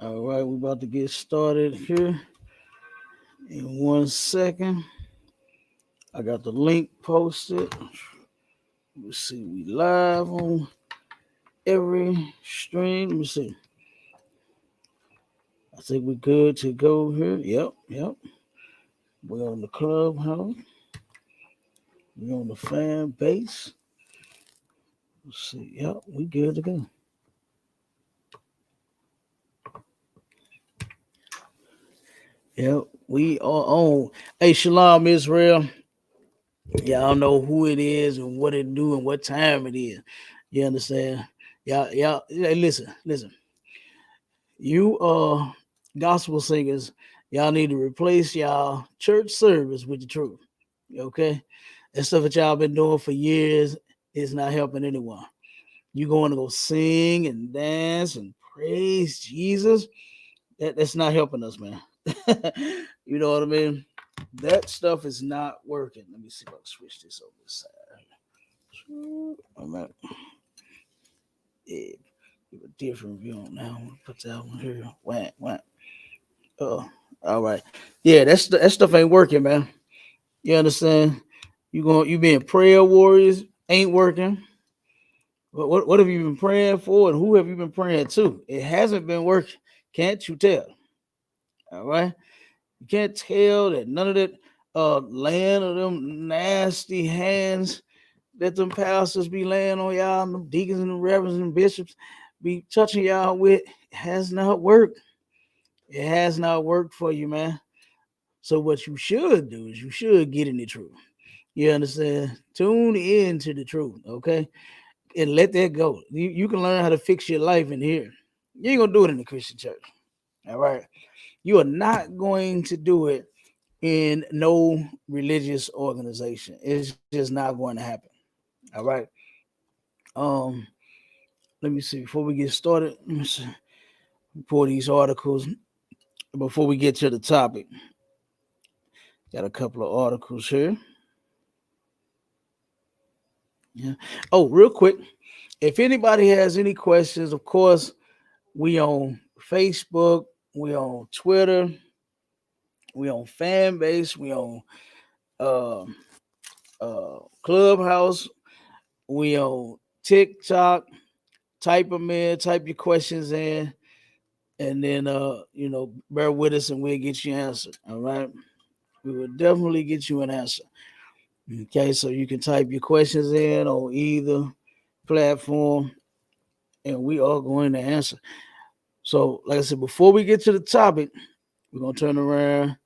All right, we're about to get started here in 1 second. I got the link posted. Let's see, we live on every stream. Let me see. I think we're good to go here. Yep. We're on the clubhouse. We're on the fan base. Let's see. Yep, we good to go. Yep, we are on. Hey, Shalom, Israel. Y'all know who it is and what it do and what time it is. You understand? Y'all. Hey, listen. You gospel singers, y'all need to replace y'all church service with the truth. Okay? That stuff that y'all been doing for years is not helping anyone. You going to go sing and dance and praise Jesus. That's not helping us, man. You know what I mean? That stuff is not working. Let me see if I can switch this over this side. All right. Yeah, give a different view on that one. Put that one here. Whack. All right. Yeah, that stuff ain't working, man. You understand? You being prayer warriors ain't working. What have you been praying for, and who have you been praying to? It hasn't been working. Can't you tell? All right. You can't tell that none of that land of them nasty hands that them pastors be laying on y'all, and them deacons and the reverends and bishops be touching y'all with has not worked. It has not worked for you, man. So what you should do is you should get in the truth. You understand? Tune in to the truth, okay? And let that go. You can learn how to fix your life in here. You ain't gonna do it in the Christian church. All right. You are not going to do it in no religious organization. It's just not going to happen. All right. Um, let me see. Before we get started, let me see. Pour these articles before we get to the topic. Got a couple of articles here. Yeah. Oh, real quick. If anybody has any questions, of course, we on Facebook, we on Twitter, we on Fanbase, we on uh, Clubhouse, we on TikTok. Type them in, type your questions in, and then bear with us and we'll get you answered. All right. We will definitely get you an answer. Okay, so you can type your questions in on either platform and we are going to answer. So, like I said, before we get to the topic, we're gonna turn around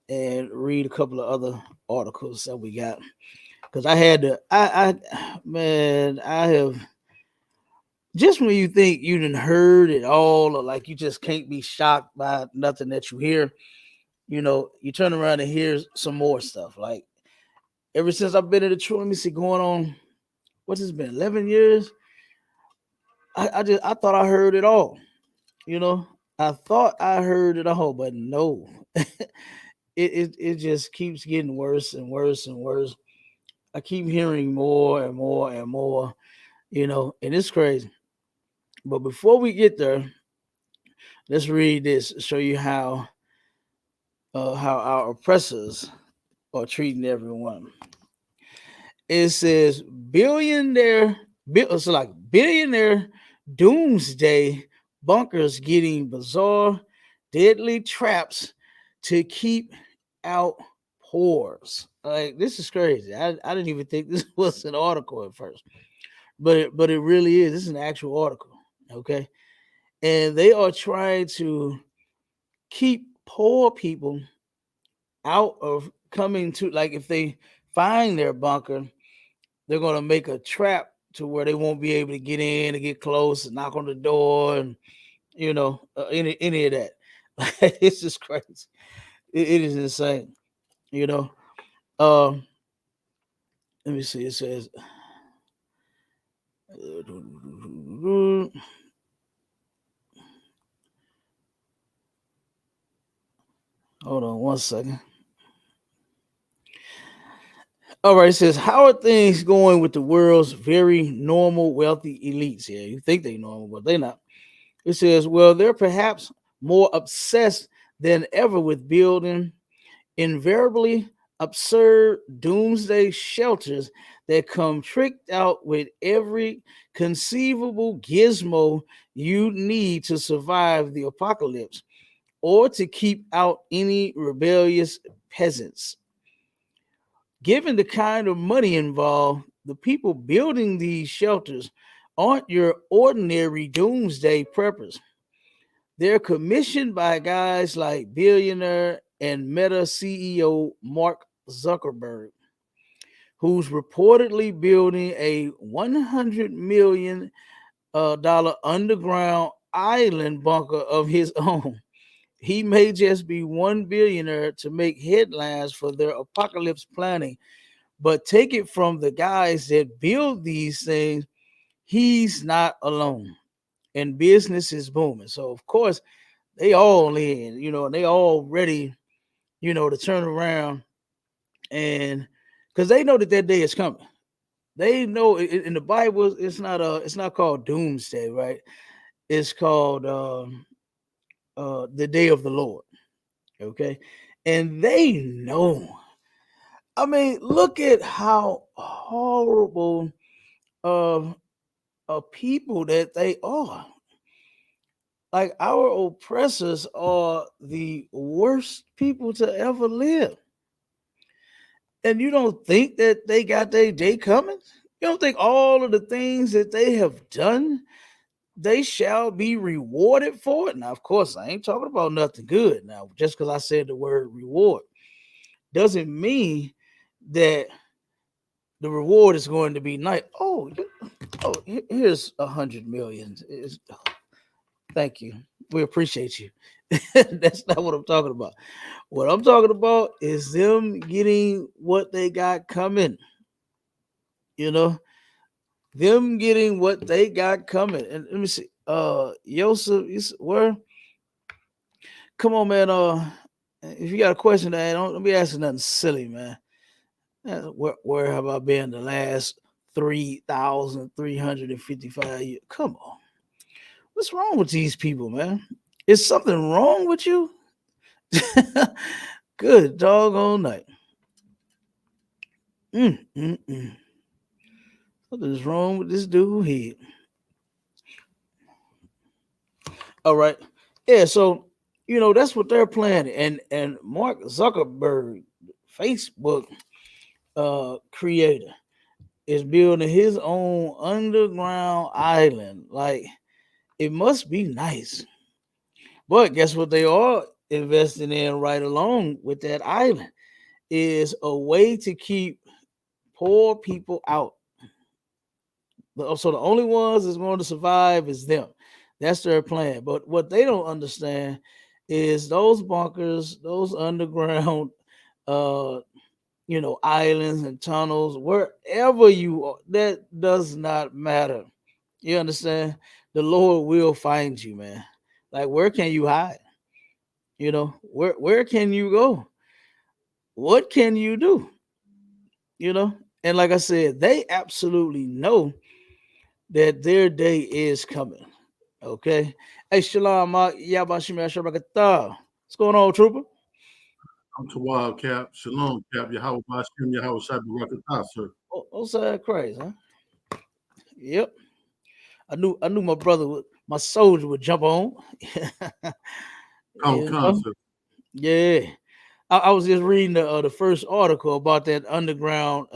and read a couple of other articles that we got. Because I had to I have just when you think you done heard it all, or like you just can't be shocked by nothing that you hear, you turn around and hear some more stuff. Like ever since I've been in the truth, let me see, going on, what's this been, 11 years? I thought I heard it all, you know. I thought I heard it all, but no. it just keeps getting worse and worse and worse. I keep hearing more and more and more, and it's crazy. But before we get there, let's read this, show you how our oppressors are treating everyone. It says billionaire doomsday bunkers getting bizarre, deadly traps to keep out pores. Like this is crazy. I didn't even think this was an article at first, but it really is. This is an actual article. Okay, and they are trying to keep poor people out of coming to, like, if they find their bunker, they're going to make a trap to where they won't be able to get in and get close and knock on the door and any of that. It's just crazy. It is insane. You know. Um, Let me see. It says, hold on one second. All right, it says, how are things going with the world's very normal, wealthy elites? Yeah, you think they normal, but they're not. It says, well, they're perhaps more obsessed than ever with building invariably absurd doomsday shelters that come tricked out with every conceivable gizmo you need to survive the apocalypse or to keep out any rebellious peasants. Given the kind of money involved, the people building these shelters aren't your ordinary doomsday preppers. They're commissioned by guys like billionaire and Meta CEO Mark Zuckerberg, who's reportedly building a $100 million underground island bunker of his own. He may just be one billionaire to make headlines for their apocalypse planning, but take it from the guys that build these things, he's not alone. And business is booming. So of course they all in, and they all ready, to turn around and because they know that day is coming. They know in the Bible it's not called doomsday, right? It's called the day of the Lord. Okay. And they know. I mean, look at how horrible of a people that they are. Like our oppressors are the worst people to ever live. And you don't think that they got their day coming? You don't think all of the things that they have done, they shall be rewarded for it? Now, of course, I ain't talking about nothing good. Now, just because I said the word reward doesn't mean that the reward is going to be nice. Here's 100 million. Thank you. We appreciate you. That's not what I'm talking about. What I'm talking about is them getting what they got coming. You know, them getting what they got coming. And let me see. Yosef, where? Come on, man. If you got a question, don't be asking nothing silly, man. Where have I been the last 3,355 years? Come on. What's wrong with these people, man? Is something wrong with you? Good doggone night. What is wrong with this dude here? All right. Yeah, so that's what they're planning. And Mark Zuckerberg, Facebook creator, is building his own underground island. Like, it must be nice. But guess what they are investing in right along with that island is a way to keep poor people out. So the only ones that's going to survive is them. That's their plan. But what they don't understand is those bunkers, those underground, uh, islands and tunnels, wherever you are, that does not matter. You understand? The Lord will find you, man. Like, where can you hide? Where can you go? What can you do? And like I said, they absolutely know that their day is coming. Okay. Hey, Shalom, Yabashim Yashabakata. What's going on, Trooper? I'm to Wild Cap. Shalom, Cap. Yahweh Bashim, Yahweh Shabbat Rakatah, sir. Outside crazy, huh? Yep. I knew my brother my soldier would jump on. Common You know? concept. Yeah. I was just reading the first article about that underground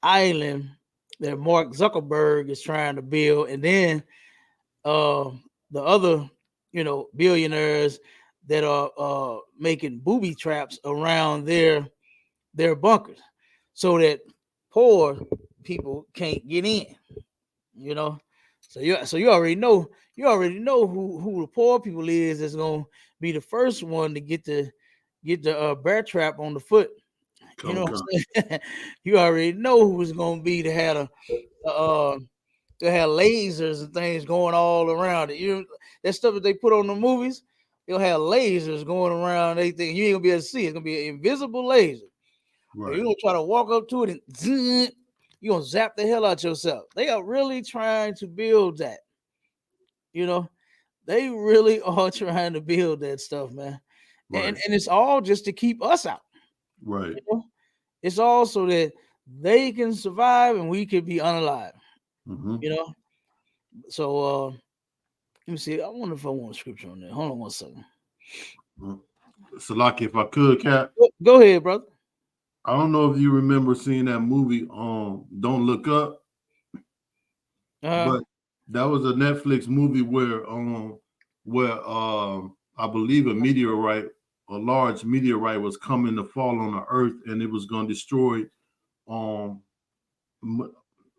island that Mark Zuckerberg is trying to build, and then uh, the other, billionaires that are making booby traps around their bunkers, so that poor people can't get in. You know, so you already know who the poor people is that's gonna be the first one to get the bear trap on the foot. You Common know what concept. I'm saying? You already know who's gonna be to have a they have lasers and things going all around it. That stuff that they put on the movies, they'll have lasers going around. They think you ain't gonna be able to see it. It's gonna be an invisible laser. And Right. you're gonna try to walk up to it and zzz, you're gonna zap the hell out yourself. They are really trying to build that. You know, they really are trying to build that stuff, man. And Right. and it's all just to keep us out. Right. You know, it's all so that they can survive and we can be unalive. Mm-hmm. You know, so let me see. I wonder if I want a scripture on there. Hold on one second. Salaki, if I could, Cap, Go ahead, brother. I don't know if you remember seeing that movie, Don't Look Up, Uh, but that was a Netflix movie where I believe a large meteorite was coming to fall on the earth and it was going to destroy um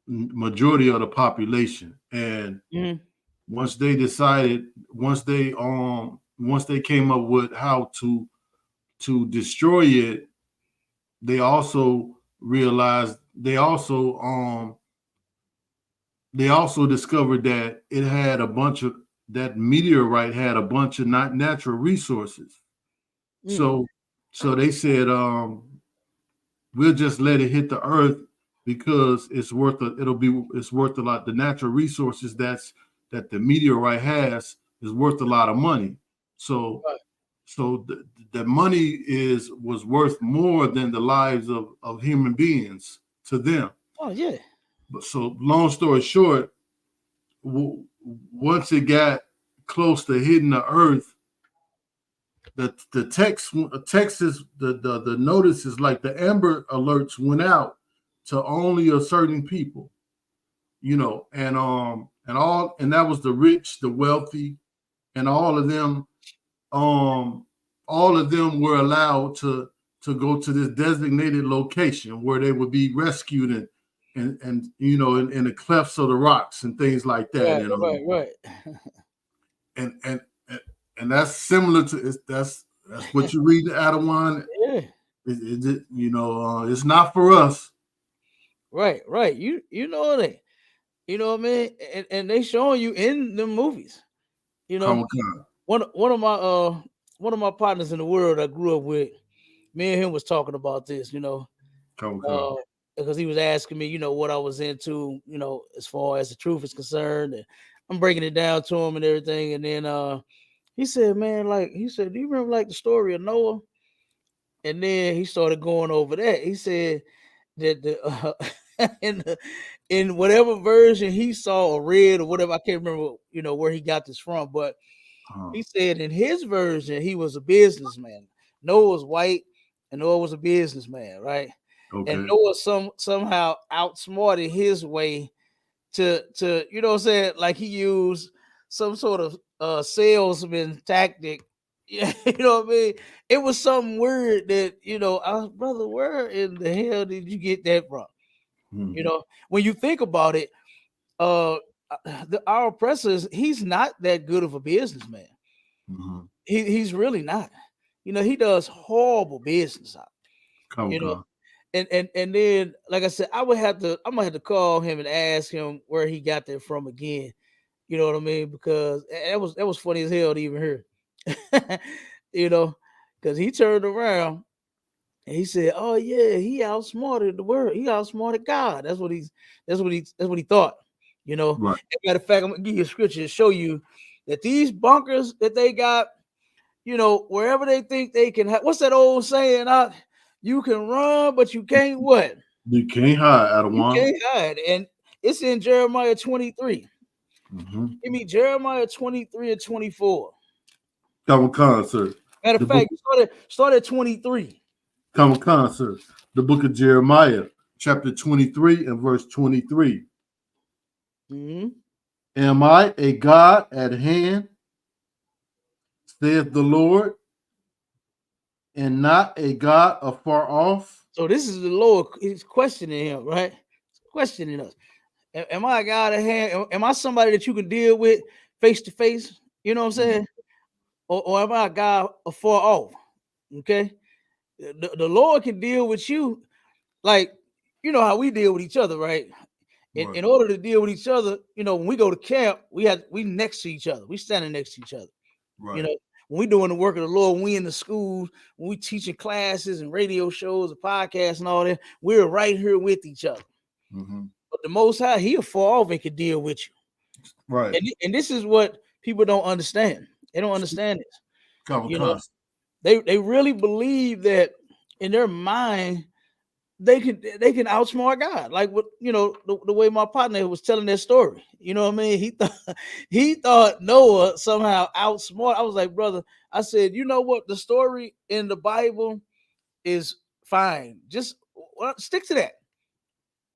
majority of the population. And mhm. once they decided, once they came up with how to destroy it, they also realized they also discovered that it had a bunch of that meteorite had a bunch of not natural resources. Mm. So they said, we'll just let it hit the earth because it's worth a lot. The natural resources that the meteorite has is worth a lot of money. So Right. the money was worth more than the lives of human beings to them. Oh yeah. But so long story short, once it got close to hitting the earth, the Texas the notices, like the Amber Alerts, went out to only a certain people, and that was the rich, the wealthy, and um all of them were allowed to go to this designated location where they would be rescued in the clefts of the rocks and things like that, Right. Right. Right. and and and, and that's similar to that's what you read in Adawan. Yeah. It's not for us. Right. Right. You know that. You know what I mean? And they showing you in the movies. You know, Comic Con, one of my partners in the world I grew up with, me and him was talking about this, Comic Con. uh, because he was asking me, what I was into, as far as the truth is concerned, and I'm breaking it down to him and everything. And then he said, "Man, do you remember like the story of Noah?" And then he started going over that. He said that in whatever version he saw or read or whatever, I can't remember, where he got this from, but Uh, he said in his version he was a businessman. Noah was white, and Noah was a businessman, right? And okay. Noah somehow outsmarted his way to what I'm saying, like he used some sort of salesman tactic. Yeah, you know what I mean? It was some word that, I was, brother, where in the hell did you get that from? Mm-hmm. When you think about it, uh our oppressor he's not that good of a businessman. Mm-hmm. He's really not. He does horrible business out. You Comic know, Con. and then like I said, I'm gonna have to call him and ask him where he got that from again. You know what I mean? Because that was funny as hell to even hear. you know, because he turned around and he said, "Oh yeah, he outsmarted the world. He outsmarted God. That's what he thought." Right. As a matter of fact, I'm gonna give you a scripture to show you that these bunkers that they got, wherever they think they can have. What's that old saying? You can run, but you can't what? You can't hide, You Adawan. can't hide. And it's in Jeremiah 23. Mm-hmm. Give me Jeremiah 23 and 24. Common concert. Matter The of book fact, start at 23. Common concert. The book of Jeremiah, chapter 23 and verse 23. Mm-hmm. Am I a God at hand, saith the Lord, and not a God afar off? So this is the Lord. He's questioning him, right? He's questioning us. Am I a God at hand? Am I somebody that you can deal with face to face? You know what I'm saying? Or am I a God afar off? Okay. The Lord can deal with you like, you know how we deal with each other, right? In Right. order to deal with each other, you know, when we go to camp, we next to each other. We standing next to each other. You Right. know, when we doing the work of the Lord, when we in the schools, when we teaching classes and radio shows and podcasts and all that, we're right here with each other. Mm-hmm. But the Most High, He'll fall off and can deal with you. Right. And this is what people don't understand. They don't understand this. Common You know, concert. they really believe that in their mind they can outsmart God. Like what the way my partner was telling that story. You know what I mean? He thought Noah somehow outsmart. I was like, brother, I said, you know what? The story in the Bible is fine. Just stick to that.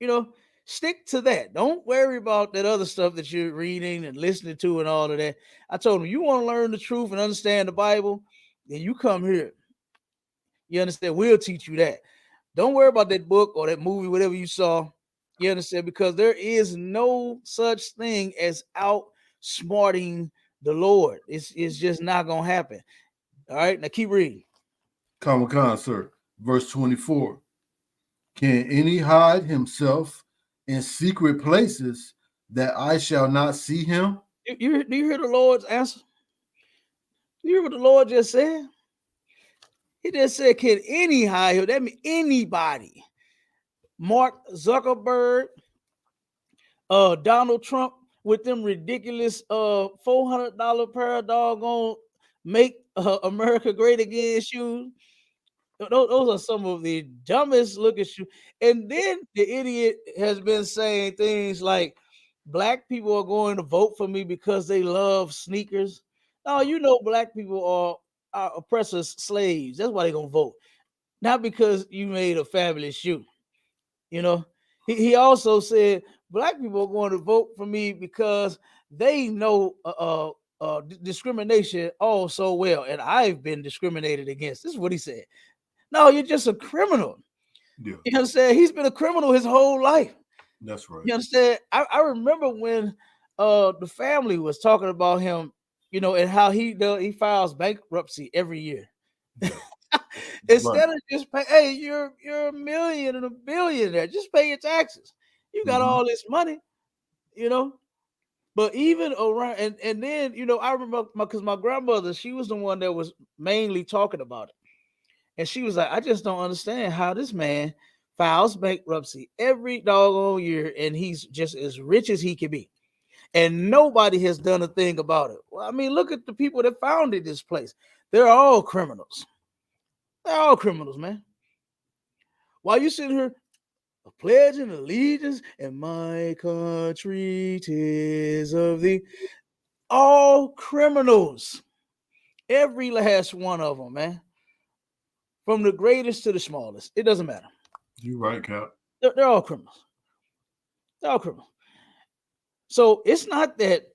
You know, stick to that. Don't worry about that other stuff that you're reading and listening to and all of that. I told him, you want to learn the truth and understand the Bible, then you come here. You understand? We'll teach you that. Don't worry about that book or that movie, whatever you saw. You understand? Because there is no such thing as outsmarting the Lord. It's just not gonna happen. All right, now keep reading. Common concert. Verse 24. Can any hide himself in secret places that I shall not see him? Do you hear the Lord's answer? Do you hear what the Lord just said? He just said, "Can any hide him?" That means anybody. Mark Zuckerberg, Donald Trump with them ridiculous $400 pair of doggone make America great again shoes. Those are some of the dumbest looking shoes. And then the idiot has been saying things like black people are going to vote for me because they love sneakers. No, you know black people are oppressors, slaves. That's why they're gonna vote. Not because you made a fabulous shoe. You know, he also said black people are going to vote for me because they know discrimination all so well, and I've been discriminated against. This is what he said. No, you're just a criminal. Yeah, You understand? He's been a criminal his whole life. that's right. You understand? I remember when the family was talking about him, you know, and how he files bankruptcy every year. Yeah, right. Instead of just pay, hey, you're a million and a billionaire. Just pay your taxes. You got Mm-hmm. all this money, you know. But even around and then I remember because my grandmother, she was the one that was mainly talking about it, and she was like, I just don't understand how this man files bankruptcy every doggone year, and he's just as rich as he can be, and nobody has done a thing about it. Well, I mean, look at the people that founded this place. They're all criminals. They're all criminals, man. While you sitting here pledging allegiance and my country tis of thee, all criminals, every last one of them, man, from the greatest to the smallest, it doesn't matter. You right, Cap. They're all criminals. They're all criminals. So it's not that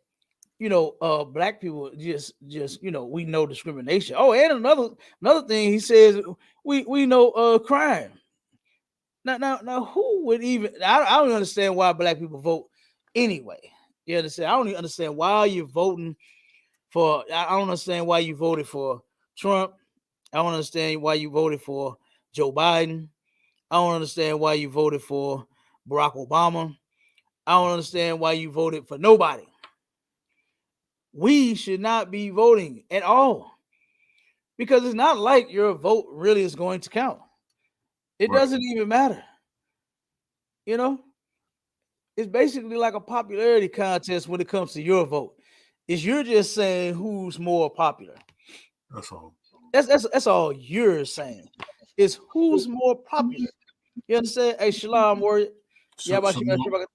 black people just we know discrimination. Oh, and another thing he says, we know crime. Now, who would even? I don't understand why black people vote anyway. You understand? I don't even understand why you're voting for. I don't understand why you voted for Trump. I don't understand why you voted for Joe Biden. I don't understand why you voted for Barack Obama. I don't understand why you voted for nobody. We should not be voting at all because it's not like your vote really is going to count. It Right. doesn't even matter. You know, it's basically like a popularity contest when it comes to your vote. Is you're just saying who's more popular. That's all. That's all you're saying. Is who's more popular. You understand? Hey, Shalom, warrior. Yeah, So, about so you,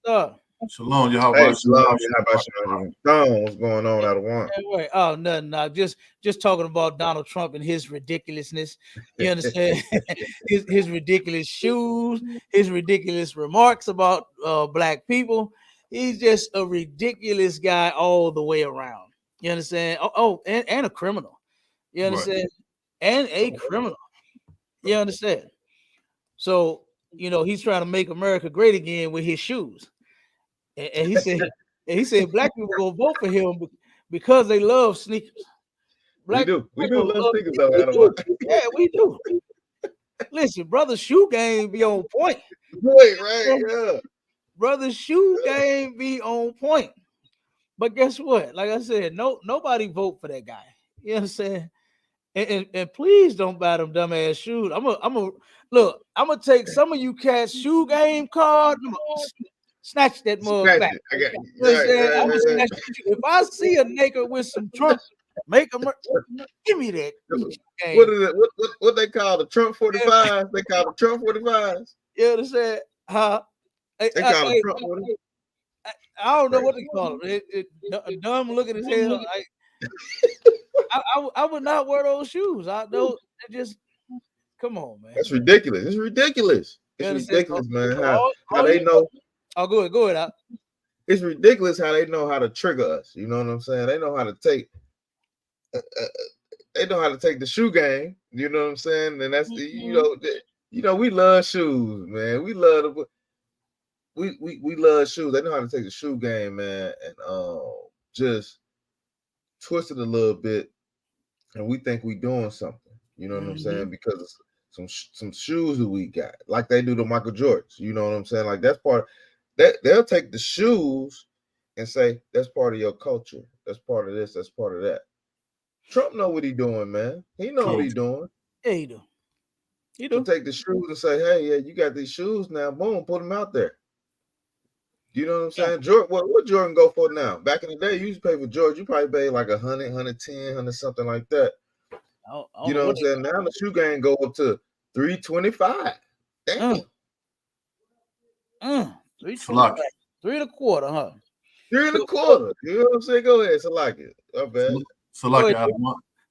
Shabakatah. Shalom, y'all. Hey, Shalom, how about you? What's going on out of one? Right. Oh, nothing. No, just talking about Donald Trump and his ridiculousness. You understand? his ridiculous shoes, his ridiculous remarks about black people. He's just a ridiculous guy all the way around. You understand? And a criminal. You understand? And a criminal. You understand? So, he's trying to make America great again with his shoes. And he said black people gonna vote for him because they love sneakers. We do love sneakers though, Adam. Yeah, we do. Listen, brother, shoe game be on point. Right, yeah. Brother, shoe game be on point. But guess what? Like I said, nobody vote for that guy. You know what I'm saying? And please don't buy them dumbass shoes. I'm gonna take some of you cats shoe game card. Snatch that mug back. If I see a nigga with some Trump, give me that. What is it? What they call the Trump 45s? They call the Trump 45s. You understand? They call it Trump 45s. I don't know what they call it. Dumb looking as hell. I would not wear those shoes. I know. Just come on, man. That's ridiculous. It's ridiculous. It's ridiculous, man. How they know? Oh, go ahead. It's ridiculous how they know how to trigger us. You know what I'm saying? They know how to take. They know how to take the shoe game. You know what I'm saying? And that's we love shoes, man. We love we love shoes. They know how to take the shoe game, man, and just twist it a little bit, and we think we doing something. You know what I'm saying? Because of some shoes that we got, like they do to Michael Jordans. You know what I'm saying? Like that's part. They'll take the shoes and say that's part of your culture. That's part of this. That's part of that. Trump know what he doing, man. He know what he doing. Yeah, he do. He'll take the shoes and say, "Hey, yeah, you got these shoes now. Boom, put them out there." You know what I'm saying? Jordan, what Jordan go for now? Back in the day, you used to pay for Jordan. You probably paid like 100, 110, 100 something like that. You know what I'm saying? Now the shoe game go up to $325. Damn. 325. 3 1/4, huh? 3 1/4. You know what I'm saying? Go ahead, Salaki. Salaki,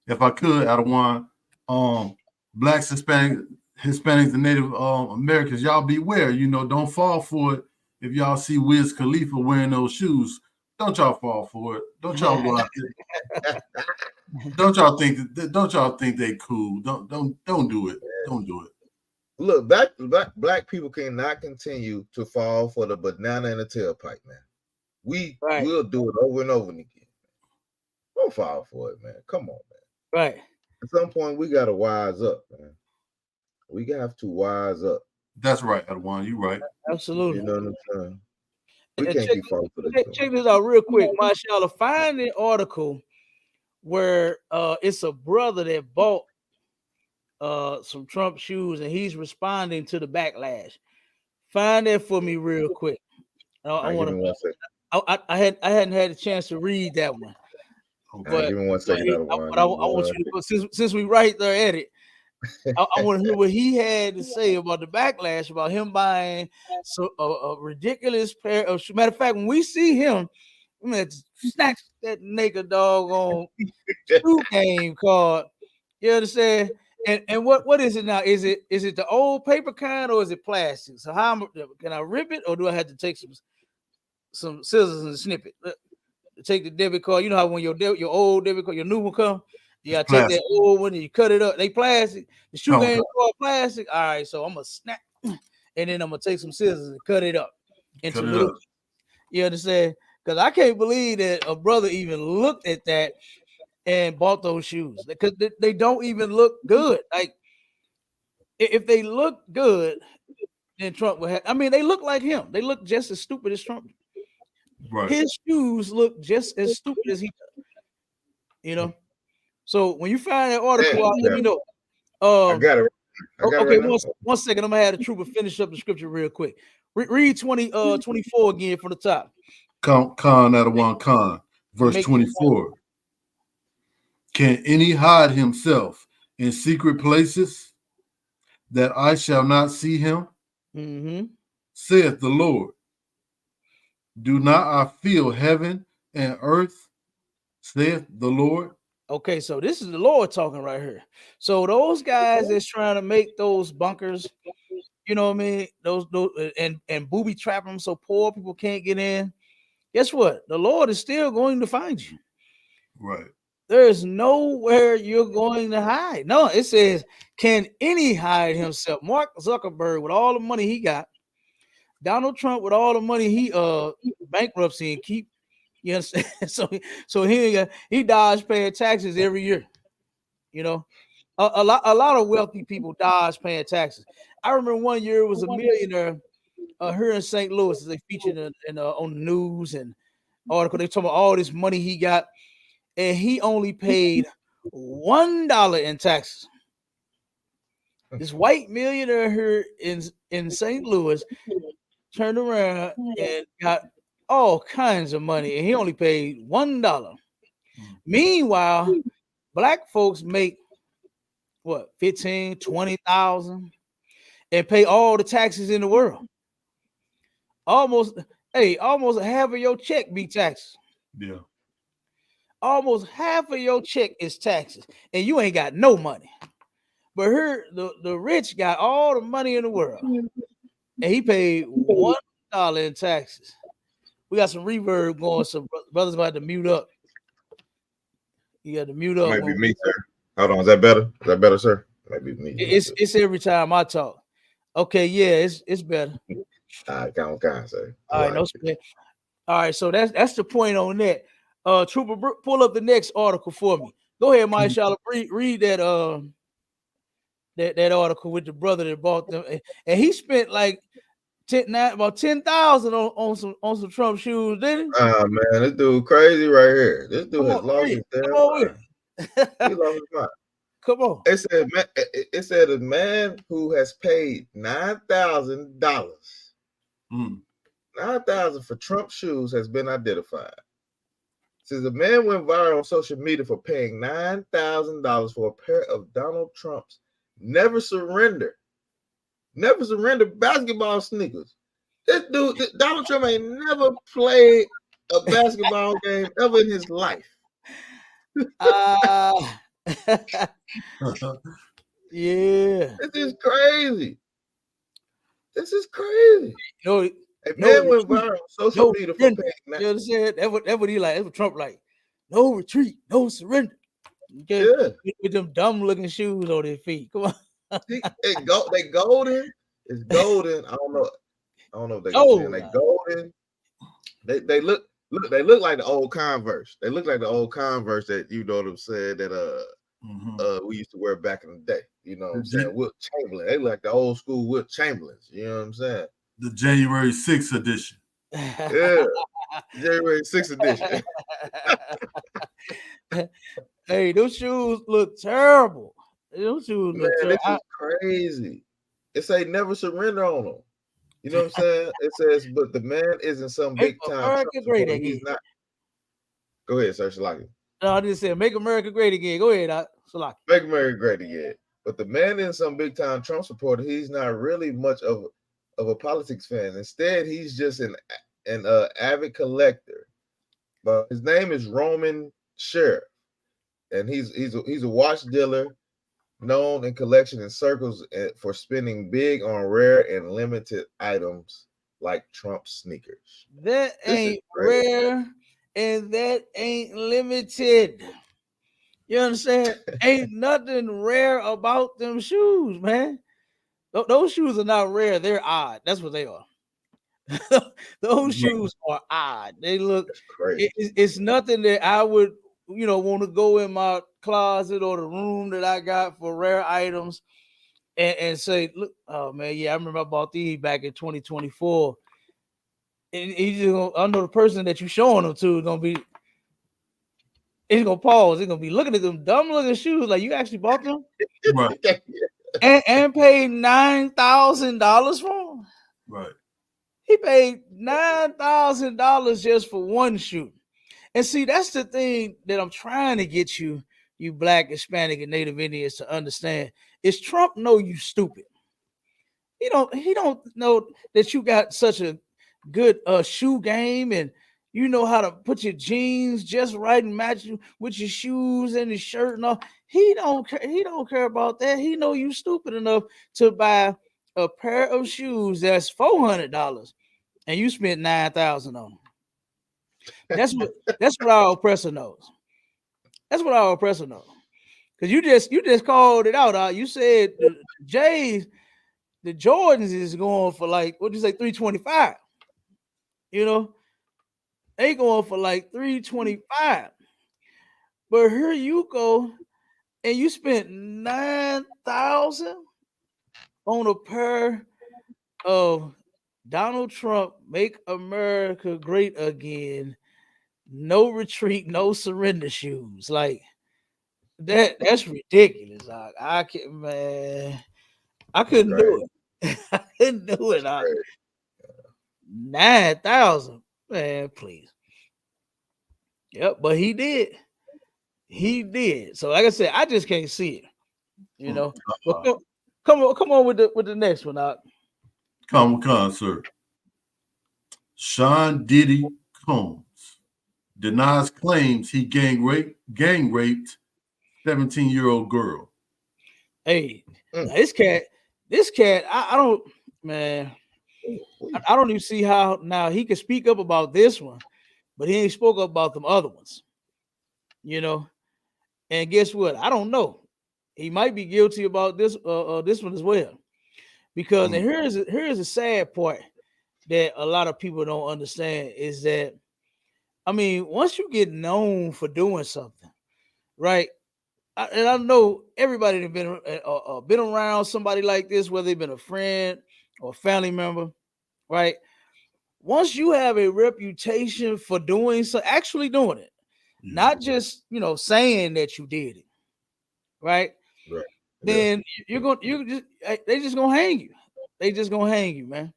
if I could, out of one, blacks, Hispanics, and Native Americans, y'all beware. Don't fall for it. If y'all see Wiz Khalifa wearing those shoes, don't y'all fall for it. Don't y'all go out there. Don't y'all think they cool. Don't do it. Don't do it. Look, black people cannot continue to fall for the banana in the tailpipe, man. We will do it over and over again. Don't fall for it, man. Come on, man. Right. At some point, we gotta wise up, man. We have to wise up. That's right, Adwan. You're right. Absolutely. You know what I'm saying? We can't keep falling for this. Check this out real quick, Mashallah. Find the article where it's a brother that bought some Trump shoes and he's responding to the backlash. Find that for me real quick. I want to. I hadn't had a chance to read that one. Okay. Give me 1 second. I want you to go, since we right there at it. I want to hear what he had to say about the backlash about him buying a ridiculous pair of shoes. Matter of fact, when we see him, I'm gonna snatch that naked dog on shoe game card. You understand? And what is it now? Is it the old paper kind or is it plastic? So how can I rip it or do I have to take some scissors and snip it? Take the debit card. You know how when your old debit card, your new one come, you gotta take that old one and you cut it up. They plastic. The shoe game card plastic. All right, so I'm gonna snap, and then I'm gonna take some scissors and cut it up into little. You understand? Because I can't believe that a brother even looked at that and bought those shoes because they don't even look good. Like if they look good, then Trump would have. I mean, they look like him. They look just as stupid as Trump. Right. His shoes look just as stupid as he does. So when you find that article, let me know. I got it. Okay, one second. I'm gonna have the trooper finish up the scripture real quick. Read 24 again from the top. Khan out of one Khan, verse 24. Can any hide himself in secret places that I shall not see him? Mm-hmm. Saith the Lord. Do not I feel heaven and earth, saith the Lord? Okay, so this is the Lord talking right here. So those guys that's trying to make those bunkers, you know what I mean? Those and booby trap them so poor people can't get in. Guess what? The Lord is still going to find you. Right. There is nowhere you're going to hide. No, it says, can any hide himself? Mark Zuckerberg with all the money he got, Donald Trump with all the money he bankruptcy and keep, you understand? So he dodged paying taxes every year. You know, a lot of wealthy people dodge paying taxes. I remember one year it was a millionaire here in St. Louis. They featured on the news and article. They talking about all this money he got, and he only paid $1 in taxes. This white millionaire here in St. Louis turned around and got all kinds of money, and he only paid $1. Meanwhile, black folks make what 15, 20,000 and pay all the taxes in the world. Almost half of your check be taxes. Yeah. Almost half of your check is taxes, and you ain't got no money. But here, the rich got all the money in the world, and he paid $1 in taxes. We got some reverb going, so brothers about to mute up. You got to mute up. Might be me, sir. Hold on, is that better? Is that better, sir? Might be me. It's every time I talk. Okay, yeah, it's better. All right, count, sir. All right, no split. All right, so that's the point on that. Trooper, pull up the next article for me. Go ahead, Mike Shala, read that that article with the brother that bought them, and he spent like about 10,000 on some Trump shoes, didn't he? Oh man, this dude crazy right here. This dude has lost his damn mind. He lost his mind. Come on. It said a man who has paid $9,000, $9,000 for Trump shoes has been identified. Says a man went viral on social media for paying $9,000 for a pair of Donald Trump's never surrender basketball sneakers. This dude, Donald Trump, ain't never played a basketball game ever in his life. Yeah. This is crazy. No, a man went viral on social media for paying. You understand? That's what he like. That's what Trump like. No retreat, no surrender. Okay? Yeah. With them dumb looking shoes on their feet. Come on. They golden. It's golden. I don't know if they golden. They golden. They look like the old Converse. They look like the old Converse that you know what I'm saying that we used to wear back in the day. You know what I'm saying? Wilt Chamberlain. They look like the old school Wilt Chamberlains. You know what I'm saying? The January 6th edition. Yeah. January 6th edition. Hey, those shoes look terrible. Those shoes look terrible. This is crazy. It say never surrender on them. You know what I'm saying? It says, but the man isn't some big time. He's not. Go ahead, sir. Salaki. No, I just said make America great again. Go ahead, Salaki. Make America great again. But the man isn't some big time Trump supporter. He's not really much of a politics fan. Instead, he's just an avid collector. But his name is Roman Sheriff, and he's a watch dealer known in collection in circles for spending big on rare and limited items like Trump sneakers. That ain't rare and that ain't limited. You understand? Ain't nothing rare about them shoes, man. Those shoes are not rare. They're odd. That's what they are. Those shoes are odd. They look crazy. It's nothing that I would, want to go in my closet or the room that I got for rare items and say, look, oh man, yeah, I remember I bought these back in 2024. And I know the person that you're showing them to is gonna be. He's gonna pause. He's gonna be looking at them dumb looking shoes. Like, you actually bought them, right? and paid $9,000 for them. Right. He paid $9,000 just for one shoe. And see, that's the thing that I'm trying to get you Black, Hispanic, and Native Indians to understand. Is Trump know you stupid? He don't know that you got such a good shoe game, and you know how to put your jeans just right and match you with your shoes and his shirt and all. He don't care. He don't care about that. He know you stupid enough to buy a pair of shoes that's $400 and you spent 9,000 on them. That's what our oppressor knows. That's what our oppressor knows. Because you just called it out. You said the J's, the Jordans is going for like, what you say, 325. You know, they going for like 325. But here you go, and you spent 9,000 on a pair of Donald Trump Make America Great Again, no retreat, no surrender shoes. Like that's ridiculous. I can't, man. I couldn't do it. I couldn't do it. 9,000, man, please. Yep, but he did. He did. So, like I said, I just can't see it. You know. But come on with the next one, Doc. Come, sir. Sean Diddy Combs denies claims he gang raped 17-year-old girl. Hey, this cat, I don't, man. I don't even see how now he can speak up about this one, but he ain't spoke up about them other ones. You know, and guess what? I don't know. He might be guilty about this one as well, because and here's a sad part that a lot of people don't understand is that, I mean, once you get known for doing something, right? And I know everybody that been around somebody like this, whether they've been a friend or a family member, right? Once you have a reputation for doing so, actually doing it, not just saying that you did it, right? Right. Then they just gonna hang you. They just gonna hang you, man.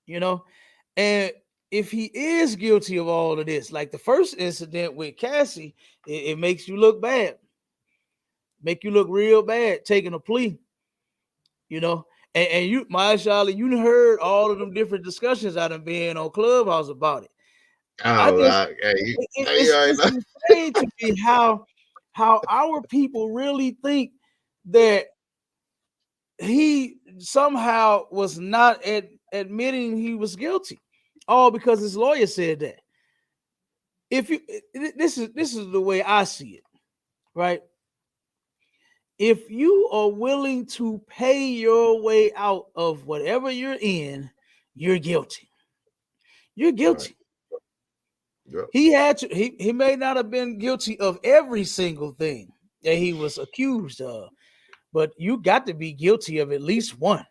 You know, and if he is guilty of all of this, like the first incident with Cassie, it makes you look bad, make you look real bad taking a plea. You know, and you, Mashallah, you heard all of them different discussions I've been on Clubhouse about it. It's insane to me how our people really think that he somehow was not admitting he was guilty, all because his lawyer said that. If you, this is the way I see it, right? If you are willing to pay your way out of whatever you're in, you're guilty. You're guilty. Right. He had to. He may not have been guilty of every single thing that he was accused of, but you got to be guilty of at least one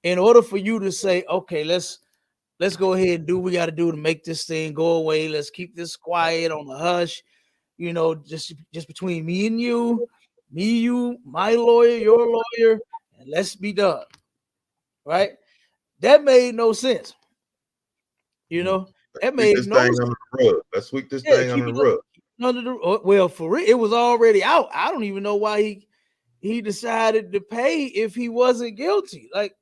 in order for you to say, okay, let's go ahead and do what we got to do to make this thing go away. Let's keep this quiet on the hush, just between me and you, my lawyer, your lawyer, and let's be done. Right? That made no sense. That made no sense. Under the rug. Let's sweep this thing under the rug. Well, for real, it was already out. I don't even know why he decided to pay if he wasn't guilty. Like,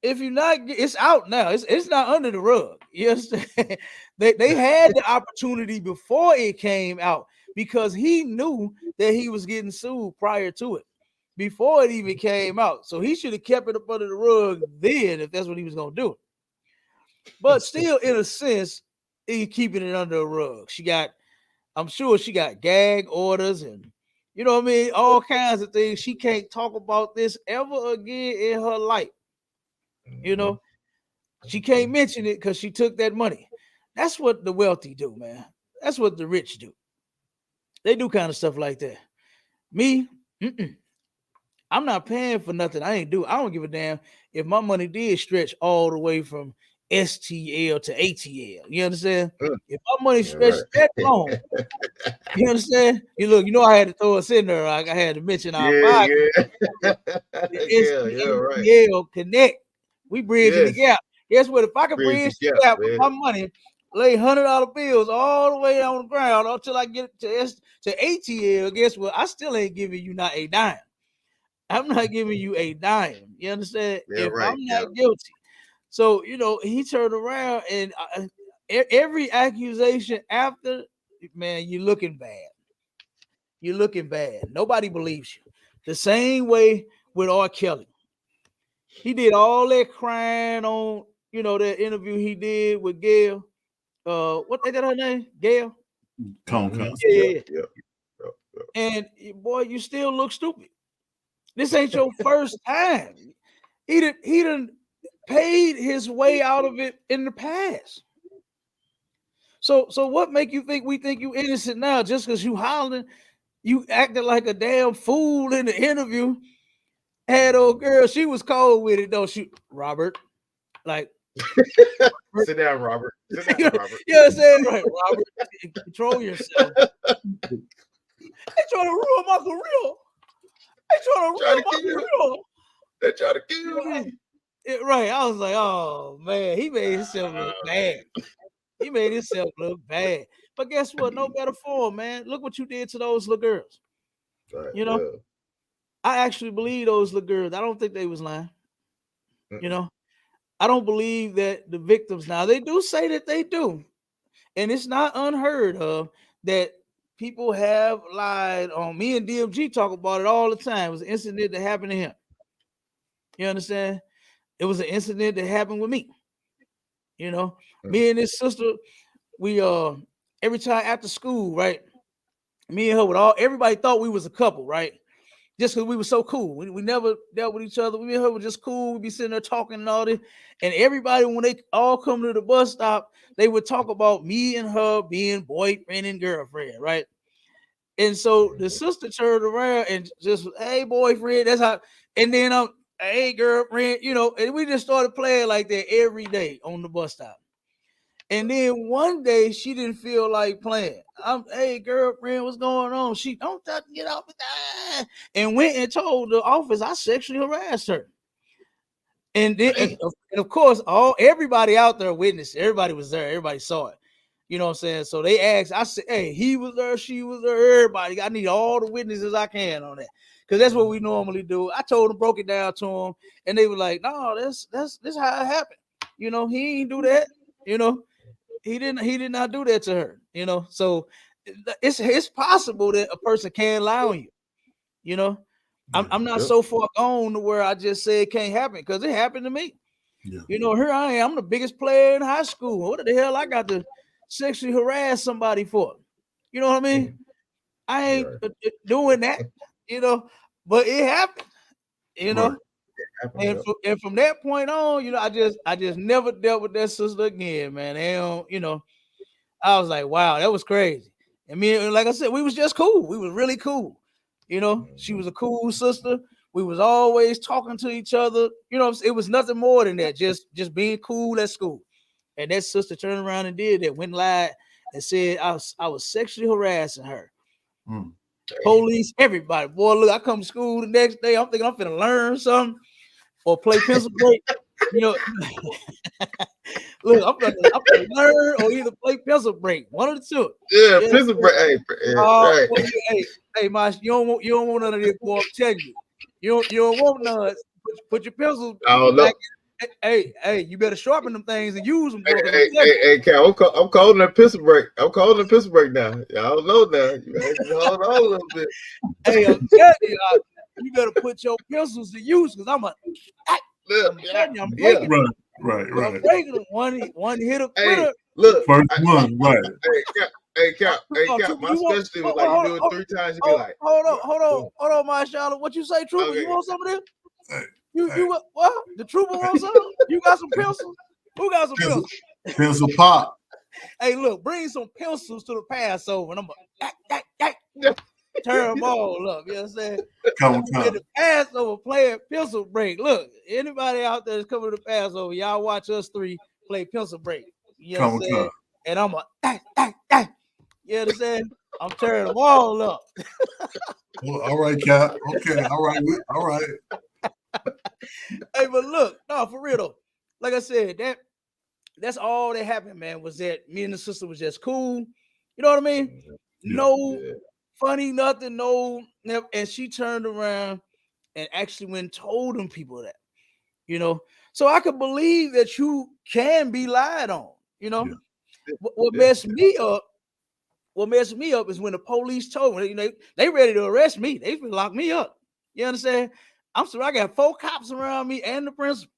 if you're not, it's out now. It's not under the rug. You understand? They had the opportunity before it came out because he knew that he was getting sued prior to it, before it even came out. So he should have kept it up under the rug then, if that's what he was going to do. But still, in a sense, he's keeping it under a rug. I'm sure she got gag orders and all kinds of things. She can't talk about this ever again in her life. She can't mention it because she took that money. That's what the wealthy do, man. That's what the rich do. They do kind of stuff like that. Me, I'm not paying for nothing. I don't give a damn if my money did stretch all the way from STL to ATL. You understand? If my money stretched that long, you understand? I had to throw us in there. I had to mention our podcast. STL Connect. We bridging the gap. Guess what? If I can bridge the gap with my money, lay $100 bills all the way on the ground until I get to ATL, guess what? I still ain't giving you not a dime. I'm not giving you a dime. You understand? I'm not guilty. So, he turned around and every accusation after, man, you're looking bad. You're looking bad. Nobody believes you. The same way with R. Kelly. He did all that crying on, that interview he did with Gail. What they got her name? Gail? Yeah. And boy, you still look stupid. This ain't your first time. He done paid his way out of it in the past. So what make you think we think you innocent now just because you hollering, you acted like a damn fool in the interview? Had old girl, she was cold with it though. Robert, like sit down, Robert. Sit down, Robert. You know what I'm saying? Right, Robert, control yourself. They trying to ruin my career. They trying to ruin my career. They trying to kill me. Right. I was like, oh man, he made himself look bad. He made himself look bad. But guess what? No better for him, man. Look what you did to those little girls. Right, I actually believe those little girls. I don't think they was lying. I don't believe that the victims now, they do say that they do. And it's not unheard of that people have lied on. Me and DMG talk about it all the time. It was an incident that happened to him. You understand? It was an incident that happened with me. Me and his sister, we every time after school, right? Me and her everybody thought we was a couple, right? Just because we were so cool. We never dealt with each other. Me and her were just cool. We'd be sitting there talking and all this. And everybody, when they all come to the bus stop, they would talk about me and her being boyfriend and girlfriend, right? And so the sister turned around and just, hey, boyfriend, that's how. And then hey, girlfriend, and we just started playing like that every day on the bus stop. And then one day she didn't feel like playing. Hey, girlfriend, what's going on? She don't get off that, and went and told the office I sexually harassed her. And then, and of course, everybody out there witnessed. Everybody was there. Everybody saw it. You know what I'm saying? So they asked. I said, "Hey, he was there. She was there. Everybody. I need all the witnesses I can on that, because that's what we normally do." I told them, broke it down to them, and they were like, "No, that's how it happened. He ain't do that. He did not do that to her. So it's possible that a person can lie on you. I'm not so far gone to where I just say it can't happen, because it happened to me. Yeah. Here I am. I'm the biggest player in high school. What the hell I got to sexually harass somebody for? You know what I mean? I ain't doing that, but it happened, Right. And from that point on, I just never dealt with that sister again, man. And I was like, wow, that was crazy. And me, like I said, we was just cool. We was really cool. She was a cool sister. We was always talking to each other. It was nothing more than that. Just being cool at school. And that sister turned around and did that. Went live and said I was sexually harassing her. Police, everybody. Boy, look, I come to school the next day. I'm thinking I'm finna learn something or play pencil break. Look, I'm gonna learn or either play pencil break. One of the two. Yeah, pencil break. Right. Hey, Mosh, you don't want none of this, boy. I'm telling you. You don't want none. Put your pencils back. Hey, you better sharpen them things and use them. Hey, Cal, I'm calling that pistol break. I'm calling that pistol break now. Y'all know now. You hold on a little bit. Hey, I'm telling you, you better put your pencils to use, because I'm breaking them. Right. I'm breaking them. One hit a quitter. Hey, look, first one, right. Hey, Cap. My specialty was like, you do it 3 times, you be like, hold on, my Charlotte. What you say, Trooper? Okay. You want some of this? Hey. You what? The Trooper wants some? You got some pencils? Who got some pencils? Pencil pop. Hey, look, bring some pencils to the Passover, and I'm gonna turn them all up. You know what I'm saying? Come. The Passover playing pencil break. Look, anybody out there that's coming to the Passover, y'all watch us 3 play pencil break. You know what I'm saying? And I'm you understand? I'm turning them all up. Well, all right, Cap. Okay, all right. Hey, but look, no, for real though. Like I said, that's all that happened, man, was that me and the sister was just cool. You know what I mean? No funny, nothing, no. And she turned around and actually went and told them people that. you know. So I could believe that you can be lied on, you know. Yeah. What messed me up? What messed me up is when the police told me, you know, they ready to arrest me. They finna lock me up. You understand? I'm sorry, I got 4 cops around me and the principal.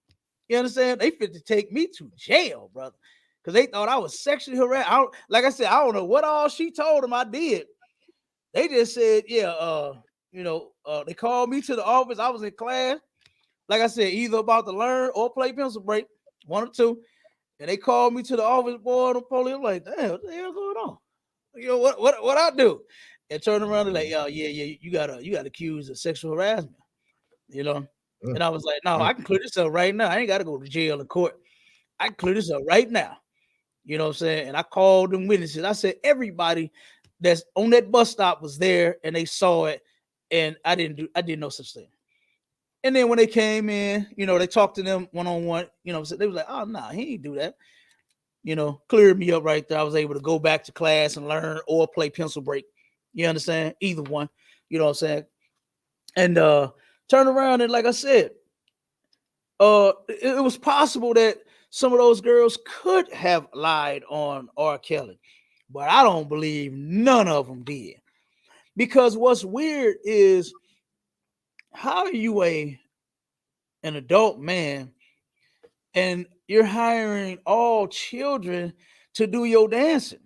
You understand? They fit to take me to jail, brother, because they thought I was sexually harassed. Like I said, I don't know what all she told them I did. They just said, yeah, you know, they called me to the office. I was in class. Like I said, either about to learn or play pencil break, one or two. And they called me to the office, boy, the police. I'm like, damn, what the hell going on? You know what I do? And turn around and like, yeah, you got accused of sexual harassment, you know. And I was like, no, I can clear this up right now. I ain't got to go to jail or court. I can clear this up right now. You know what I'm saying? And I called them witnesses. I said, everybody that's on that bus stop was there and they saw it. And I did no such thing. And then when they came in, you know, they talked to them one-on-one, you know, so they was like, oh, no, he ain't do that. You know, cleared me up right there. I was able to go back to class and learn or play pencil break. You understand? Either one. You know what I'm saying? And turn around and like I said, it was possible that some of those girls could have lied on R. Kelly, but I don't believe none of them did. Because what's weird is, how are you an adult man and you're hiring all children to do your dancing?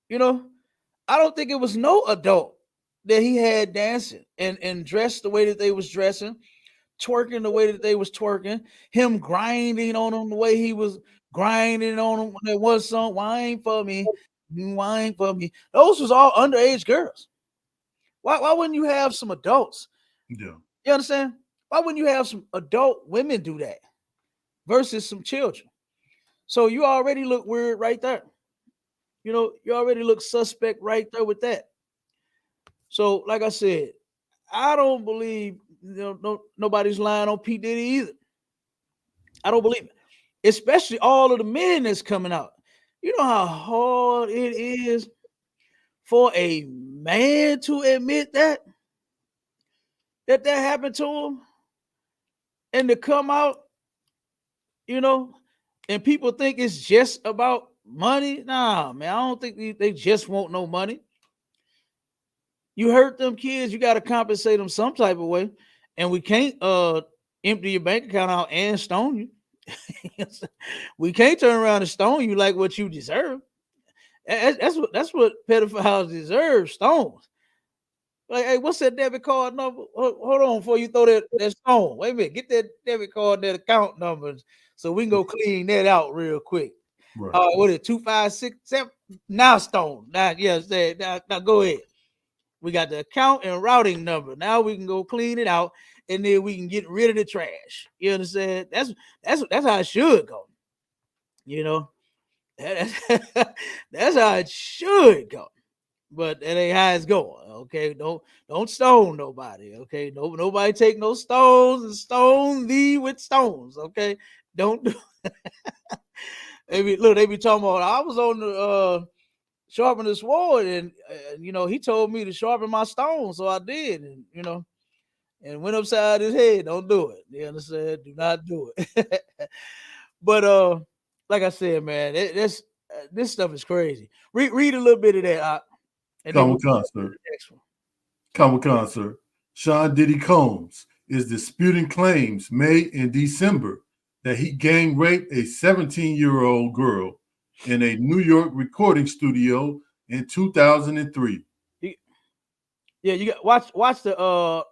You know, I don't think it was no adult that he had dancing and dressed the way that they was dressing, twerking the way that they was twerking, him grinding on them the way he was grinding on them when there was some wine for me, wine for me. Those was all underage girls. Why wouldn't you have some adults? Yeah. You understand? Why wouldn't you have some adult women do that versus some children? So you already look weird right there. You know, you already look suspect right there with that. So, like I said, I don't believe, you know, nobody's lying on P. Diddy either. I don't believe it. Especially all of the men that's coming out. You know how hard it is for a man to admit that happened to him and to come out, you know, and people think it's just about money. Nah, man, I don't think they just want no money. You hurt them kids, you got to compensate them some type of way. And we can't empty your bank account out and stone you. We can't turn around and stone you like what you deserve. That's what pedophiles deserve, stones. Like, hey, what's that debit card number? Hold on before you throw that stone. Wait a minute, get that debit card, that account numbers, so we can go clean that out real quick. Right. What is it, 2567? Now stone. Now, yes, now go ahead. We got the account and routing number. Now we can go clean it out, and then we can get rid of the trash. You understand? That's how it should go. You know, that's, that's how it should go. But that ain't how it's going. Okay, don't stone nobody. Okay, nobody take no stones and stone thee with stones. Okay, don't do. They be talking about, I was on the sharpen the sword, and you know, he told me to sharpen my stone, so I did, and you know, and went upside his head. Don't do it. You understand? Do not do it. But like I said, man, this stuff is crazy. Read a little bit of that, and then Common we'll go to concert. the next one. Common concert. Sean Diddy Combs is disputing claims made in December that he gang raped a 17-year-old girl in a New York recording studio in 2003. Yeah, you got watch the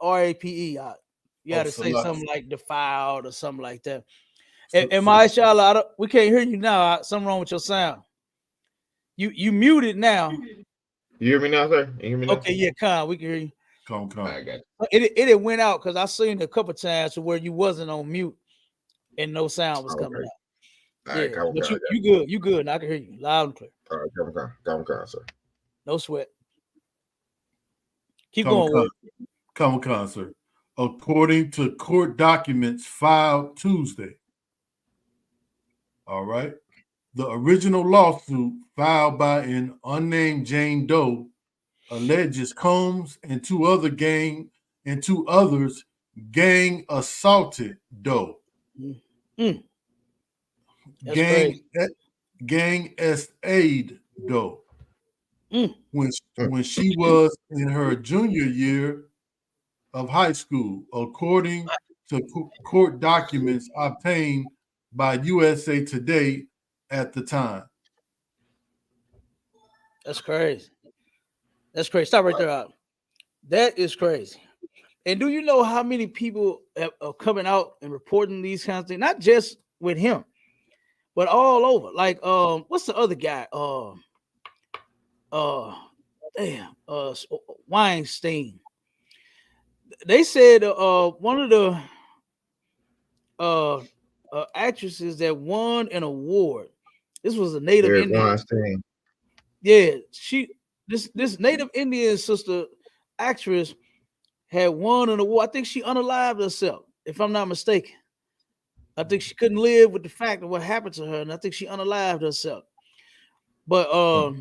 RAPE. You got to say something like defiled or something like that. And my inshallah, we can't hear you now. Something wrong with your sound. You muted now. You hear me now, sir? You hear me now? Okay, yeah, Con, we can hear you. Come. I got It went out because I seen it a couple times to where you wasn't on mute and no sound was coming out. All right, Yeah, but you good. You good. And I can hear you loud and clear. All right, come, sir. No sweat. Keep going. Common concert. According to court documents filed Tuesday. All right. The original lawsuit filed by an unnamed Jane Doe alleges Combs and two others gang assaulted Doe Mm. That's crazy. Gang S aid though. Mm. When she was in her junior year of high school, according to court documents obtained by USA Today at the time. That's crazy. That's crazy. Stop right there, out. That is crazy. And do you know how many people are coming out and reporting these kinds of things? Not just with him, but all over. Like, what's the other guy? Damn, Weinstein. They said one of the uh, actresses that won an award. This was a Native Eric Indian. Weinstein. Yeah, this Native Indian sister actress had won an award. I think she unalived herself, if I'm not mistaken. I think she couldn't live with the fact of what happened to her, and I think she unalived herself. But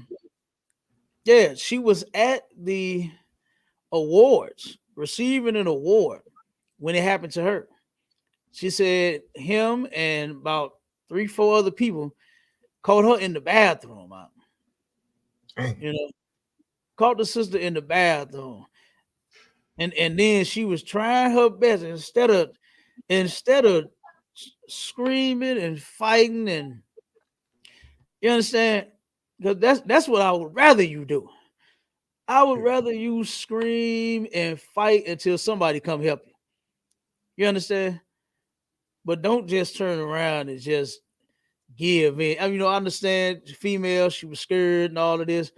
yeah, she was at the awards, receiving an award when it happened to her. She said him and about 3-4 other people caught her in the bathroom. You know, caught the sister in the bathroom, and then she was trying her best instead of screaming and fighting, and you understand, because that's what I would rather you do. I would rather you scream and fight until somebody come help you. You understand? But don't just turn around and just give in. I mean, I understand female, she was scared and all of this,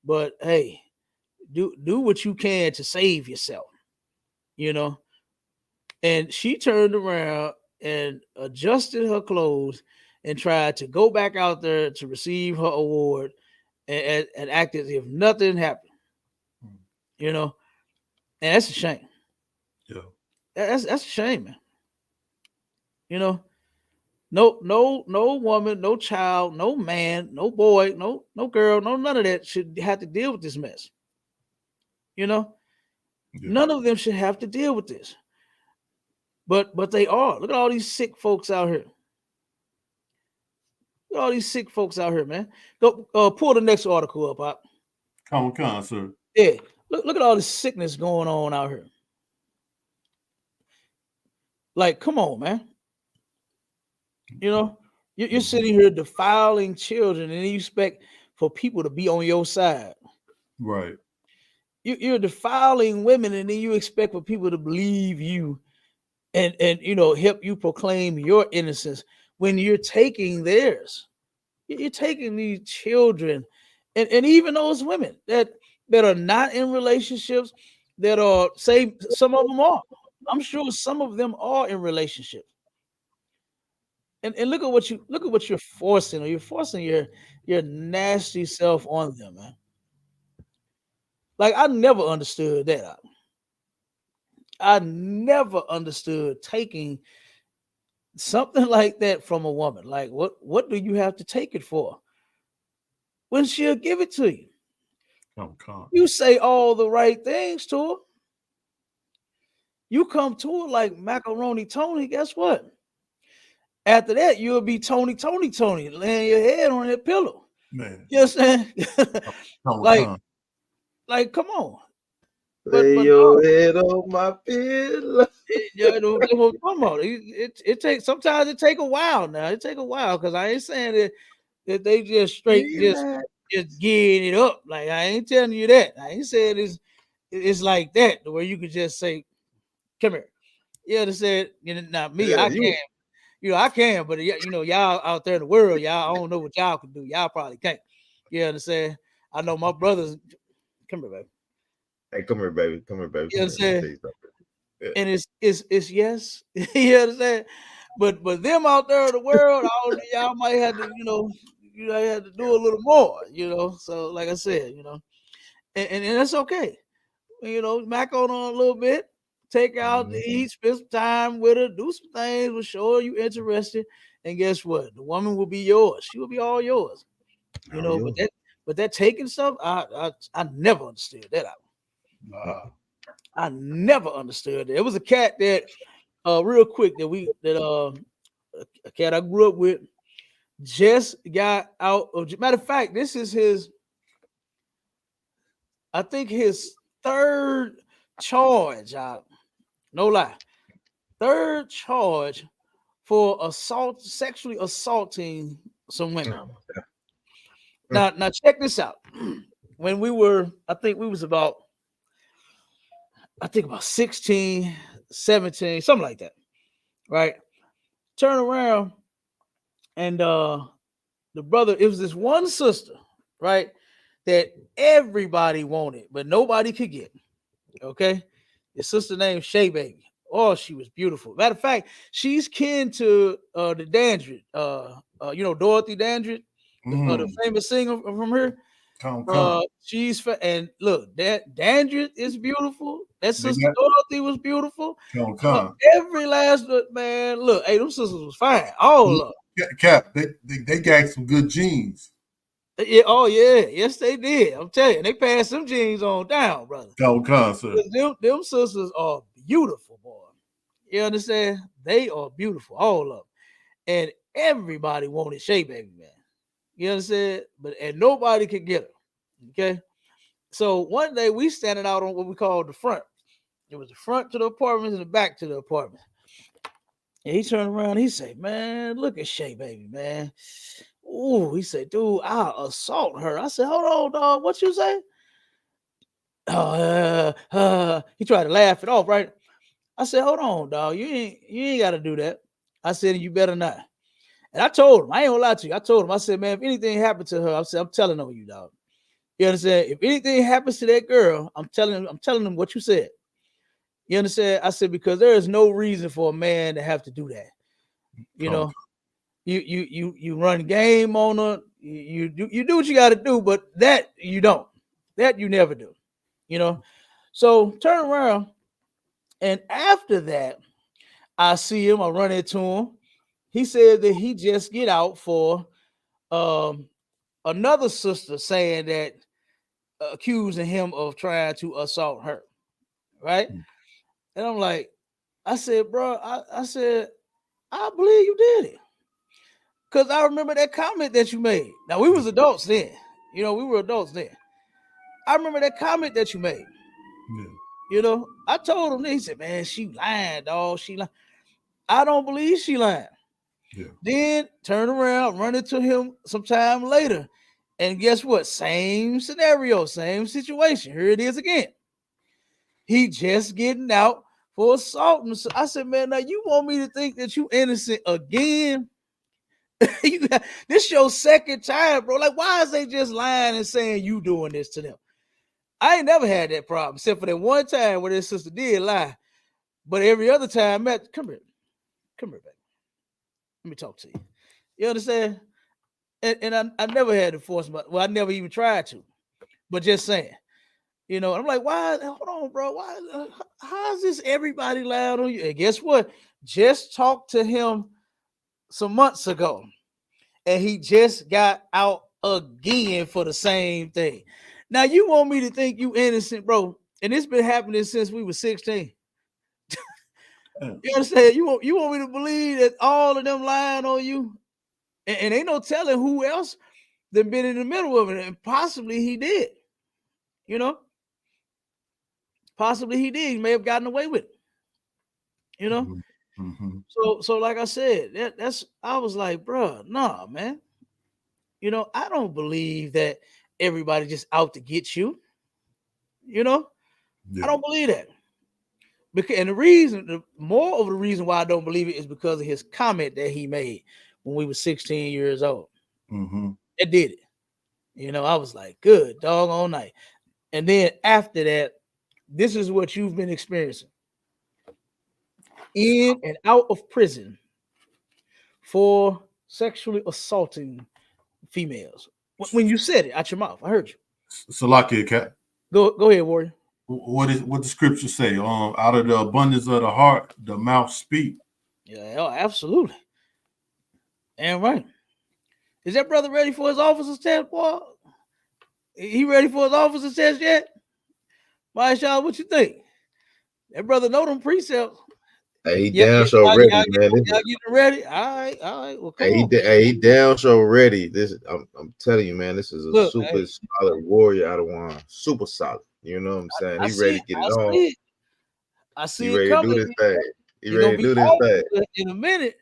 but hey, do what you can to save yourself, you know. And she turned around and adjusted her clothes and tried to go back out there to receive her award and act as if nothing happened, you know. And that's a shame. Yeah. That's a shame, man. You know, no woman, no child, no man, no boy, no girl, none of that should have to deal with this mess. You know, Yeah. none of them should have to deal with this. But they are. Look at all these sick folks out here. Look at all these sick folks out here, man. Go pull the next article up. Come, sir. Yeah. Look at all this sickness going on out here. Like, come on, man. You know, you're sitting here defiling children, and you expect for people to be on your side. Right. You're defiling women, and then you expect for people to believe you and help you proclaim your innocence when you're taking theirs. You're taking these children, and even those women that are not in relationships, that are, say, some of them are. I'm sure some of them are in relationships. And look at what you're forcing. You're forcing your nasty self on them, man. Like, I never understood that. I never understood taking something like that from a woman. Like, what do you have to take it for when she'll give it to you? Come. You say all the right things to her. You come to her like macaroni Tony. Guess what? After that, you'll be Tony, laying your head on that pillow. Man. You understand? like, Come. like, come on. Lay But your no, head on my pillow. come on. It takes, sometimes it take a while. Now it take a while, because I ain't saying that they just straight Relax. just getting it up. Like, I ain't telling you that. I ain't saying it's like that, where you could just say, "Come here." You understand? Not me. Yeah, I can. I can, but y'all out there in the world, y'all, I don't know what y'all can do. Y'all probably can't. You understand? I know my brothers. Come here, baby. Hey, come here, baby. Come here, baby. You Come here. Let me understand? tell you something. Yeah. And it's yes. You understand? But them out there in the world, y'all might have to, you have to do a little more, So, like I said, and that's okay. Mac on a little bit, take out to eat, spend some time with her, do some things, will show her you interested, and guess what? The woman will be yours. She will be all yours. But that taking stuff, I never understood that. I never understood that. It was a cat that real quick that a cat I grew up with, just got out of. Matter of fact, this is his. I think his third charge. No lie, third charge for sexually assaulting some women. Now check this out. When we were, I think about 16, 17, something like that. Right? Turn around and the brother, it was this one sister, right? That everybody wanted, but nobody could get. Okay. His sister named Shay Baby. Oh, she was beautiful. Matter of fact, she's kin to the Dandridge, Dorothy Dandridge, the famous singer from her. She's and look, that Dandridge is beautiful. That sister Dorothy was beautiful. Every last man, look, hey, them sisters was fine. All of them. Cap, they got some good genes. Yeah, oh yeah, yes they did. I'm telling you, they passed some genes on down, brother. Them sisters are beautiful, boy. You understand? They are beautiful, all of them, and everybody wanted Shay Baby, man. You understand? And nobody could get her. Okay, so one day we standing out on what we call the front. It was the front to the apartments and the back to the apartment. And he turned around. He said, "Man, look at Shay Baby, man." Ooh, he said, "Dude, I'll assault her." I said, "Hold on, dog. What you say?" He tried to laugh it off, right? I said, "Hold on, dog. You ain't got to do that." I said, "You better not." And I told him, I ain't gonna lie to you. I told him, I said, "Man, if anything happened to her," I said, "I'm telling on you, dog. You understand? If anything happens to that girl, I'm telling them what you said. You understand?" I said, "Because there is no reason for a man to have to do that. You know, you run game on her, you do what you got to do, but that you don't. That you never do. You know." So turn around, and after that, I see him. I run into him. He said that he just get out for another sister saying that accusing him of trying to assault her, right? And I'm like, I said, "Bro, I said, I believe you did it. Because I remember that comment that you made. Now, we was adults then. We were adults then. I remember that comment that you made. Yeah. I told him, he said, "Man, she lying, dog. She lying." I don't believe she lying. Yeah. Then turn around, run into him sometime later. And guess what? Same scenario, same situation. Here it is again. He just getting out for assaulting. So I said, "Man, now you want me to think that you innocent again?" This your second time, bro. Like, why is they just lying and saying you doing this to them? I ain't never had that problem, except for that one time where this sister did lie. But every other time, Matt, come here, baby. Let me talk to you. You understand? And I never had to force my. Well, I never even tried to. But just saying, I'm like, why? Hold on, bro. Why? How is this everybody loud on you? And guess what? Just talked to him some months ago, and he just got out again for the same thing. Now you want me to think you innocent, bro? And it's been happening since we were 16. You understand? You want me to believe that all of them lying on you, and ain't no telling who else that been in the middle of it, and possibly he did. Possibly he did. He may have gotten away with it. So like I said, that's I was like, bro, nah, man. I don't believe that everybody just out to get you. Yeah. I don't believe that. Because and the reason why I don't believe it is because of his comment that he made when we were 16 years old. It did it. I was like, good dog all night. And then after that, this is what you've been experiencing. In and out of prison for sexually assaulting females. When you said it out your mouth, I heard you. Salakia, Cap. Go ahead, Warrior. What the scripture say? Out of the abundance of the heart, the mouth speak. Yeah, absolutely. And right. Is that brother ready for his officer's test, boy? He ready for his officer's test yet? Why, y'all, what you think? That brother know them precepts. Hey, he Yeah, damn yeah, show ready, y'all man. getting ready? All right. Well, come on. He damn show ready. This I'm telling you, man. This is a Look, super hey, solid warrior out of one. Super solid. You know what I'm saying? I He see ready it. to get I it on. see it. I He see it ready to coming. do this thing. He You're gonna ready to be do this off thing. in a minute.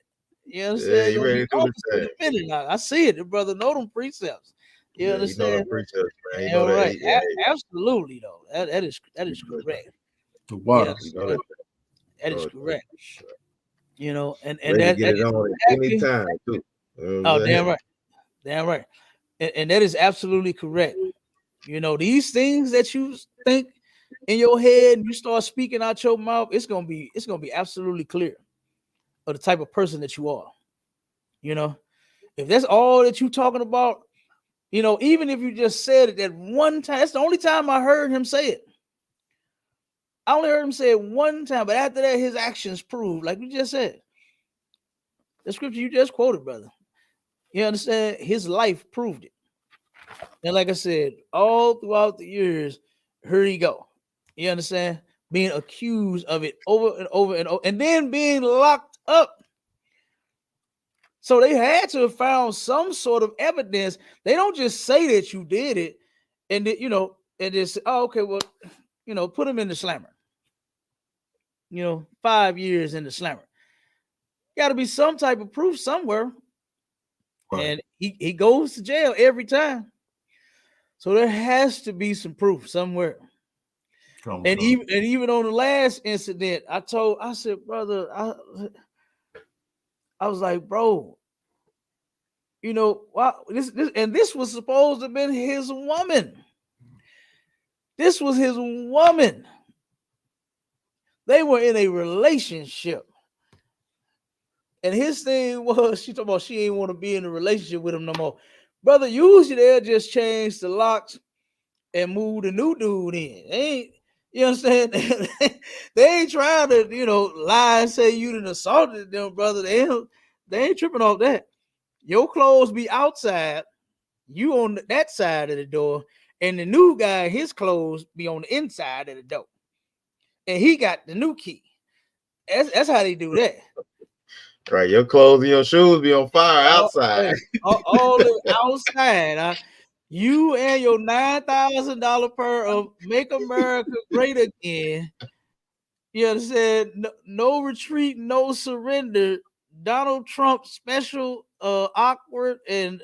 You Yeah, understand? he You're gonna ready be to do off this in thing. a minute now. I see it. The brother know them precepts. You Yeah, he know them understand? preachers, man. He Yeah, know that. right. Absolutely though. That is correct. The Yeah, water. He know that. that Know is that. correct. You know, and Ready to that get that it is on at any exactly. time, too. You know Oh, what I'm saying? damn right. Damn right. And that is absolutely correct. You know, these things that you think in your head and you start speaking out your mouth, it's gonna be absolutely clear of the type of person that you are. You know, if that's all that you talking about, you know, even if you just said it that one time, that's the only time I heard him say it. I only heard him say it one time, but after that, his actions proved, like you just said, the scripture you just quoted, brother. You understand? His life proved it. And like I said, all throughout the years, here he go. You understand? Being accused of it over and over and over, and then being locked up. So they had to have found some sort of evidence. They don't just say that you did it, and that, you know, and just, oh, okay, well, you know, put him in the slammer. You know, 5 years in the slammer. Got to be some type of proof somewhere. Right. And he goes to jail every time. So there has to be some proof somewhere. And even on the last incident, I said, brother, I was like, bro, you know, wow, this was supposed to have been his woman. This was his woman. They were in a relationship. And his thing was, she talking about she ain't want to be in a relationship with him no more. Brother, usually they'll just change the locks and move the new dude in. They ain't, you understand? They ain't trying to, you know, lie and say you done assaulted them, brother. They ain't tripping off that. Your clothes be outside, you on that side of the door, and the new guy, his clothes be on the inside of the door. And he got the new key. That's how they do that. Right, your clothes and your shoes be on fire All, outside. all the outside. You and your $9,000 pair of Make America Great Again. You understand? No retreat, no surrender. Donald Trump special, awkward and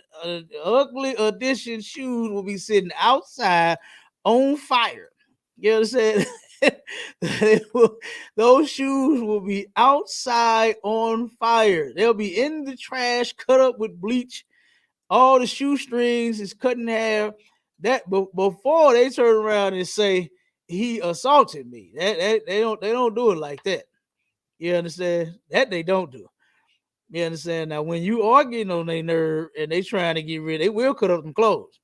ugly edition shoes will be sitting outside on fire. You understand? Those shoes will be outside on fire. They'll be in the trash, cut up with bleach. All the shoestrings is cut in half. That before they turn around and say he assaulted me. That they don't do it like that. You understand? That they don't do. You understand? Now, when you are getting on their nerve and they trying to get rid, they will cut up them clothes.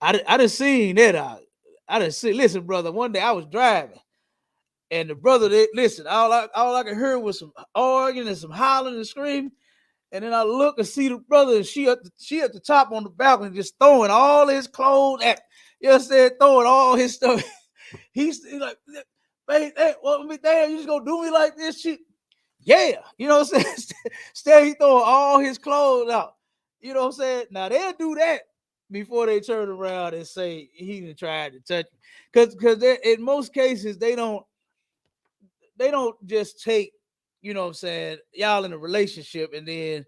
I done seen that out. I done see. Listen, brother. One day I was driving, and the brother, listen. All I could hear was some arguing and some hollering and screaming. And then I look and see the brother, and she at the top on the balcony, just throwing all his clothes at. You understand? Throwing all his stuff. He's like, "Hey, well, damn, you just gonna do me like this?" Yeah, you know what I'm saying? Still, he throwing all his clothes out. You know what I'm saying? Now they'll do that before they turn around and say he done tried to touch me. Because in most cases they don't just take, you know what I'm saying, y'all in a relationship and then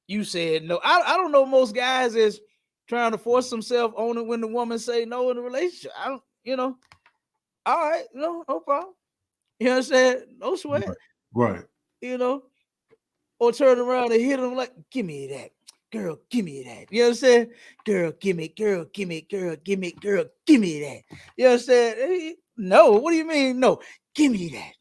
you said no. I don't know most guys is trying to force themselves on it when the woman say no in a relationship. I don't, you know, all right, no problem. You know what I'm saying? No sweat, Right. you know, or turn around and hit them like, give me that. Girl, give me that. You know what I'm saying? Girl, give me, girl, give me, girl, give me, girl, give me that. You know what I'm saying? Hey, no, what do you mean? No, give me that.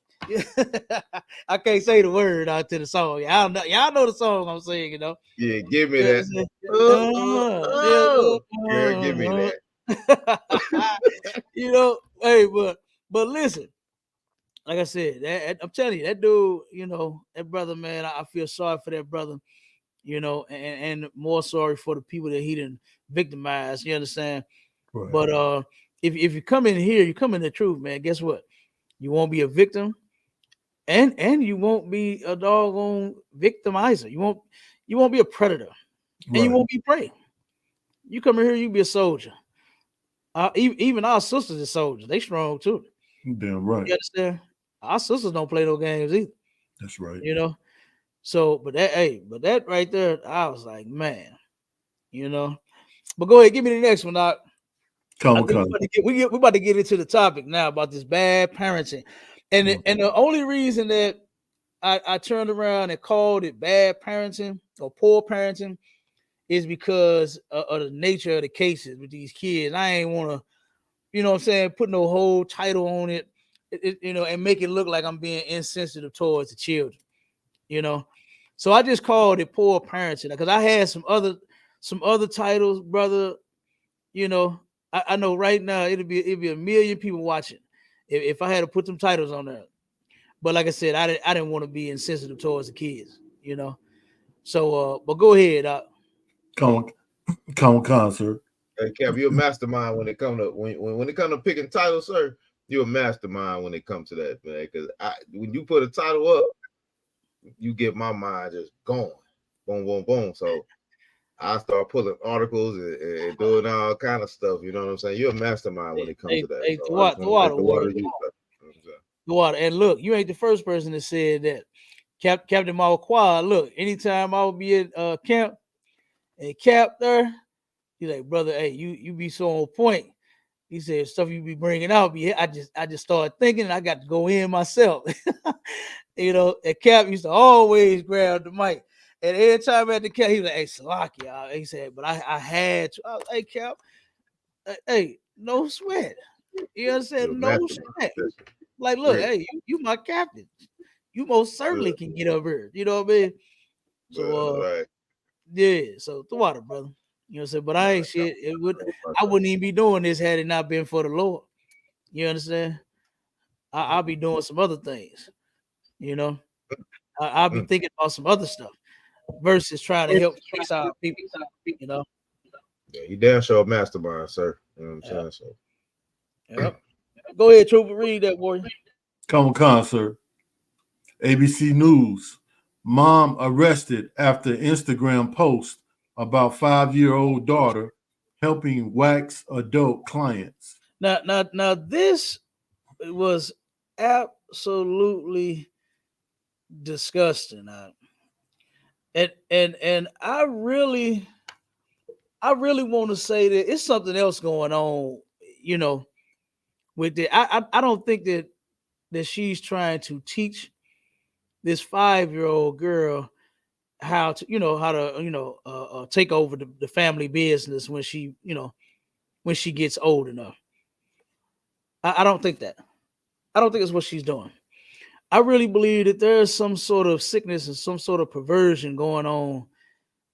I can't say the word out to the song. Y'all know the song I'm saying, you know. Yeah, give me You that. know Girl, give me that. you know, hey, but listen, like I said, I'm telling you, that dude, you know, that brother, man, I feel sorry for that brother, you know, and more sorry for the people that he didn't victimize. You understand? Right. But if you come in here, you come in the truth, man. Guess what? You won't be a victim, and you won't be a doggone victimizer. You won't be a predator, and you Right. won't be prey. You come in here, you be a soldier. Even our sisters are soldiers. They strong too. Damn right. You understand? Our sisters don't play no games either. That's right. You know. So, but that right there, I was like, man, you know. But go ahead, give me the next one. I Come, think come. we're about to get into the topic now about this bad parenting, and Mm. and the only reason that I turned around and called it bad parenting or poor parenting is because of the nature of the cases with these kids. I ain't want to, you know what I'm saying, put no whole title on it, and make it look like I'm being insensitive towards the children, you know. So I just called it poor parenting because I had some other titles, brother. You know, I know right now it'd be a million people watching if I had to put them titles on there. But like I said, I didn't want to be insensitive towards the kids, you know. So but go ahead. Come, come, sir. Hey, Kev, you're a mastermind when it come to when it come to picking titles, sir. You're a mastermind when it comes to that, man. Because when you put a title up, you get my mind just going, boom, boom, boom. So I start pulling articles and doing all kind of stuff. You know what I'm saying? You're a mastermind when it comes Hey, to that. hey, So I just want to Thwada thank the water was you. You know what I'm saying? Thwada, and look, you ain't the first person that said that. Captain Mawquad, look, anytime I would be at camp and Cap there, he's like, brother, hey, you be so on point. He said stuff you be bringing out. I just started thinking, and I got to go in myself. You know, and Cap used to always grab the mic. And every time at the Cap, he was like, hey, Salaki. He said, but I had to. I was like, hey, Cap, hey, no sweat. You You're understand? a No mastermind. sweat. That's Like, look, great. hey, you my captain. You most certainly Good. can get up here. You know what I mean? Well, So right. yeah, so the water, brother. You know what I'm saying? But I ain't shit. I wouldn't even be doing this had it not been for the Lord. You understand? I'll be doing some other things, you know. I'll be Mm. thinking about some other stuff versus trying to help fix our people, you know. Yeah, you damn sure a mastermind, sir. You know what Yeah, I'm saying? So yep. Go ahead, Trooper, read that, warrior. Come, sir. ABC News. Mom arrested after Instagram post about 5-year-old daughter helping wax adult clients. Now, this was absolutely disgusting. And I really want to say that it's something else going on, you know, with it. I don't think that she's trying to teach this 5-year-old girl how to, take over the family business when she gets old enough. I don't think that. I don't think it's what she's doing. I really believe that there's some sort of sickness and some sort of perversion going on,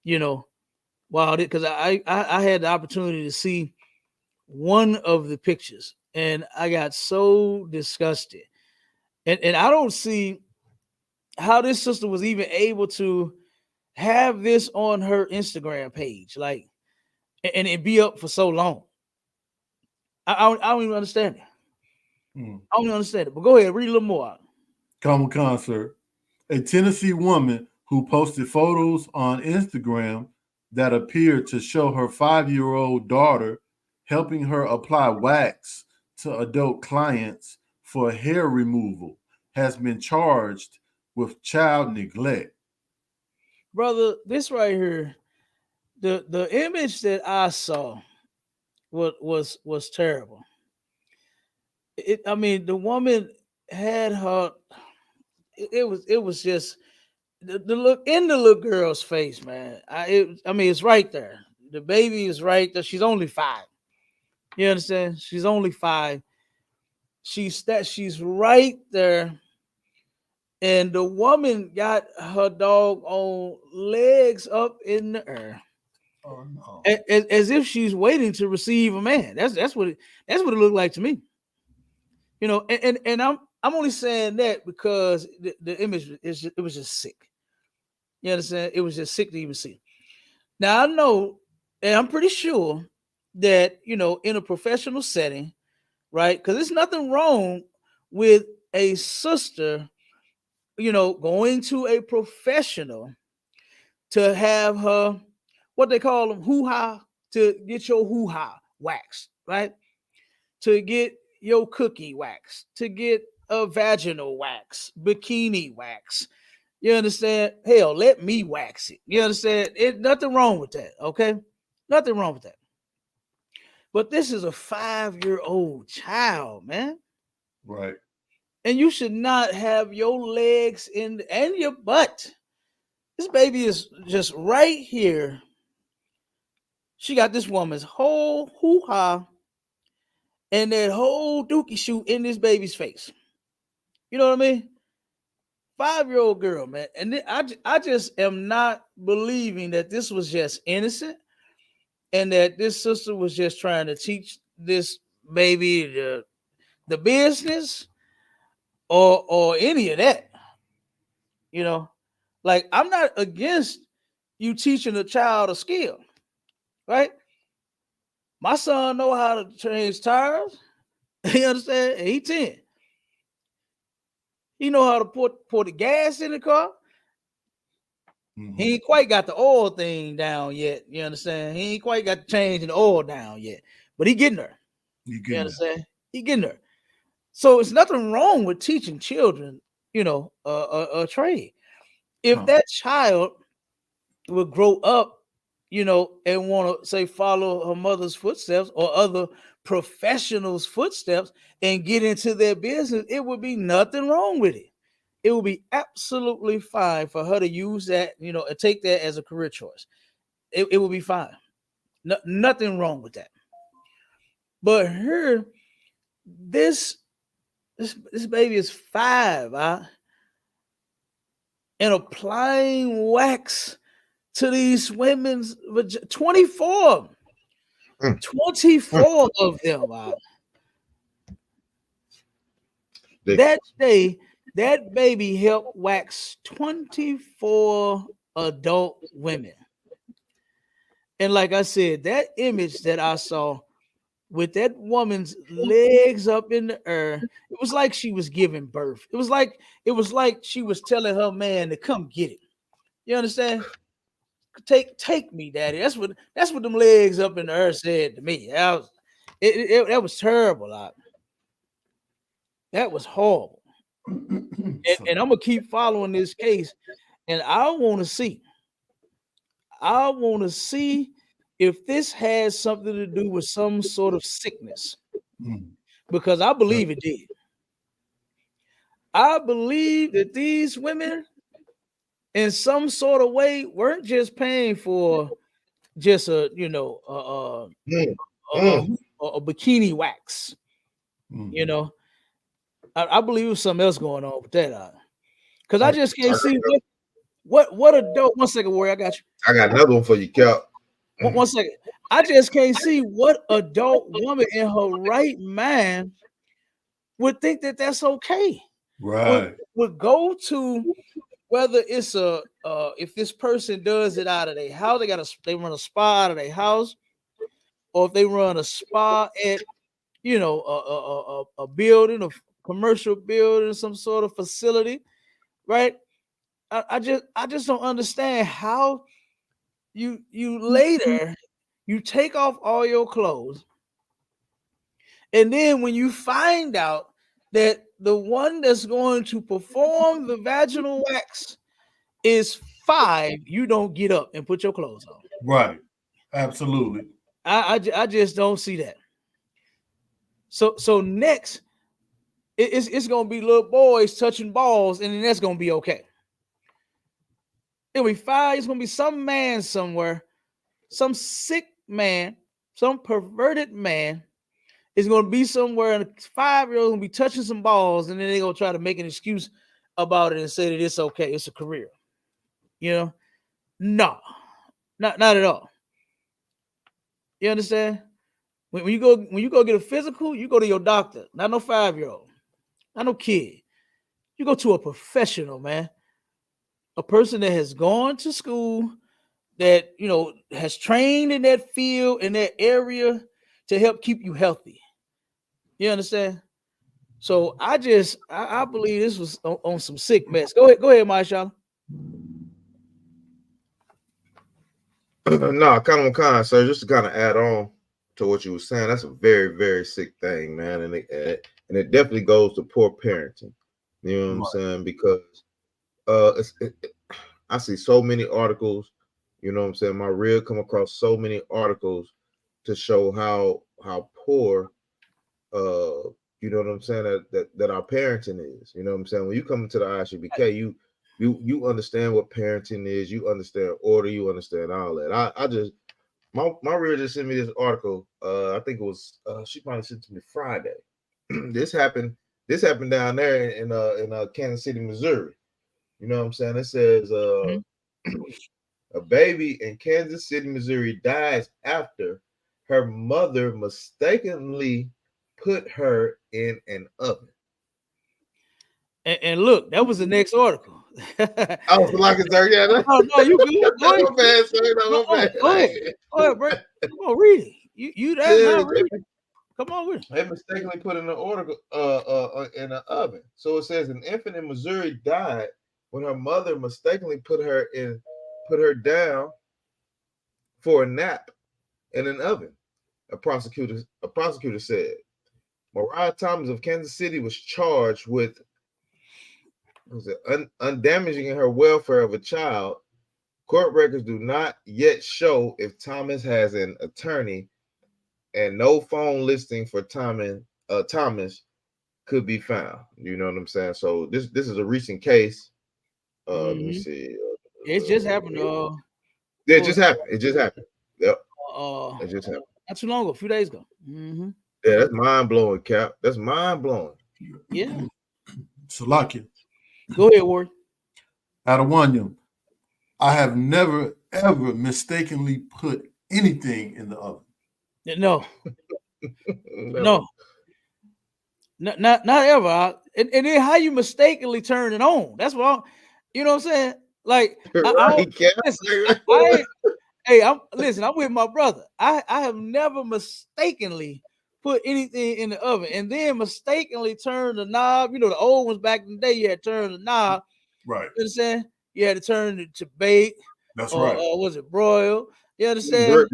you know, while it because I had the opportunity to see one of the pictures and I got so disgusted. And I don't see how this sister was even able to have this on her Instagram page, like, and it be up for so long. I don't even understand it. Mm. I don't even understand it. But go ahead, read a little more. Come, sir. A Tennessee woman who posted photos on Instagram that appeared to show her 5-year-old daughter helping her apply wax to adult clients for hair removal has been charged with child neglect. Brother, this right here, the image that I saw was terrible. I mean, the woman had her. It was just the look in the little girl's face, man. I mean, it's right there. The baby is right there. She's only 5. You understand? She's only 5. She's right there, and the woman got her dog on legs up in the air, Oh no. as if she's waiting to receive a man. That's what it looked like to me. And I'm only saying that because the image it was just sick. You understand? It was just sick to even see. Now I know, and I'm pretty sure that in a professional setting, right? Because there's nothing wrong with a sister going to a professional to have her, what they call them, hoo-ha, to get your hoo-ha waxed, right? To get your cookie wax, to get a vaginal wax, bikini wax. You understand? Hell, let me wax it. You understand? Nothing wrong with that, okay? Nothing wrong with that. But this is a 5-year-old child, man. Right. And you should not have your legs and your butt. This baby is just right here. She got this woman's whole hoo-ha and that whole dookie shoot in this baby's face. You know what I mean? 5-year-old girl, man. And I just am not believing that this was just innocent and that this sister was just trying to teach this baby the business or any of that. Like, I'm not against you teaching a child a skill, right? My son know how to change tires. You understand? And he 10. He know how to pour the gas in the car. Mhm. He ain't quite got the oil thing down yet. You understand? He ain't quite got the change in the oil down yet. But he getting there. You understand? He getting there. So it's nothing wrong with teaching children, a trade. If that child would grow up, and want to say follow her mother's footsteps or other professionals' footsteps and get into their business, it would be nothing wrong with it. It would be absolutely fine for her to use that, and take that as a career choice. It would be fine. Nothing wrong with that. But this baby is 5, and applying wax to these women's 24. 24 of them. That day, that baby helped wax 24 adult women. And like I said, that image that I saw with that woman's legs up in the air, it was like she was giving birth. It was like she was telling her man to come get it. You understand? Take me, daddy. That's what them legs up in the air said to me. That was terrible. That was horrible. And I'm gonna keep following this case, and I want to see if this has something to do with some sort of sickness, because I believe it did. I believe that these women, in some sort of way, weren't just paying for just a bikini wax. I believe there was something else going on with that. Because I just can't see what adult. 1 second, Warrior, I got you. I got another one for you, Cal. 1 second. I just can't see what adult woman in her right mind would think that that's okay. Right. Would go to, whether it's if this person does it out of their house, they run a spa out of their house, or if they run a spa at a building, a commercial building, some sort of facility, right? I just don't understand how you later you take off all your clothes, and then when you find out that the one that's going to perform the vaginal wax is 5, you don't get up and put your clothes on. Right. Absolutely. I just don't see that. So next, it's gonna be little boys touching balls, and then that's gonna be okay. It'll be 5. It's gonna be some man somewhere, some sick man, some perverted man is gonna be somewhere, and a 5-year-old gonna be touching some balls, and then they're gonna try to make an excuse about it and say that it's okay, it's a career. No, not at all. You understand? When you go get a physical, you go to your doctor, not no 5-year-old, not no kid. You go to a professional, man, a person that has gone to school, that has trained in that field, in that area, to help keep you healthy. You understand? So I believe this was on some sick mess. Go ahead, Marshawn. No, kind, sir. Just to kind of add on to what you were saying, that's a very, very sick thing, man, and it definitely goes to poor parenting. You know what I'm saying? Because I see so many articles. You know what I'm saying? My reel come across so many articles to show how poor you know what I'm saying, that our parenting is. You know what I'm saying? When you come into the ISUPK, you understand what parenting is, you understand order, you understand all that. I just my reader just sent me this article. I think it was she might have sent it to me Friday. this happened down there in Kansas City, Missouri. You know what I'm saying? It says a baby in Kansas City, Missouri dies after her mother mistakenly put her in an oven. And look, that was the next article. I was like, yeah, no, you good. Go ahead. No bad, sir. No bad. Go ahead, bro. Come on, read it. You that's not reading. Come on, read it. They mistakenly put in an order in an oven. So it says an infant in Missouri died when her mother mistakenly put her down for a nap in an oven. A prosecutor said. Mariah Thomas of Kansas City was charged with undamaging her welfare of a child. Court records do not yet show if Thomas has an attorney, and no phone listing for Thomas could be found. You know what I'm saying? So this is a recent case. Let me see. It just happened. It just happened. It just happened. Yep. It just happened. Not too long ago, a few days ago. Yeah, that's mind blowing, Cap. That's mind blowing. Yeah. Salakia. Go ahead, Ward. Adewanya, I have never ever mistakenly put anything in the oven. No. Not ever. And then how you mistakenly turn it on? That's what you know what I'm saying? Like, I'm with my brother. I have never mistakenly put anything in the oven and then mistakenly turn the knob. You know, the old ones back in the day, you had to turn the knob. Right. You understand? You had to turn it to bake. That's right. Or was it broil? You understand?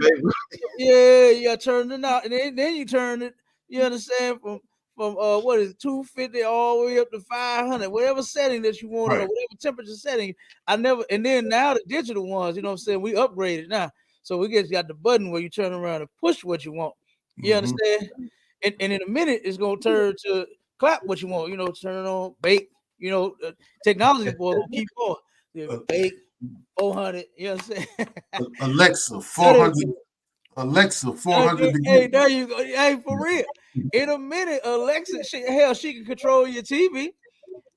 Yeah, you turn the knob, and then you turn it. You understand? From what is it, 250 all the way up to 500, whatever setting that you want, or whatever temperature setting. And then now the digital ones, you know what I'm saying? We upgraded now. So we got the button where you turn around and push what you want. You understand? And in a minute, it's going to turn to clap what you want. You know, turn it on, bake. You know, technology boy will keep on. Bake 400. You know what I'm saying? Alexa 400. Alexa 400. Hey, there you go. Hey, for real. In a minute, Alexa, she can control your TV.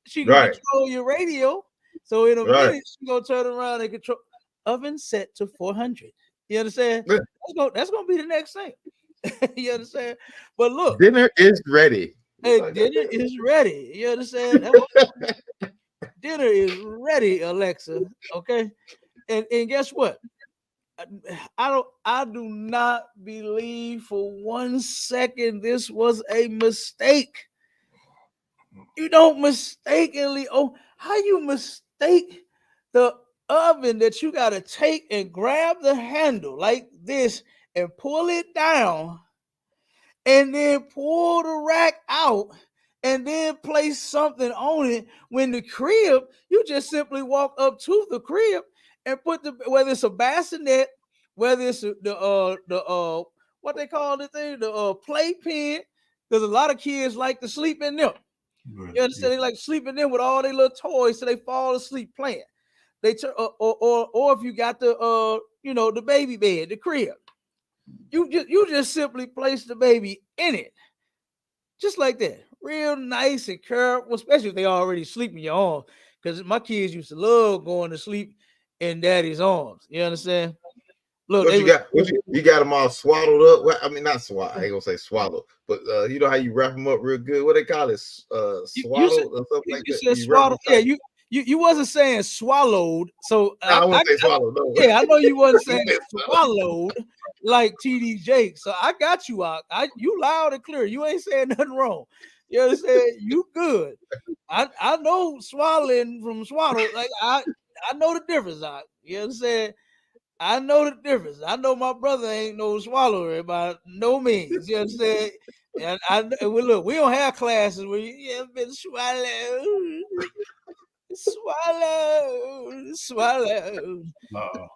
She can control your radio. So in a minute, she's going to turn around and control oven set to 400. You understand? That's gonna be the next thing. You understand? But look, dinner is ready. Hey, dinner is ready. You understand? Dinner is ready, Alexa. Okay, and guess what? I do not believe for 1 second this was a mistake. You don't mistakenly. How you mistake the oven that you got to take and grab the handle like this and pull it down and then pull the rack out and then place something on it. When the crib, you just simply walk up to the crib and put whether it's a bassinet, whether it's the what they call the thing, the playpen, because a lot of kids like to sleep in them. Right. You understand? They like sleeping in with all their little toys so they fall asleep playing. They turn or if you got the the baby bed, the crib, you just simply place the baby in it, just like that, real nice and curved. Especially if they already sleep in your arms, because my kids used to love going to sleep in daddy's arms. You understand? Look, you got them all swaddled up. Well, I mean, not swaddled. I ain't gonna say swallowed, but you know how you wrap them up real good. What they call it? Swaddled or something like that. You said swaddled. Yeah, you wasn't saying swallowed. So I wouldn't say swallowed. No. Yeah, I know you wasn't saying swallowed like TD Jake. So I got you out. You loud and clear. You ain't saying nothing wrong. You understand? You good. I know swallowing from swallow. Like I know the difference. You understand? I know the difference. I know my brother ain't no swallower by no means. You understand? And well, look, we don't have classes where you have been swallowed, swallowed.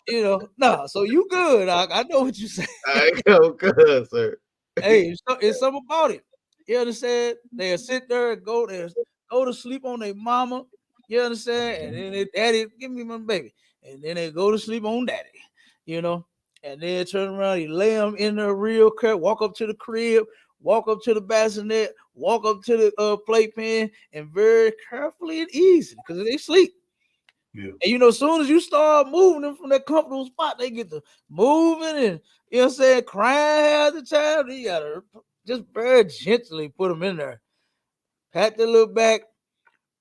You know, no. So you good. I know what you say. I go good, sir. Hey, it's something about it. You understand? They'll sit there and go to sleep on their mama. You understand? And then they, daddy, give me my baby. And then they go to sleep on daddy. You know, and then turn around, you lay them in the real crib, walk up to the crib, walk up to the bassinet, walk up to the playpen, and very carefully and easy because they sleep. Yeah. And you know, as soon as you start moving them from that comfortable spot, they get to moving and you know what I'm saying, crying half the time. You gotta just very gently put them in there, pat their little back,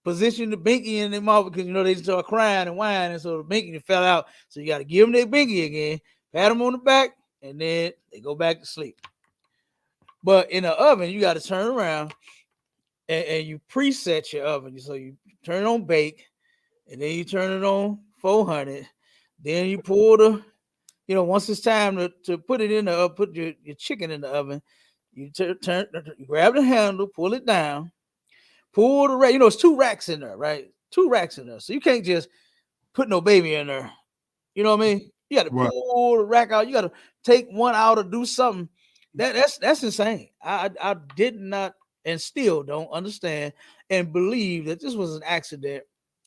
position the binky in their mouth because you know they start crying and whining, so the binky fell out. So you got to give them their binky again, pat them on the back, and then they go back to sleep. But in the oven, you got to turn around and you preset your oven. So you turn it on bake, and then you turn it on 400. Then you pull the, you know, once it's time to put it in the put your chicken in the oven, you you grab the handle, pull it down, pull the rack. You know, it's 2 racks in there, right? 2 racks in there. So you can't just put no baby in there. You know what I mean? You got to pull the rack out. You got to take one out or do something. That's insane. I did not and still don't understand and believe that this was an accident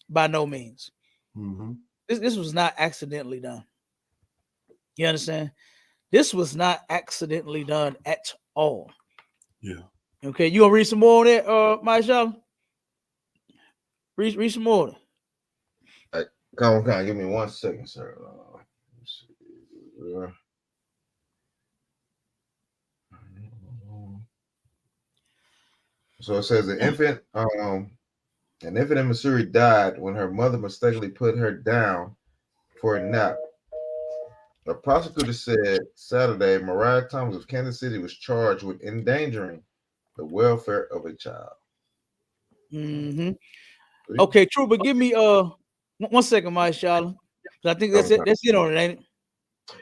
by no means. Mm-hmm. This was not accidentally done. You understand? This was not accidentally done at all. Yeah. Okay, you gonna read some more on that, Marshall? Read some more. Come on, give me 1 second, sir. So it says an infant in Missouri died when her mother mistakenly put her down for a nap. The prosecutor said Saturday Mariah Thomas of Kansas City was charged with endangering the welfare of a child. Mm-hmm. Okay, true, but give me 1 second, Marshall. I think that's it. That's it on it, ain't it?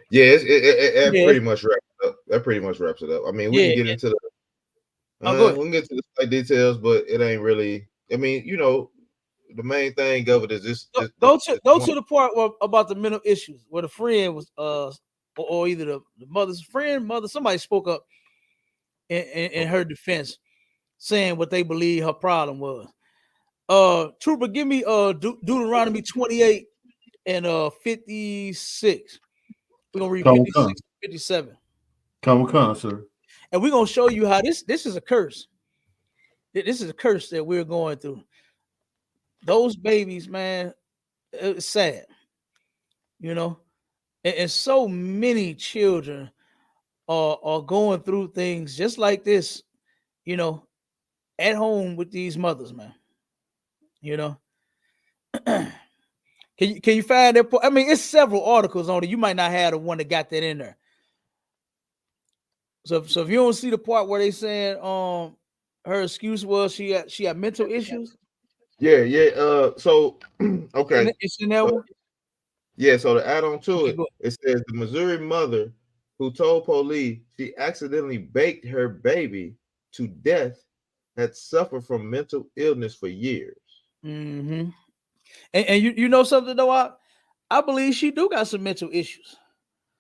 Yeah, it pretty much wraps it up. That pretty much wraps it up. I mean, we can get into the we can get to the slight details, but it ain't really. I mean, you know, the main thing of it is this. Go to the part about the mental issues where the friend was or either the mother's friend, somebody spoke up in her defense, saying what they believe her problem was. Trooper, give me Deuteronomy 28 and 56. We're gonna read 56 57. Come, sir. And we're gonna show you how this is a curse. This is a curse that we're going through. Those babies, man, it's sad. You know, and so many children are going through things just like this, you know, at home with these mothers, man. You know, can you find that? I mean, it's several articles on it. You might not have the one that got that in there. So if you don't see the part where they saying her excuse was she had mental issues. Yeah. So okay. It's in that one. Yeah, so to add on to it says the Missouri mother who told police she accidentally baked her baby to death had suffered from mental illness for years. Mm-hmm. And you know something though, I believe she do got some mental issues.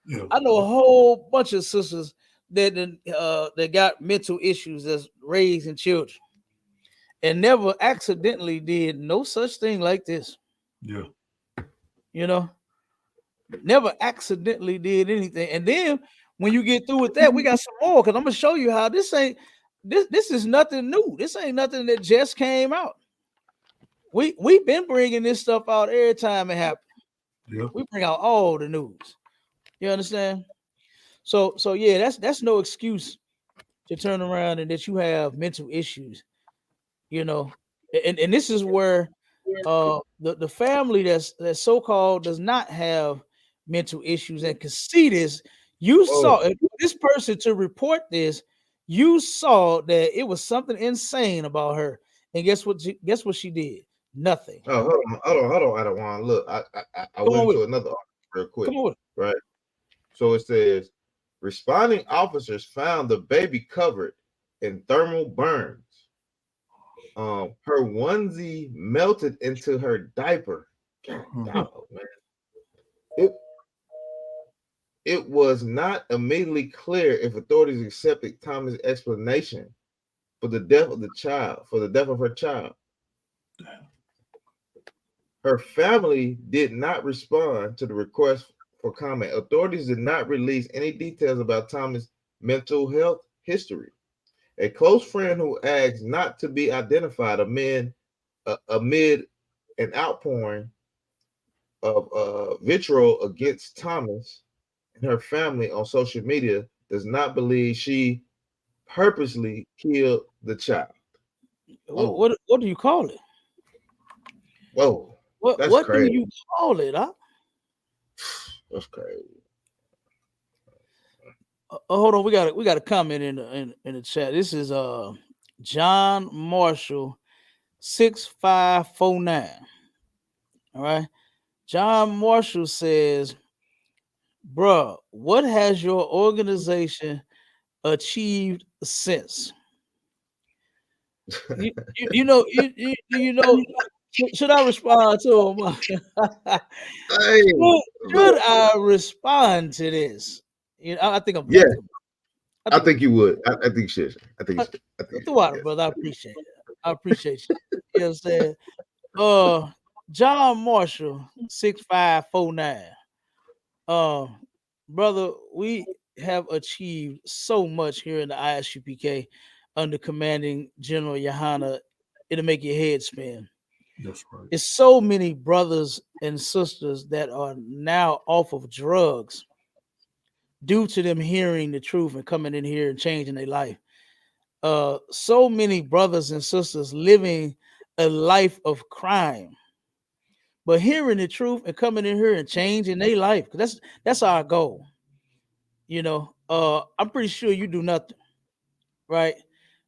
Yeah. I know a whole bunch of sisters that got mental issues as raising children and never accidentally did no such thing like this. Yeah. You know, never accidentally did anything. And then when you get through with that, we got some more because I'm gonna show you how this is nothing new. This ain't nothing that just came out. We've been bringing this stuff out every time it happens. Yeah. We bring out all the news. You understand? So yeah, that's no excuse to turn around and that you have mental issues. You know, and this is where the family that's so-called does not have mental issues and can see this. You saw this person to report this. You saw that it was something insane about her, and guess what? Guess what she did? Nothing. Oh, hold on. I don't want to look. I Come on went with into it. another article real quick, Come on with it. right? So it says responding officers found the baby covered in thermal burns. Her onesie melted into her diaper. God, dog, man. It it was not immediately clear if authorities accepted Thomas' explanation for the death of her child. Her family did not respond to the request for comment. Authorities did not release any details about Thomas' mental health history. A close friend who asked not to be identified amid an outpouring of vitriol against Thomas and her family on social media does not believe she purposely killed the child. What do you call it? Whoa, that's What do crazy. you call it? Huh? That's crazy. Hold on, we got a comment in the chat. This is John Marshall 6549. All right. John Marshall says, bruh, what has your organization achieved since? You know, should I respond to him? Hey, should I respond to this? You know, I think I'm yeah, comfortable. I think you would. I think you should. I think you should. The water, brother. I appreciate it. I appreciate you. You know what I'm saying? John Marshall 6549. Brother, we have achieved so much here in the ISUPK under commanding General YAHANNA. It'll make your head spin. That's right. It's so many brothers and sisters that are now off of drugs due to them hearing the truth and coming in here and changing their life. So many brothers and sisters living a life of crime, but hearing the truth and coming in here and changing their life. That's our goal. You know, I'm pretty sure you do nothing, right,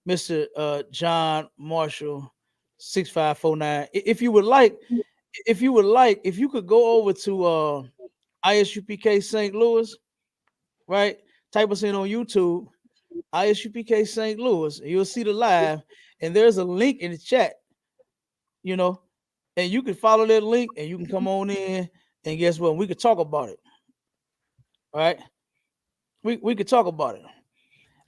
Mr. John Marshall 6549. If you would like, if you could go over to ISUPK St. Louis, right? Type us in on YouTube, ISUPK St. Louis, and you'll see the live. And there's a link in the chat, you know, and you can follow that link and you can come on in and guess what? We could talk about it. All right. We could talk about it.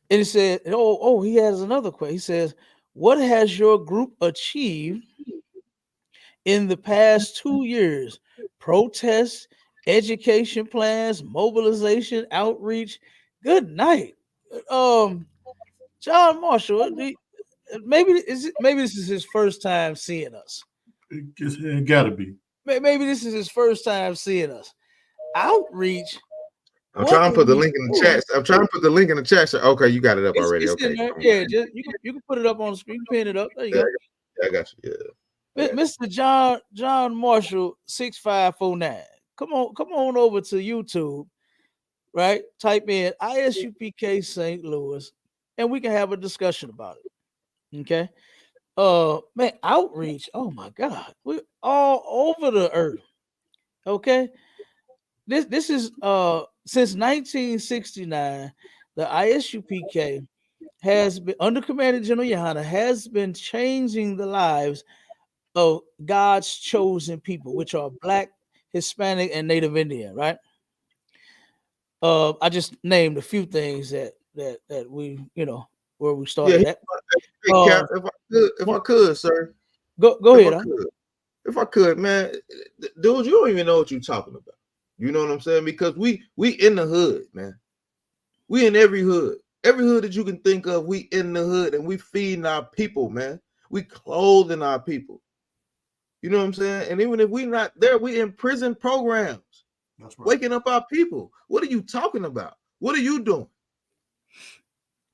And he said, he has another question. He says, what has your group achieved in the past 2 years? Protests, education plans, mobilization, outreach. Good night. John Marshall, maybe this is his first time seeing us. It gotta be. Maybe this is his first time seeing us. Outreach. I'm trying to put the link in the chat. I'm trying to put the link in the chat. So, okay, you got it up already. It's Okay. in there. Yeah, just you can put it up on the screen, pin it up. There you go. I got you. Yeah. Mr. John Marshall 6549. Come on over to YouTube, right? Type in ISUPK St. Louis, and we can have a discussion about it. Okay. Man, outreach. Oh my God, we're all over the earth. Okay. This is since 1969, the ISUPK has been under command of General YAHANNA has been changing the lives of God's chosen people, which are Black, Hispanic, and Native Indian, right? I just named a few things that we, where we started at. Hey, Cap, if I could, sir. Go ahead. If I could, man, dude, you don't even know what you're talking about. You know what I'm saying? Because we in the hood, man. We in every hood that you can think of. We in the hood, and we feeding our people, man. We clothing our people. You know what I'm saying? And even if we not there, we in prison programs. That's right. Waking up our people. What are you talking about? What are you doing?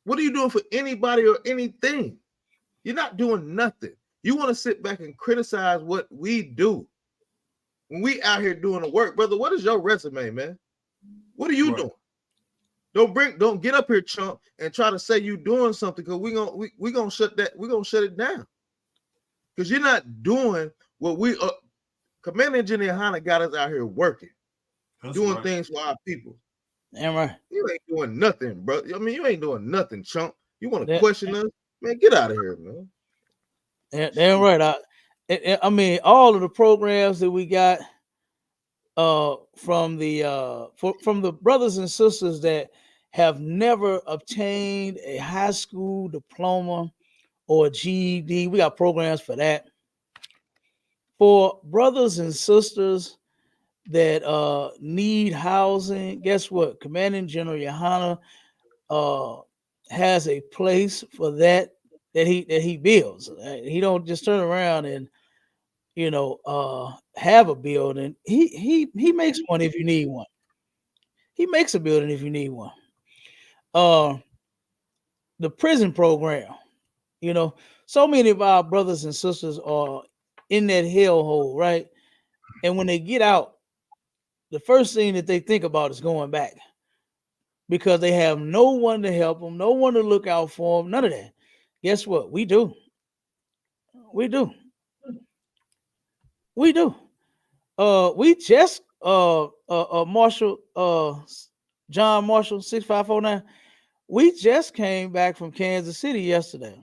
What are you doing for anybody or anything? You're not doing nothing. You want to sit back and criticize what we do when we out here doing the work, brother. What is your resume, man? What are you doing? Don't get up here, chump, and try to say you doing something, because we gonna shut it down. Because you're not doing what we Commander Engineer Hanna got us out here working, doing things for our people. Damn right. You ain't doing nothing, bro. I mean, you ain't doing nothing, chump. You want to question us? Man, get out of here, man. Damn right. I mean, all of the programs that we got from the brothers and sisters that have never obtained a high school diploma or a GED, we got programs for that. For brothers and sisters that need housing, guess what? Commanding General YAHANNA has a place for that he builds. He don't just turn around and have a building. He makes one if you need one. He makes a building if you need one. The prison program, so many of our brothers and sisters are in that hellhole, right? And when they get out, the first thing that they think about is going back, because they have no one to help them, no one to look out for them, none of that. Guess what? We do. We just Marshall, John Marshall 6549. We just came back from Kansas City yesterday.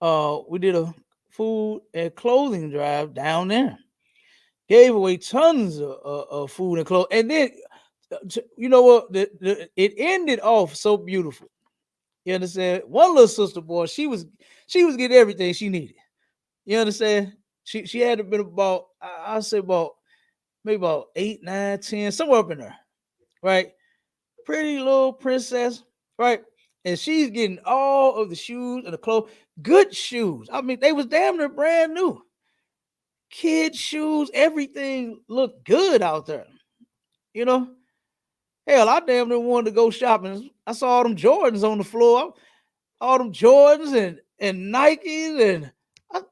We did a food and clothing drive down there. Gave away tons of food and clothes, and then you know what? It ended off so beautiful. You understand? One little sister boy, she was getting everything she needed. You understand? She had to been about, I'll say maybe about 8, 9, 10, somewhere up in there, right? Pretty little princess, right? And she's getting all of the shoes and the clothes, good shoes. I mean, they was damn near brand new. Kid shoes, everything looked good out there. Hell, I damn near wanted to go shopping. I saw all them Jordans on the floor, all them Jordans and Nikes, and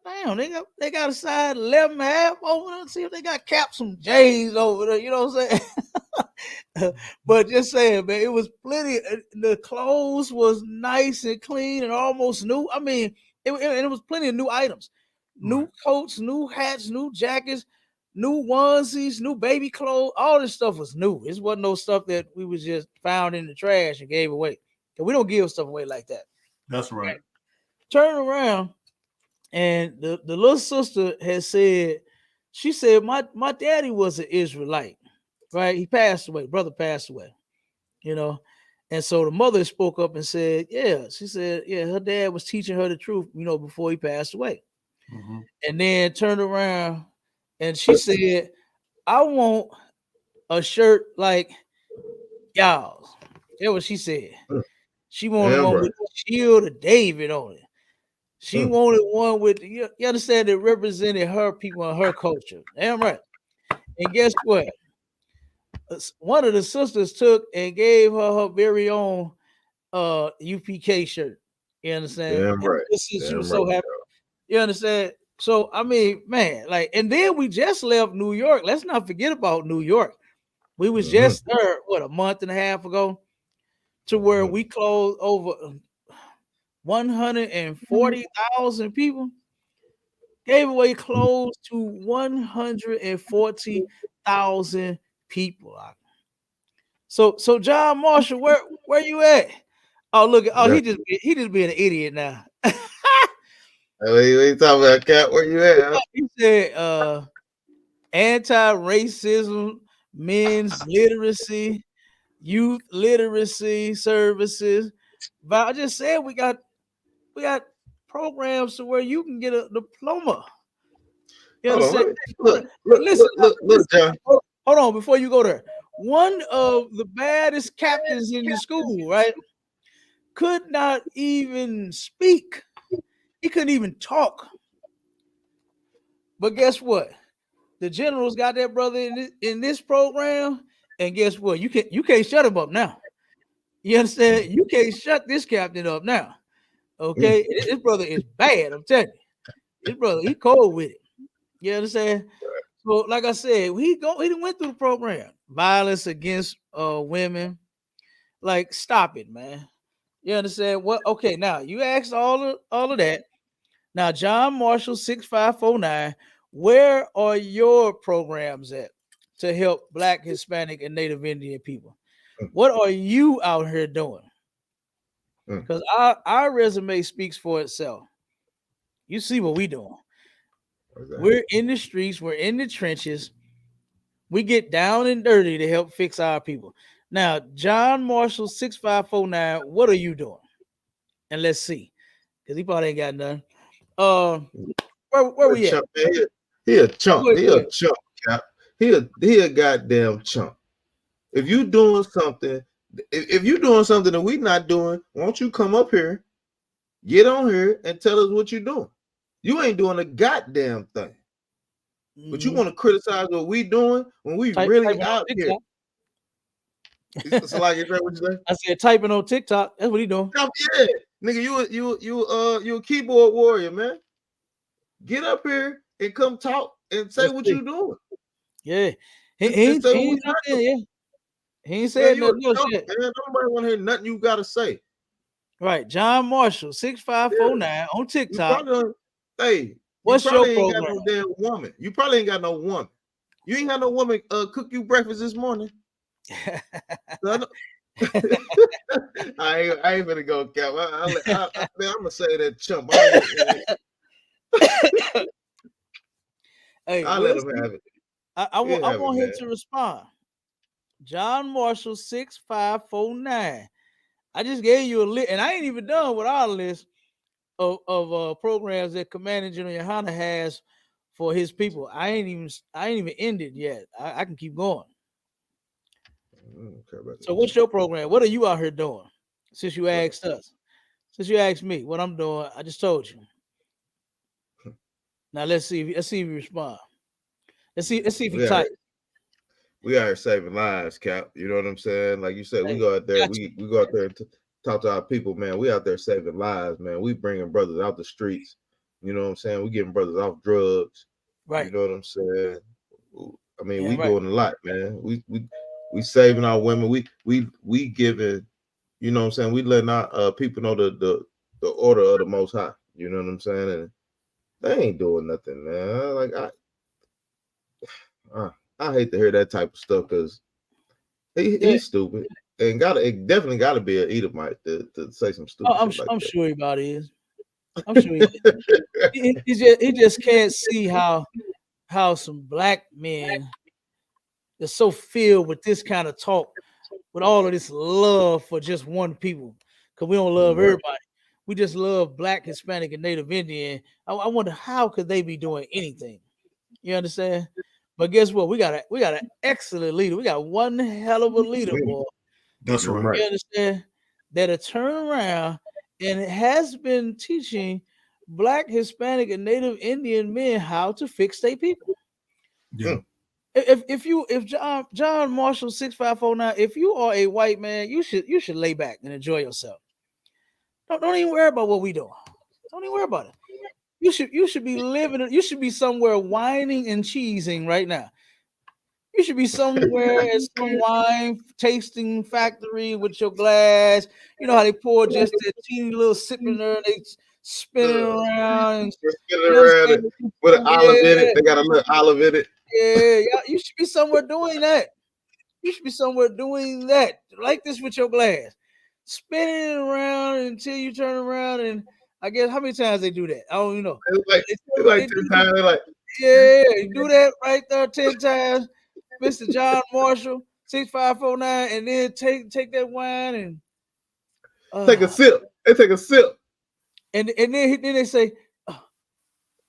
damn, they got a size 11.5 over there. See if they got some J's over there. You know what I'm saying? But just saying, man, it was plenty. The clothes was nice and clean and almost new. I mean, it was plenty of new items, new coats, new hats, new jackets, new onesies, new baby clothes. All this stuff was new. It wasn't no stuff that we was just found in the trash and gave away. And we don't give stuff away like that. That's right. Turn around, and the little sister has said, she said, my daddy was an Israelite, right? He passed away. Brother passed away, And so the mother spoke up and said, yeah, she said, yeah, her dad was teaching her the truth, before he passed away. Mm-hmm. And then turned around and she said, I want a shirt like y'all. That's what she said. She wanted one with the shield of David on it. She wanted one with, you understand, that represented her people and her culture. Damn right. And guess what? One of the sisters took and gave her very own UPK shirt. You understand? Damn right. She was so happy. You understand? So, I mean, man, and then we just left New York. Let's not forget about New York. We was just there, a month and a half ago, to where we closed over 140,000 people. Gave away clothes to 140,000 people. So John Marshall, where you at? Oh, look, he just being an idiot now. What you talking about, Cat? Where you at? He said anti-racism, men's literacy, youth literacy services. But I just said we got programs to where you can get a diploma. You understand? Look, John. Hold on, before you go there. One of the baddest captains in the school, right, could not even speak. He couldn't even talk. But guess what? The generals got that brother in this program, and guess what? You can't shut him up now. You understand? You can't shut this captain up now. Okay, this brother is bad. I'm telling you, this brother, he cold with it. You understand? So, like I said, he went through the program. Violence against women, Like, stop it, man. You understand what? Okay, now you asked all of that. Now, John Marshall 6549, where are your programs at to help Black, Hispanic, and Native Indian people? What are you out here doing? Because our resume speaks for itself. You see what we doing. We're in the streets, we're in the trenches. We get down and dirty to help fix our people. Now, John Marshall 6549, what are you doing? And let's see. Because he probably ain't got none. Where we at? He a chump. He a chump, Cap. He a goddamn chump. If you doing something, if you doing something that we not doing, won't you come up here, get on here, and tell us what you doing? You ain't doing a goddamn thing. But you want to criticize what we doing when we really out here. So like, is that what you say? I said typing on TikTok. That's what he doing. Yeah, nigga, you a keyboard warrior, man. Get up here and come talk and say what you doing. Yeah, he ain't saying nothing else yet. Man, nobody want to hear nothing you gotta say. Right, John Marshall 6549 on TikTok. What's your program? Ain't got no damn woman. You probably ain't got no woman. You ain't got no woman cook you breakfast this morning. I ain't gonna go, Cap. I'm gonna say that chump. Hey, I'll let him have it. I want him to respond. John Marshall 6549. I just gave you a list, and I ain't even done with our list of programs that Commanding General YAHANNA has for his people. I ain't even ended yet. I can keep going. So what's your program? What are you out here doing? Since you asked us, since you asked me what I'm doing, I just told you. Now let's see if you respond. Let's see if you type. We are saving lives, Cap. You know what I'm saying? Like you said, we go out there, we go out there and talk to our people, man. We out there saving lives, man. We bringing brothers out the streets. You know what I'm saying? We getting brothers off drugs. Right. You know what I'm saying? I mean, we doing a lot, man. We saving our women. We giving, you know what I'm saying? We letting our people know the order of the Most High. You know what I'm saying? And they ain't doing nothing, man. Like I hate to hear that type of stuff because he's stupid and definitely gotta be an Edomite to say some stupid. I'm sure everybody is. I'm sure he just can't see how some black men are so filled with this kind of talk, with all of this love for just one people, because we don't love everybody. We just love Black, Hispanic, and Native Indian. I wonder how could they be doing anything? You understand? But guess what? We got an excellent leader. We got one hell of a leader, boy. That's right. You understand? That'll turn around and has been teaching Black, Hispanic, and Native Indian men how to fix their people. Yeah. If John Marshall 6549, if you are a white man, you should lay back and enjoy yourself. Don't even worry about what we doing. Don't even worry about it. You should be living. You should be somewhere whining and cheesing right now. You should be somewhere at some wine tasting factory with your glass. You know how they pour just that teeny little sip in there, and they spin it around. With an olive in it. They got a little olive in it. Yeah, you should be somewhere doing that. You should be somewhere doing that. Like this with your glass. Spin it around until you turn around, and I guess how many times they do that? I don't even know. It's like 10 times. They're like, you do that right there 10 times, Mr. John Marshall 6549, and then take that wine and take a sip. They take a sip, and then they say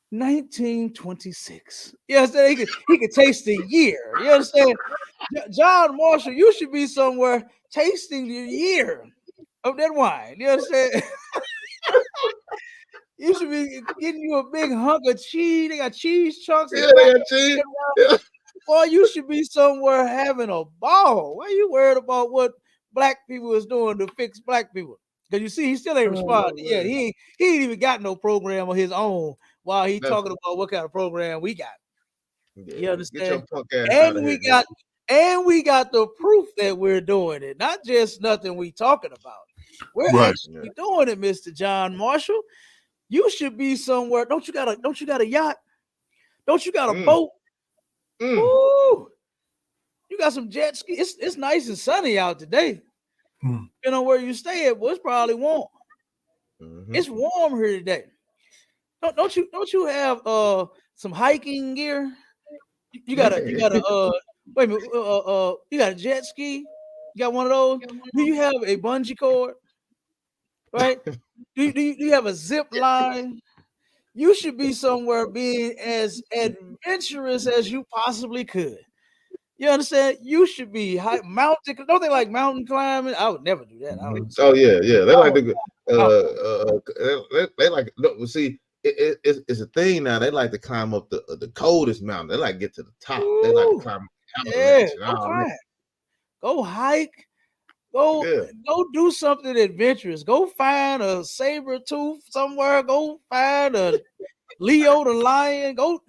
1926. You understand? He could taste the year. You understand? John Marshall, you should be somewhere tasting the year of that wine. You understand? You should be getting you a big hunk of cheese. They got cheese chunks. Yeah, they got cheese. Boy, you should be somewhere having a ball. Why are you worried about what black people is doing to fix black people? Because you see, he still ain't responding. Yeah, he ain't even got no program of his own while he talking about what kind of program we got. Yeah, you understand? Get your punk ass and we got And we got the proof that we're doing it, not just nothing we talking about. We're Right. actually doing it, Mr. John Marshall. You should be somewhere. Don't you got a yacht? Don't you got a boat? Ooh, you got some jet ski. It's nice and sunny out today. You know where you stay at, well, it's probably warm. It's warm here today. Don't you have some hiking gear? You got a wait a minute, you got a jet ski? You got one of those? Do you have a bungee cord? Right? Do you have a zip line? You should be somewhere being as adventurous as you possibly could. You understand? You should be mountain. Don't they like mountain climbing? I would never do that. Oh yeah. They like they like. Look, see, it's a thing now. They like to climb up the coldest mountain. They like to get to the top. They like to climb. Go hike. Go do something adventurous. Go find a saber tooth somewhere. Go find a Leo the lion. Go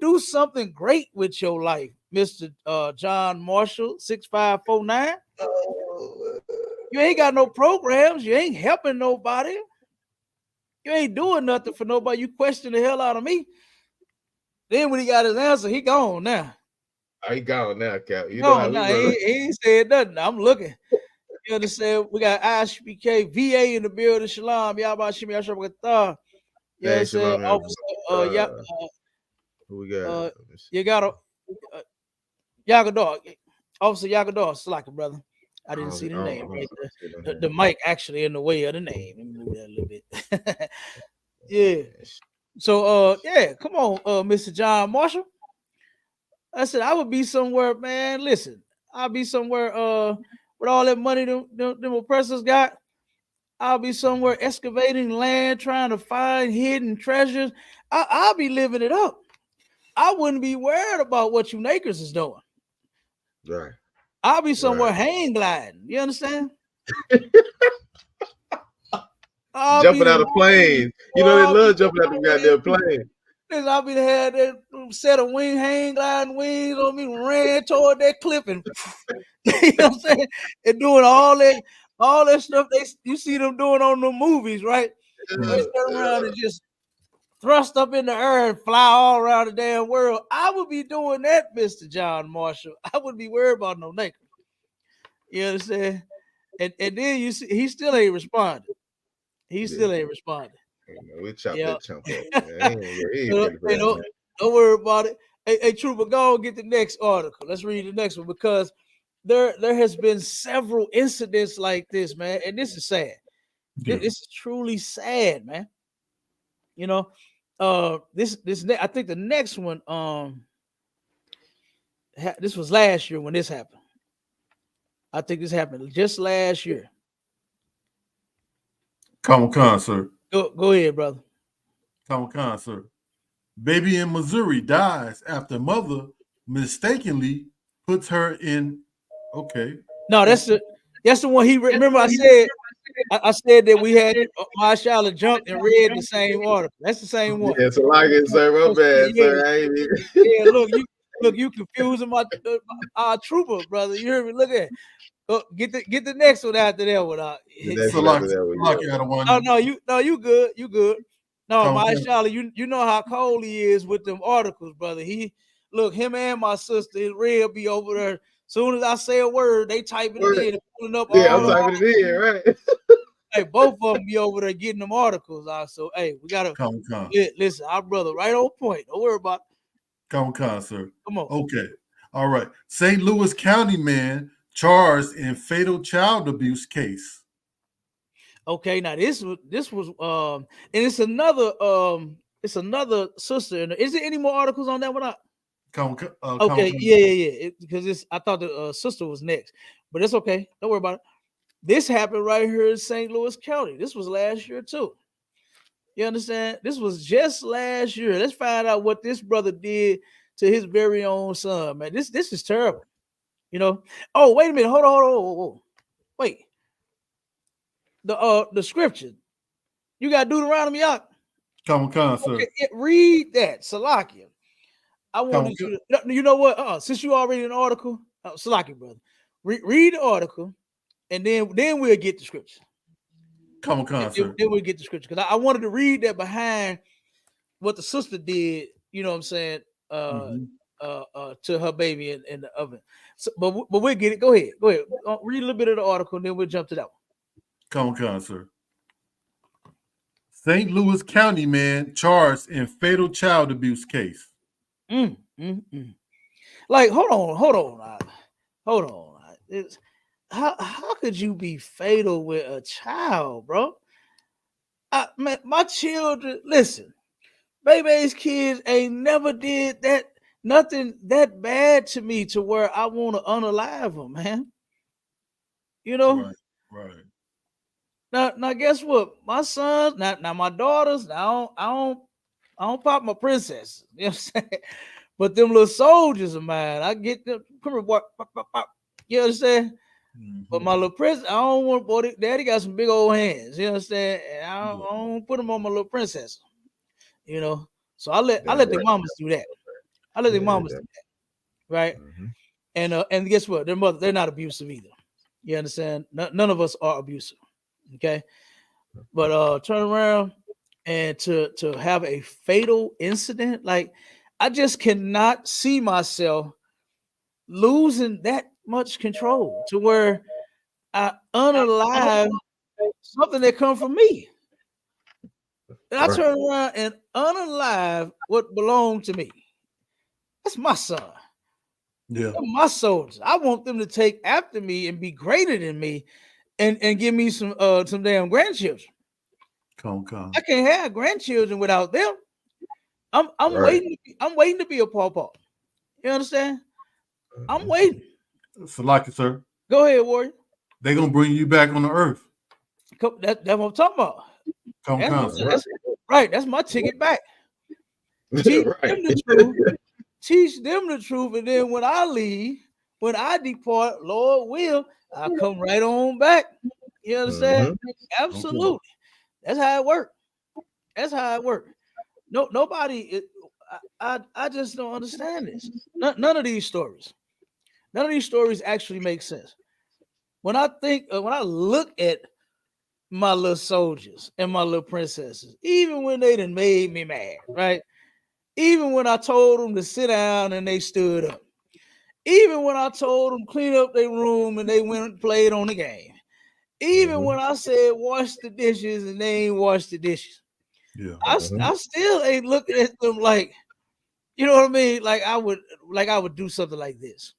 do something great with your life, Mr. John Marshall 6549. You ain't got no programs. You ain't helping nobody. You ain't doing nothing for nobody. You question the hell out of me. Then when he got his answer, he gone now. He gone now, Cap. He ain't said nothing. I'm looking. You understand? We got ISUPK, VA in the building. Shalom. Y'all about Shimmy Yashar. You know what I'm saying? Officer, who we got? You got a Yagador. Officer Yagador. Slacking, brother. I didn't see the name right there. The mic actually in the way of the name. Let me move that a little bit. Yeah. So yeah, come on, Mr. John Marshall. I said I would be somewhere, man. Listen, I'll be somewhere with all that money them oppressors got. I'll be somewhere excavating land, trying to find hidden treasures. I'll be living it up. I wouldn't be worried about what you Nakers is doing. Right. I'll be somewhere hang gliding. You understand? Jumping out of planes. You know, they love jumping out of goddamn plane. I'll be had that set of wing hang gliding wings on me, ran toward that cliff and you know what I'm saying? And doing all that stuff you see them doing on the movies, right? They turn around and just thrust up in the air and fly all around the damn world. I would be doing that, Mr. John Marshall. I wouldn't be worried about no naked. You understand? And then you see he still ain't responding. He still ain't responding. We chopped that chump up, man. Don't worry about it. Hey, Trooper, go and get the next article. Let's read the next one because there has been several incidents like this, man, and this is sad. Yeah. This is truly sad, man. You know, this I think the next one, this was last year when this happened. I think this happened just last year. Come on, sir. Go ahead, brother. Come on, sir. Baby in Missouri dies after mother mistakenly puts her in. Okay. No, that's the one he remember. I said that we had my Charlotte jumped and read the same article. That's the same one. Yeah, so like it, sir. My bad, sir. Yeah, look, you confusing our trooper, brother. You heard me? Look at it. Get the next one after that one out. You good. You good. No, my Charlotte, you know how cold he is with them articles, brother. Him and my sister, his red be over there. Soon as I say a word, they typing it in and pulling up. Yeah, I'm typing it in, right? Hey, both of them be over there getting them articles out. So, hey, we gotta listen. Our brother, right on point. Don't worry about it. Come on, sir. Come on. Okay. All right. St. Louis County man charged in fatal child abuse case. Okay, now this was and it's another sister. Is there any more articles on that one? Yeah. Because I thought the sister was next, but it's okay. Don't worry about it. This happened right here in St. Louis County. This was last year too. You understand? This was just last year. Let's find out what this brother did to his very own son, man. This is terrible. You know. Oh, wait a minute. Hold on. Wait. The scripture. You got Deuteronomy out. Come on, sir. Okay, read that, Salakia. I wanted you to, you know what? Since you already in an article, Salaki, brother. Read the article, and then we'll get the scripture. Come on, sir. Then we'll get the scripture because I wanted to read that behind what the sister did. You know what I'm saying? To her baby in the oven. So, but we'll get it. Go ahead. Read a little bit of the article, and then we'll jump to that one. Come on, sir. St. Louis County man charged in fatal child abuse case. Like, hold on. How could you be fatal with a child, bro? Man, my children, listen, baby's kids ain't never did that, nothing that bad to me to where I want to unalive them, man. You know? Right. Now guess what? My sons, now my daughters, now I don't pop my princesses. You know what I'm saying? But them little soldiers of mine, I get them. Come here, boy. Pop, pop, pop. You understand? But my little princess, I don't want. Boy, daddy got some big old hands. You understand? And I don't put them on my little princess. You know. So I let the mamas do that. I let the mamas do that. Right. And guess what? Their mother, they're not abusive either. You understand? None of us are abusive. Okay. But turn around and to have a fatal incident, like, I just cannot see myself losing that much control to where I unalive something that come from me. And I turn around and unalive what belonged to me. That's my son. Yeah. They're my soldiers. I want them to take after me and be greater than me and give me some damn grandchildren. Come. I can't have grandchildren without them. I'm waiting. I'm waiting to be a pawpaw. You understand? I'm waiting. Salaki, sir. Go ahead, Warrior. They're gonna bring you back on the earth. That's what I'm talking about. Right. That's my ticket back. Teach them the truth. Teach them the truth, and then when I leave, when I depart, Lord will, I'll come right on back. You understand? Absolutely. That's how it works. No, nobody. I just don't understand this. None of these stories actually make sense. When I look at my little soldiers and my little princesses, even when they done made me mad, right? Even when I told them to sit down and they stood up. Even when I told them clean up their room and they went and played on the game. Even when I said wash the dishes and they ain't washed the dishes. Yeah. I still ain't looking at them like, you know what I mean? Like I would do something like this.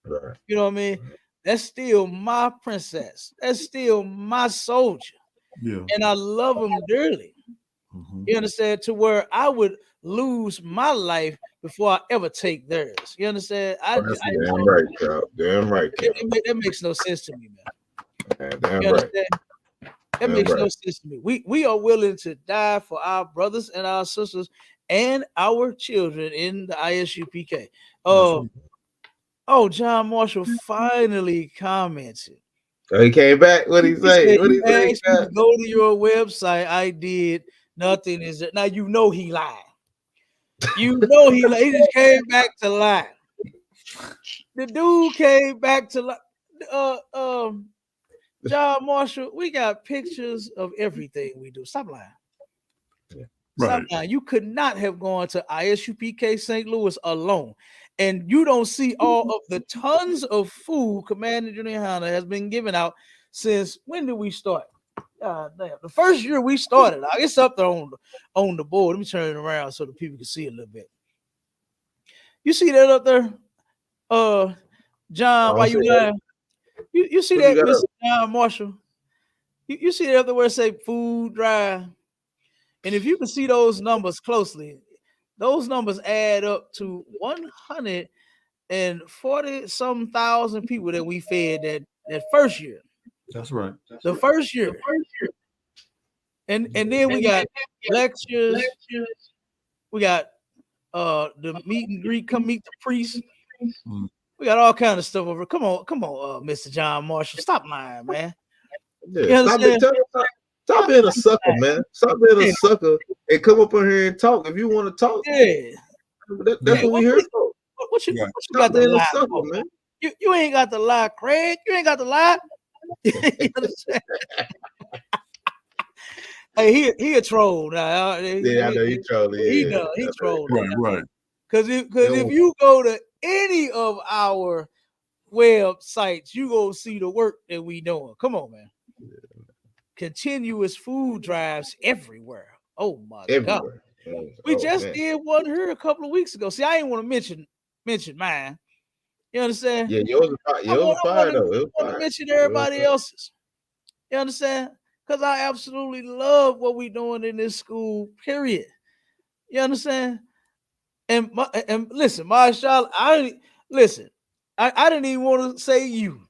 Right. You know what I mean? That's still my princess. That's still my soldier. Yeah. And I love them dearly. You understand? To where I would lose my life before I ever take theirs. You understand? Damn right, Cal. Damn right, Cal. That makes no sense to me, man. Damn right. That makes no sense to me. We are willing to die for our brothers and our sisters and our children in the ISUPK. John Marshall finally commented. Oh, he came back. What he say? What he say? Go to your website. I did. Nothing is there. Now you know he lied. You know he lied. He just came back to lie. The dude came back to lie. John Marshall, we got pictures of everything we do. Stop lying. Stop lying. You could not have gone to ISUPK St. Louis alone. And you don't see all of the tons of food Commander Junior YAHANNA has been giving out since when did we start? Damn. The first year we started. It's up there on the board. Let me turn it around so the people can see a little bit. You see that up there? John, why you lying? You see that, Mr. John Marshall? You see that up there where it say food drive? And if you can see those numbers closely, those numbers add up to 140-some thousand people that we fed that first year. That's right. The first year. And then we got lectures. We got the meet and greet, come meet the priest. We got all kind of stuff over. Come on, Mr. John Marshall. Stop lying, man. Yeah, stop being a sucker, man. Stop being a sucker and come up in here and talk. If you want to talk, yeah, that's what we here for. What you stop being a sucker, man. You ain't got to lie, Craig. You ain't got to lie. You understand? Hey, he a troll now. Yeah, I know he trolling. He Yeah, does. He trolling. Right. Because if you go to any of our websites, you go see the work that we doing. Come on, man. Continuous food drives everywhere. Oh my God. We just did one here a couple of weeks ago. See, I ain't want to mention mine. You understand? Yeah, yours was fire though. It was want to mention everybody else's. You understand? Because I absolutely love what we doing in this school, period. You understand? And listen, Marshall, I didn't even want to say you.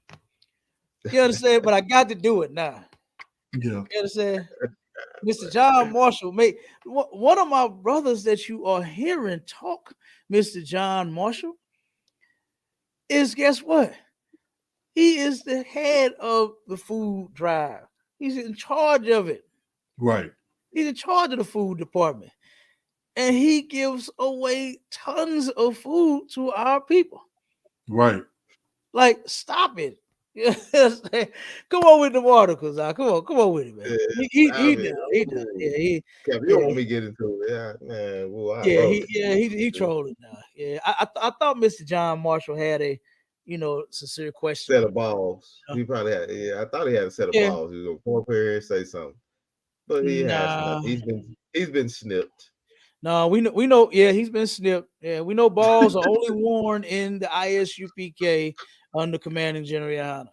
You understand? But I got to do it now. Yeah. You understand? Mr. John Marshall, one of my brothers that you are hearing talk, Mr. John Marshall, is, guess what? He is the head of the food drive. He's in charge of it. Right. He's in charge of the food department. And he gives away tons of food to our people. Right. Like, stop it. Come on with the articles. Come on with it, man. He does. Yeah, you don't want me to get into it. Yeah, man. Well, he trolling now. Yeah, I thought Mr. John Marshall had a, sincere question. Set of balls. He probably had. Yeah, I thought he had a set of balls. He was gonna come up here and say something, but he has not. He's been snipped. No, we know. Yeah, he's been snipped. Yeah, we know balls are only worn in the ISUPK under commanding General YAHANNA.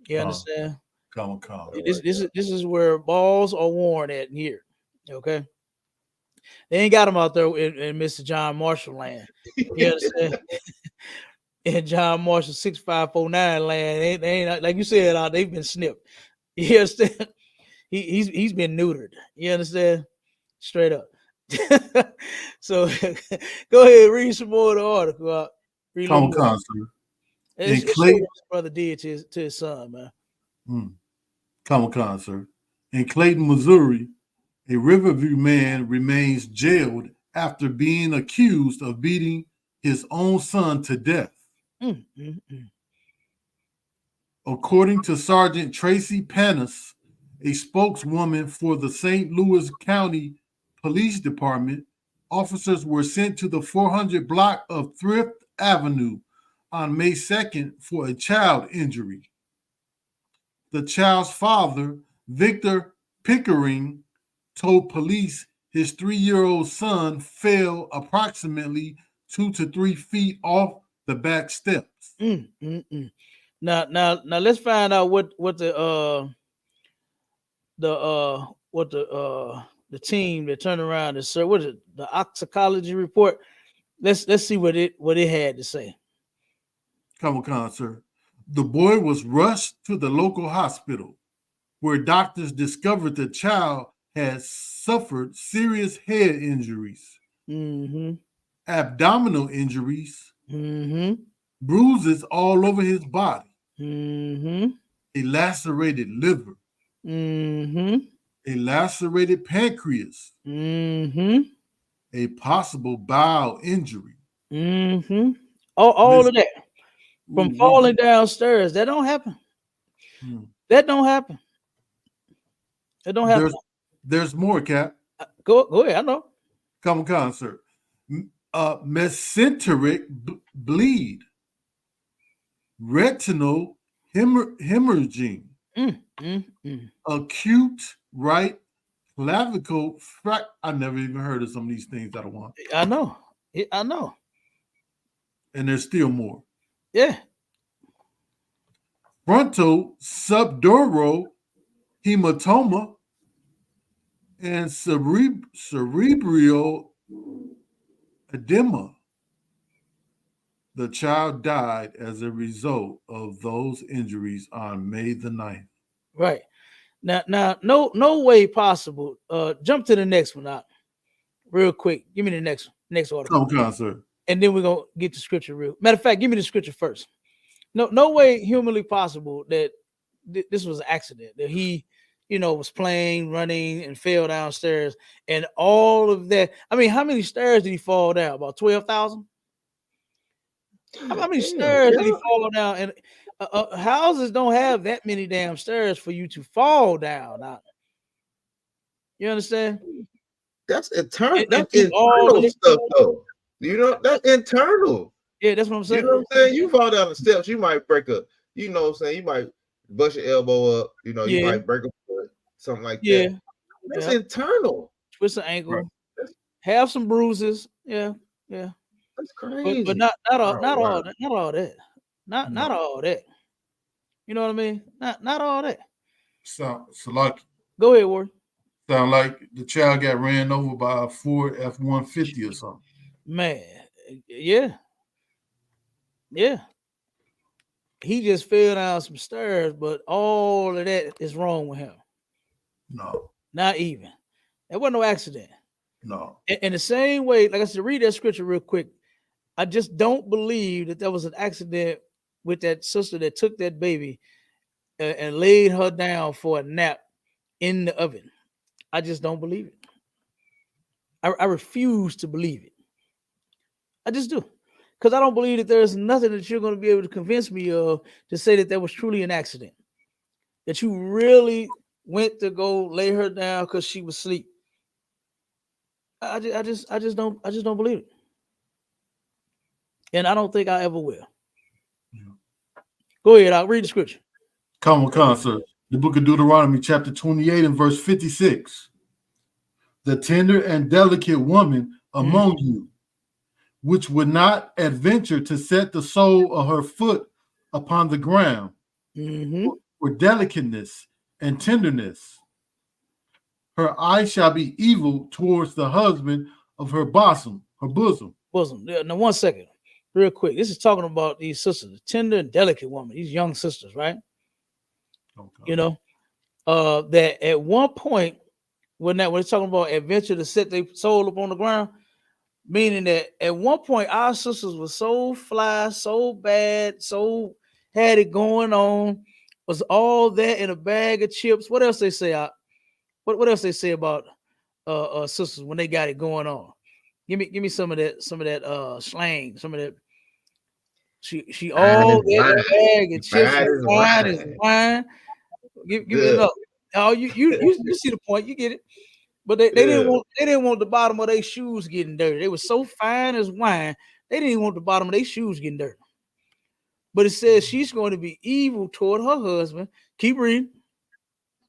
You understand? Come. This is where balls are worn at here. Okay. They ain't got them out there in Mr. John Marshall land. You understand? In John Marshall 6549 land, they ain't like you said. They've been snipped. You understand? He's been neutered. You understand? Straight up. So go ahead, read some more of the article. Come, it's what his brother did to his son, man. Come, sir. In Clayton, Missouri, a Riverview man remains jailed after being accused of beating his own son to death. According to Sergeant Tracy Panis, a spokeswoman for the St. Louis County Police Department, officers were sent to the 400 block of Thrift Avenue on May 2nd for a child injury. The child's father, Victor Pickering, told police his 3-year-old son fell approximately 2 to 3 feet off the back steps. Now let's find out what the team that turned around and said, what is it, the toxicology report? Let's see what it had to say. Come on, sir. The boy was rushed to the local hospital, where doctors discovered the child had suffered serious head injuries, abdominal injuries, bruises all over his body, a lacerated liver, a lacerated pancreas, a possible bowel injury. All of that from falling downstairs. That don't happen. That don't happen. It don't happen. There's more, Cap. Go ahead. I know. Come on, sir. Mesenteric bleed, retinal hemorrhaging, acute right clavicle fracture. I never even heard of some of these things. I don't want. I know. And there's still more. Yeah. Frontal subdural hematoma and cerebral edema. The child died as a result of those injuries on May the 9th. Right. Now, no way possible. Jump to the next one out real quick. Give me the next article. Come on, sir. And then we're gonna get to scripture real. Matter of fact, give me the scripture first. No way humanly possible that this was an accident. That he, was playing, running, and fell downstairs, and all of that. I mean, how many stairs did he fall down? About 12,000. How many Damn, stairs did he yeah. fall down? And houses don't have that many damn stairs for you to fall down. Now, you understand? That's internal. And That's through all internal of stuff, though. You know, that's internal. yeah, that's what I'm You saying. know what I'm saying? You fall down the steps, you might break a, you know what I'm saying? You might bust your elbow up, you know, you Yeah, might break a foot, something like yeah, that. That's yeah. internal. Twist an Right. ankle, have some bruises. Yeah, yeah. That's But crazy. Oh wow. not all that. No. Not all that. You know what I mean? Not all that. Go ahead, Ward. Sound like the child got ran over by a Ford F-150 or something. Man, yeah, yeah. He just fell down some stairs, but all of that is wrong with him. No, Not even. It wasn't no accident. no. In the same way, like I said, read that scripture real quick. I just don't believe that there was an accident with that sister that took that baby and laid her down for a nap in the oven. I just don't believe it. I refuse to believe it. I just do. Because I don't believe that there's nothing that you're going to be able to convince me of to say that was truly an accident. That you really went to go lay her down because she was asleep. I just don't believe it. And I don't think I ever will. Yeah. Go ahead, I'll read the scripture. Common concert. The book of Deuteronomy, chapter 28 and verse 56. The tender and delicate woman among you, which would not adventure to set the sole of her foot upon the ground for delicateness and tenderness. Her eye shall be evil towards the husband of her bosom, Bosom. Yeah, now, 1 second, real quick. This is talking about these sisters, the tender and delicate woman, these young sisters, right? Okay. You know, that at one point, when it's talking about adventure to set their soul up on the ground, meaning that at one point our sisters were so fly, so bad, so had it going on, was all that in a bag of chips. What else they say? What else they say about sisters when they got it going on? Give me some of that slang, some of that. She Fine all as that in wine. a bag of chips Fine and as fine as wine. wine. Give me Good. another. Oh, you see the point, you get it. But they Yeah. didn't want the bottom of their shoes getting dirty. They were so fine as wine, they didn't even want the bottom of their shoes getting dirty. But it says she's going to be evil toward her husband. Keep reading.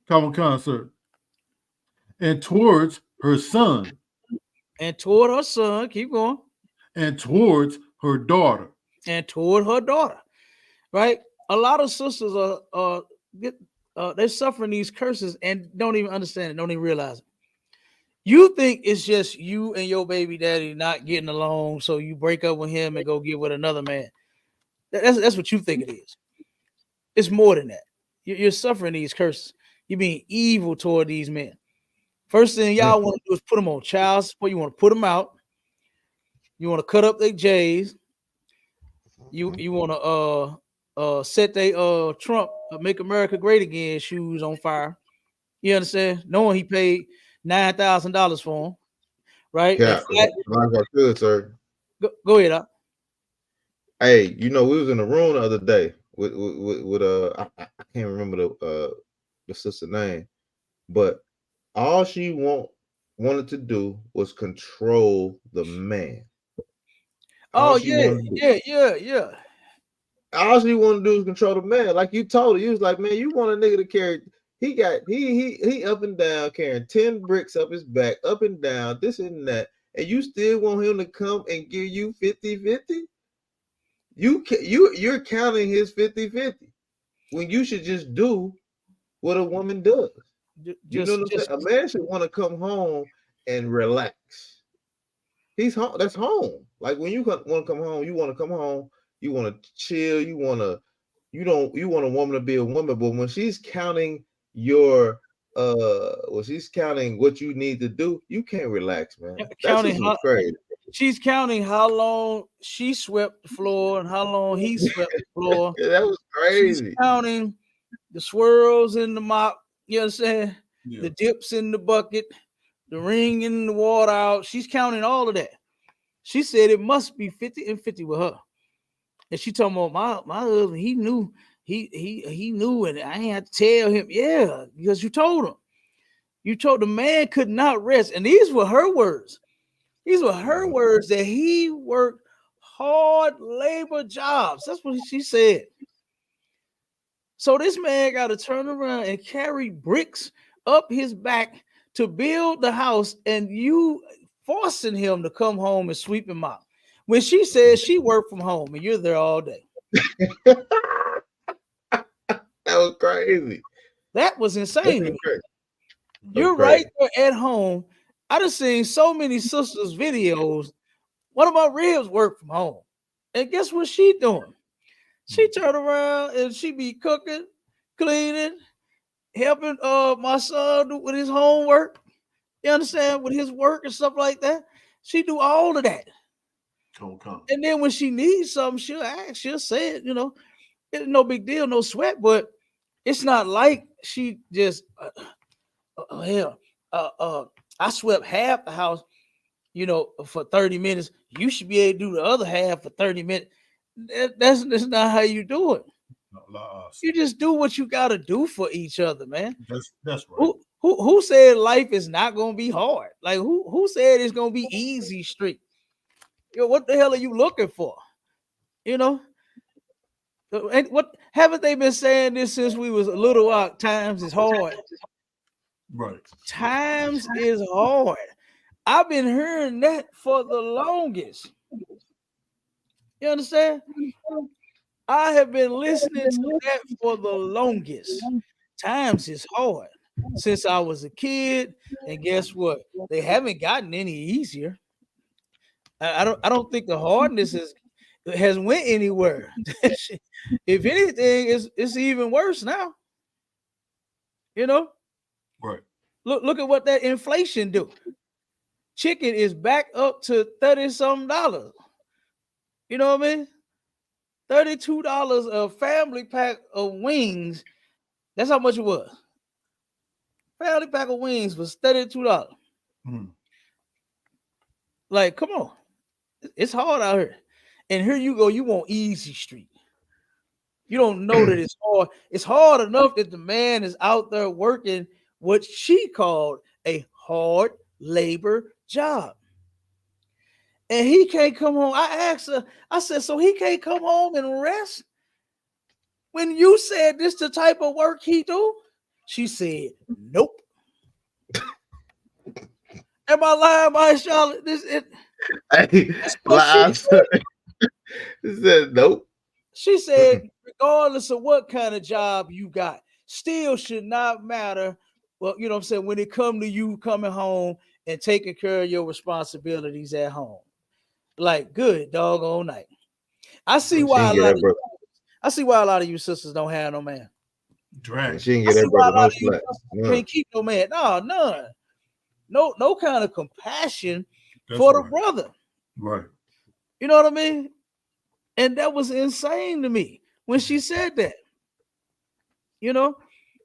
Common concert. And towards her son. And toward her son, keep going. And towards her daughter. And toward her daughter. Right? A lot of sisters they're suffering these curses and don't even understand it, don't even realize it. You think it's just you and your baby daddy not getting along, so you break up with him and go get with another man. That's what you think it is. It's more than that. You're suffering these curses. You're being evil toward these men. First thing y'all want to do is put them on child support. You want to put them out. You want to cut up their J's. You want to set they Trump Make America Great Again shoes on fire. You understand? Knowing he paid $9,000 for them, right? Yeah, good, sir. Go ahead. Hey, you know, we was in the room the other day with I can't remember the sister name, but all she wanted to do was control the man. Oh yeah. All she wanted to do is control the man. Like you told her, you was like, man, you want a nigga to carry. He up and down carrying 10 bricks up his back, up and down, this and that, and you still want him to come and give you 50-50? You're counting his 50-50 when you should just do what a woman does. You know what I'm saying? A man should want to come home and relax. He's home. That's home. Like when you want to come home, you want to come home. You want to chill. You want a woman to be a woman. But when she's counting she's counting what you need to do, you can't relax, man. Crazy. She's counting how long she swept the floor and how long he swept the floor. Yeah, that was crazy. She's counting the swirls in the mop. You understand? Yeah. The dips in the bucket, the ring in the water out. She's counting all of that. She said it must be 50 and 50 with her. And she told me my husband, he knew, he knew, and I ain't had to tell him, yeah, because you told him. You told the man could not rest. And these were her words. These were her words, that he worked hard labor jobs. That's what she said. So this man got to turn around and carry bricks up his back to build the house, and you forcing him to come home and sweep him out. When she says she worked from home and you're there all day. That was crazy. That was insane to me. Crazy. You're right there at home. I done seen so many sisters' videos. One of my ribs work from home. And guess what she doing? She turn around and she be cooking, cleaning, helping my son with his homework. You understand? With his work and stuff like that. She do all of that. And then when she needs something, she'll ask, she'll say it, you know. It's no big deal, no sweat, but it's not like she just I swept half the house, you know, for 30 minutes. You should be able to do the other half for 30 minutes. That's not how you do it. You just do what you got to do for each other, man. That's right. Who said life is not going to be hard? Like who said it's going to be easy street? Yo, what the hell are you looking for? You know? And what haven't they been saying this since we was a little out? Times is hard. Right. Times is hard. I've been hearing that for the longest. You understand? I have been listening to that for the longest. Times is hard since I was a kid, and guess what? They haven't gotten any easier. I don't think the hardness has went anywhere. If anything, it's even worse now. You know? Right. Look at what that inflation do. Chicken is back up to $30-something. You know what I mean? $32 a family pack of wings. That's how much it was. Family pack of wings was $32. Like, come on. It's hard out here. And here you go, you want easy street. You don't know that it's hard. It's hard enough that the man is out there working what she called a hard labor job. And he can't come home. I asked her, I said, so he can't come home and rest? When you said this the type of work he do? She said, nope. Am I lying, my Charlotte? She said, nope. She said, regardless of what kind of job you got, still should not matter. Well, you know what I'm saying? When it come to you coming home and taking care of your responsibilities at home. Like, good doggone night. I see why a lot of you sisters don't have no man. Drag. She didn't get that brother no slack. Can't keep no man. No, none. No kind of compassion for the brother. Right. You know what I mean? And that was insane to me when she said that. You know,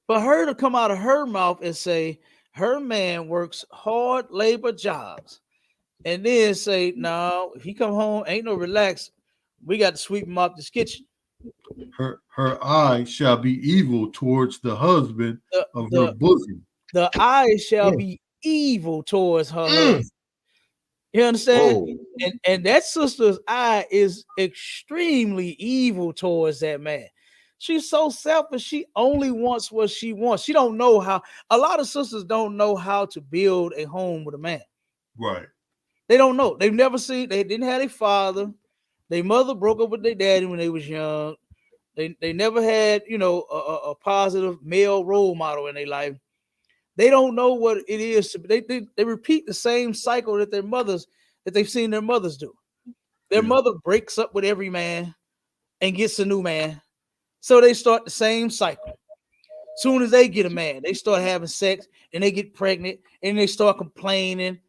for her to come out of her mouth and say her man works hard labor jobs, and then say, no, if he come home, ain't no relax. We got to sweep him out this kitchen. Her eye shall be evil towards the husband of her bosom. The eye shall be evil towards her husband. You understand? Whoa. And that sister's eye is extremely evil towards that man. She's so selfish. She only wants what she wants. She don't know how. A lot of sisters don't know how to build a home with a man. Right. They don't know. They've never seen. They didn't have a father. Their mother broke up with their daddy when they was young. They never had, you know, a positive male role model in their life. They don't know what it is to. They repeat the same cycle that they've seen their mothers do. Their mother breaks up with every man and gets a new man. So they start the same cycle. Soon as they get a man, they start having sex and they get pregnant and they start complaining.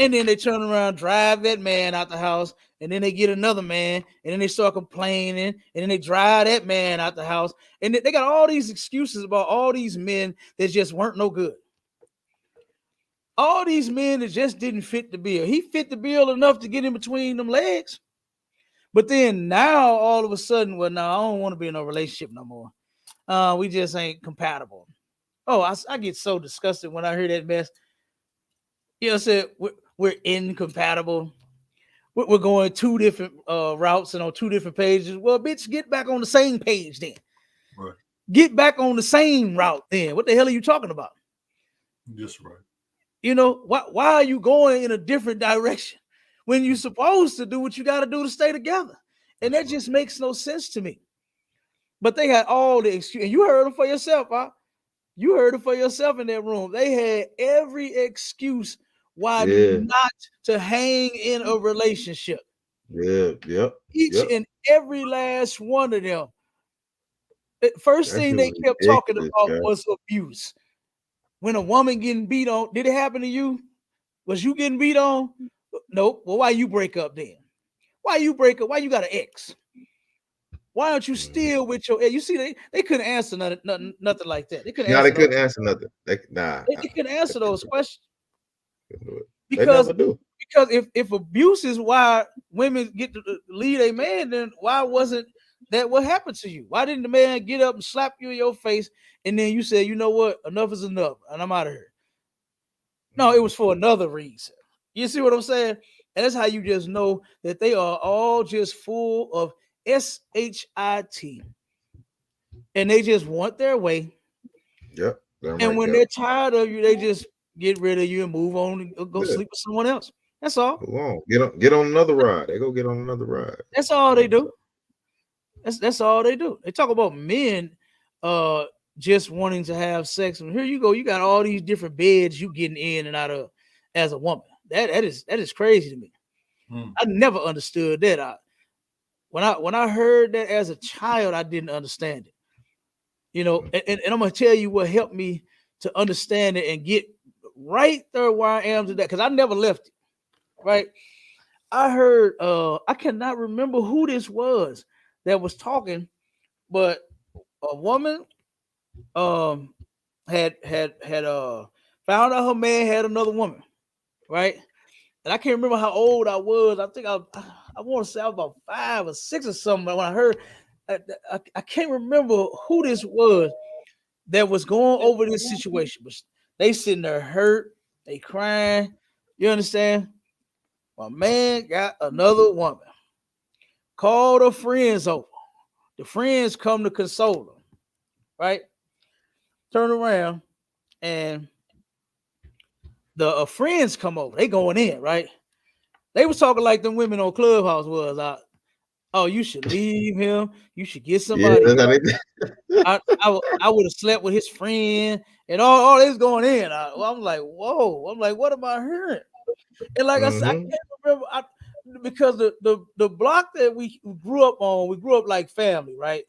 And then they turn around, drive that man out the house, and then they get another man, and then they start complaining, and then they drive that man out the house. And they got all these excuses about all these men that just weren't no good. All these men that just didn't fit the bill. He fit the bill enough to get in between them legs. But then now all of a sudden, well, no, I don't want to be in a relationship no more. We just ain't compatible. Oh, I get so disgusted when I hear that mess. You know, said we're incompatible. We're going two different routes and on two different pages. Well, bitch, get back on the same page then. Right. Get back on the same route then. What the hell are you talking about? Just right. You know, why are you going in a different direction when you're supposed to do what you got to do to stay together? And that just makes no sense to me. But they had all the excuse, and you heard them for yourself, huh? You heard it for yourself in that room. They had every excuse why not to hang in a relationship. Yep. Each and every last one of them. The first thing they kept talking about was abuse. When a woman getting beat on, did it happen to you? Was you getting beat on? Nope. Well, why you break up then? Why you break up? Why you got an ex? Why aren't you still with your ex? You see, they couldn't answer nothing like that. They couldn't answer. They couldn't answer nothing. They couldn't answer those questions. Because they never do. Because if abuse is why women get to lead a man, then why wasn't that what happened to you? Why didn't the man get up and slap you in your face and then you said, you know what, enough is enough and I'm out of here? No, it was for another reason. You see what I'm saying? And that's how you just know that they are all just full of SHIT. And they just want their way. Yep. And when they're tired of you, they just get rid of you and move on and go sleep with someone else. That's all. Get on another ride. They go get on another ride. That's all they do. That's all they do. They talk about men just wanting to have sex. And here you go. You got all these different beds you getting in and out of as a woman. That is crazy to me. I never understood that. When I heard that as a child, I didn't understand it. You know, and I'm gonna tell you what helped me to understand it and get right there where I am today, because I never left it. Right. I heard I cannot remember who this was that was talking, but a woman had found out her man had another woman, right? And I can't remember how old I was. I think I want to say I was about 5 or 6 or something. When I heard, I can't remember who this was that was going over this situation, but they sitting there hurt, they crying. You understand? My man got another woman. Called her friends over. The friends come to console her, right? Turn around and the friends come over. They going in, right? They was talking like them women on Clubhouse was. Oh, you should leave him. You should get somebody. I would have slept with his friend and all this going in. I'm like, whoa. I'm like, what am I hearing? And like I said, I can't remember because the block that we grew up on, we grew up like family, right?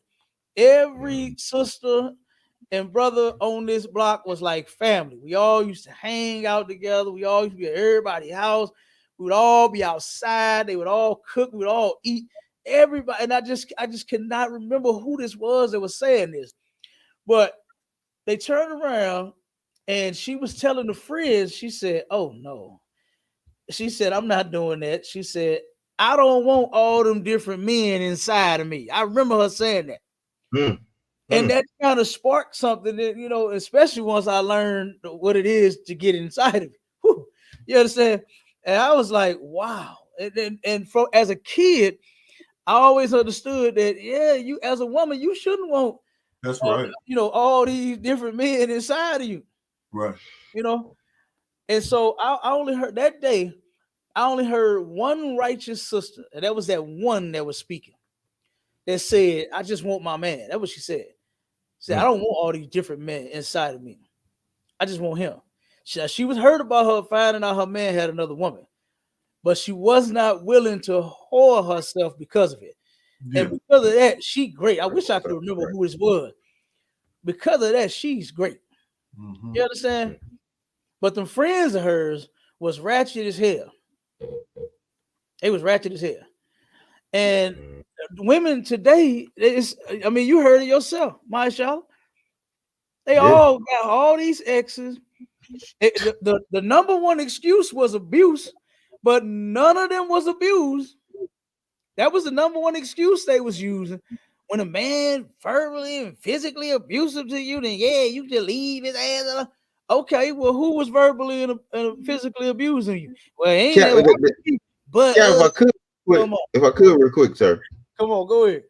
Every sister and brother on this block was like family. We all used to hang out together. We all used to be at everybody's house. We would all be outside. They would all cook. We would all eat. Everybody, and I just cannot remember who this was that was saying this, but they turned around and she was telling the friends. She said, "Oh no," she said, "I'm not doing that." She said, "I don't want all them different men inside of me." I remember her saying that. And that kind of sparked something that, you know, especially once I learned what it is to get inside of it. Whew, you understand? And I was like, wow. And as a kid, I always understood that, yeah, you as a woman, you shouldn't want, that's right, you know, all these different men inside of you. Right. You know? And so I only heard that day, I only heard one righteous sister, and that was that one that was speaking, that said, I just want my man. That's what she said. She said, I don't want all these different men inside of me. I just want him. She was heard about her finding out her man had another woman, but she was not willing to whore herself because of it. Yeah. And because of that, she great. I wish I could remember who this was. Because of that, she's great. Mm-hmm. You understand? But them friends of hers was ratchet as hell. They was ratchet as hell. And women today, I mean, you heard it yourself, Maisha. They all got all these exes. The number one excuse was abuse, but none of them was abused. That was the number one excuse they was using. When a man verbally and physically abusive to you, then yeah, you just leave his ass alone. Okay, well, who was verbally and physically abusing you? Well, ain't that but yeah, if I could, come on, if I could, real quick, sir. come on, go ahead.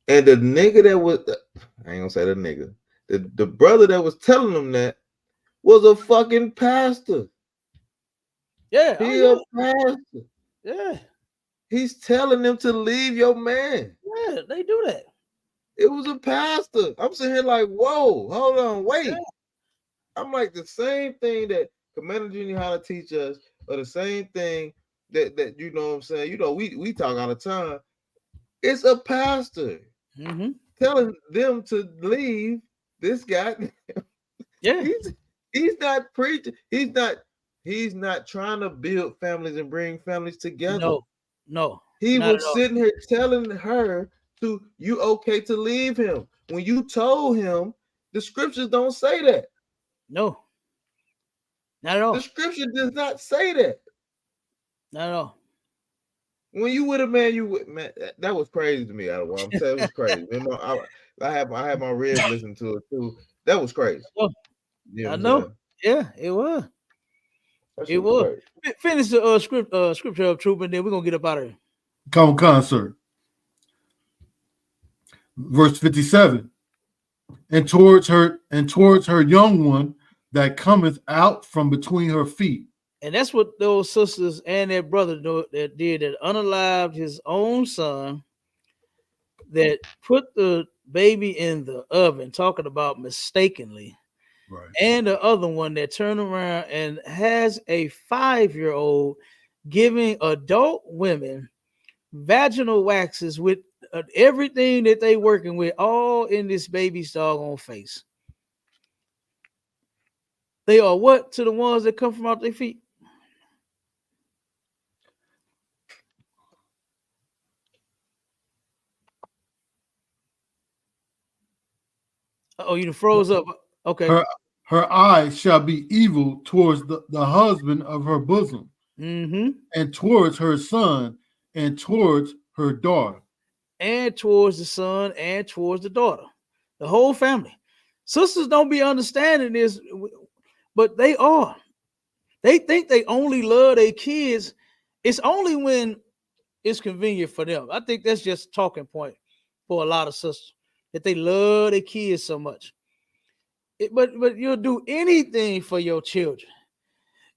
And the nigga that was, I ain't gonna say the nigga, the brother that was telling them that was a fucking pastor. Yeah, He a pastor. yeah, He's telling them to leave your man. yeah, they do that. It was a pastor. I'm sitting here like, whoa, hold on, wait. Yeah. I'm like the same thing that Commander Junior how to teach us, or the same thing that you know what I'm saying. You know, we talk all the time. It's a pastor telling them to leave this guy. Yeah, he's not preaching. He's not trying to build families and bring families together. No. He was sitting here telling her to, you okay to leave him when you told him the scriptures don't say that. No, not at all. The scripture does not say that. Not at all. When you with a man, you with man. That was crazy to me. I'm saying it was crazy. I had my ribs listen to it too. That was crazy. You know I know. Yeah, it was. It was. Finish the scripture of truth, and then we're gonna get up out of here. Come on, sir. Verse 57. And towards her young one that cometh out from between her feet. And that's what those sisters and their brother that did, that unalived his own son, that put the baby in the oven, talking about mistakenly. Right. And the other one that turned around and has a 5-year-old giving adult women vaginal waxes with everything that they working with, all in this baby's doggone face. They are what to the ones that come from out their feet? Oh, you froze up. Okay. Her eyes shall be evil towards the husband of her bosom, and towards her son, and towards her daughter. And towards the son, and towards the daughter. The whole family. Sisters don't be understanding this, but they are. They think they only love their kids. It's only when it's convenient for them. I think that's just a talking point for a lot of sisters, that they love their kids so much. But you'll do anything for your children.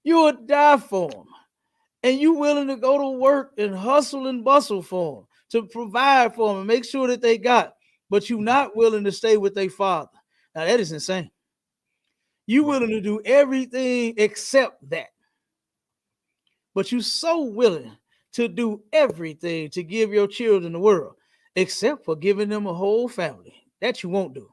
You would die for them. And you willing to go to work and hustle and bustle for them, to provide for them and make sure that they got, but you're not willing to stay with their father. Now that is insane. You willing to do everything except that. But you're so willing to do everything to give your children the world, except for giving them a whole family. That you won't do.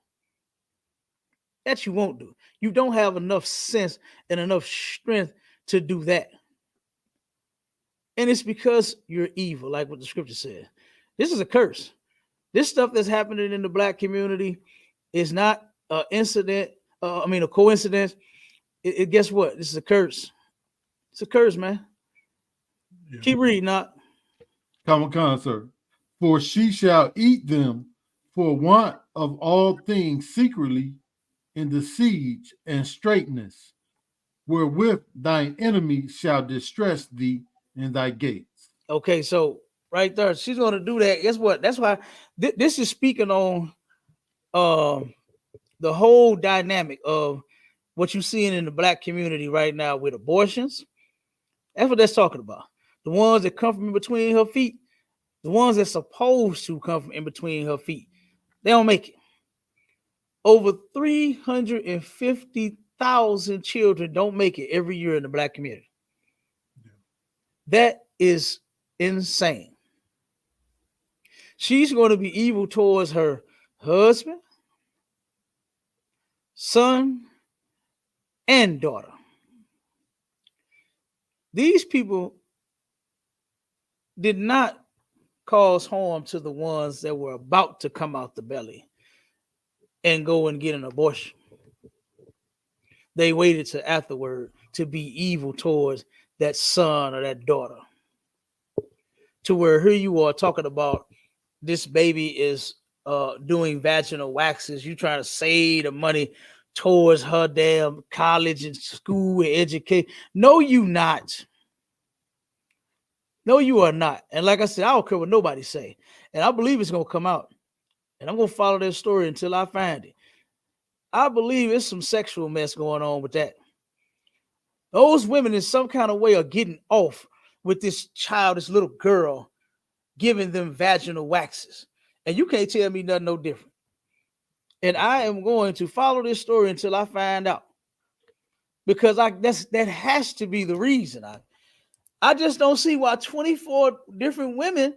That you won't do. You don't have enough sense and enough strength to do that. And it's because you're evil, like what the scripture says. This is a curse. This stuff that's happening in the Black community is not an incident, a coincidence. Guess what? This is a curse. It's a curse, man. Yeah. Keep reading, not. Come on, sir. For she shall eat them for want of all things secretly in the siege and straitness, wherewith thine enemy shall distress thee in thy gates. Okay, so right there, she's going to do that. Guess what? That's why this is speaking on the whole dynamic of what you're seeing in the Black community right now with abortions. That's what that's talking about. The ones that come from in between her feet, the ones that's supposed to come from in between her feet, they don't make it. Over 350,000 children don't make it every year in the Black community. That is insane. She's going to be evil towards her husband, son, and daughter. These people did not cause harm to the ones that were about to come out the belly and go and get an abortion. They waited till afterward to be evil towards that son or that daughter. to where here you are talking about this baby is doing vaginal waxes. You trying to save the money towards her damn college and school and education. No, you not. No, you are not. And like I said, I don't care what nobody say. And I believe it's gonna come out. And I'm gonna follow that story until I find it. I believe it's some sexual mess going on with that. Those women in some kind of way are getting off with this child, this little girl, giving them vaginal waxes. And you can't tell me nothing no different. And I am going to follow this story until I find out. Because that has to be the reason. I just don't see why 24 different women,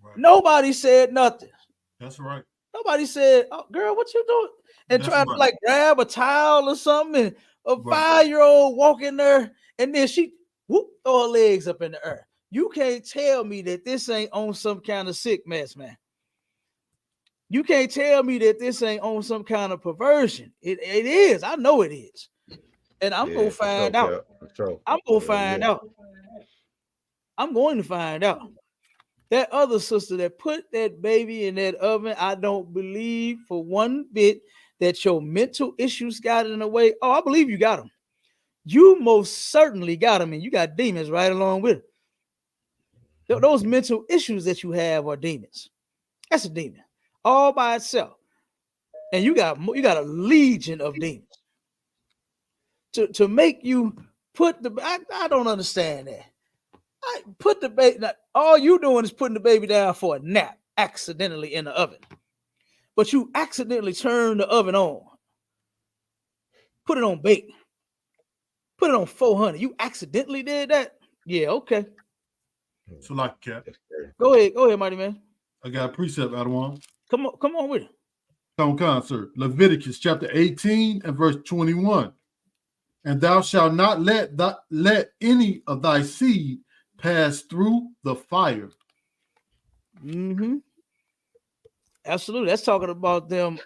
Right. nobody said nothing. That's right. Nobody said, "Oh, girl, what you doing?" And That's trying to right. like grab a towel or something, and a Right. 5-year-old walk in there, and then she whoop throw her legs up in the air. You can't tell me that this ain't on some kind of sick mess, man. You can't tell me that this ain't on some kind of perversion. It is. I know it is. And I'm gonna for find sure, out. Cap, for sure. I'm gonna Yeah, find yeah. out. I'm going to find out. That other sister that put that baby in that oven, I don't believe for one bit that your mental issues got in the way. Oh, I believe you got them. You most certainly got them, and you got demons right along with it. Those mental issues that you have are demons. That's a demon all by itself, and you got a legion of demons to make you put the. I don't understand that. I put the baby. All you doing is putting the baby down for a nap accidentally in the oven. But you accidentally turn the oven on, put it on bake, put it on 400. You accidentally did that? Yeah, okay. So like Cap, Go ahead, mighty man. I got a precept out of one. Come on with it. On concert. Leviticus chapter 18 and verse 21. And thou shalt not let any of thy seed pass through the fire. Mm-hmm. Absolutely. That's talking about them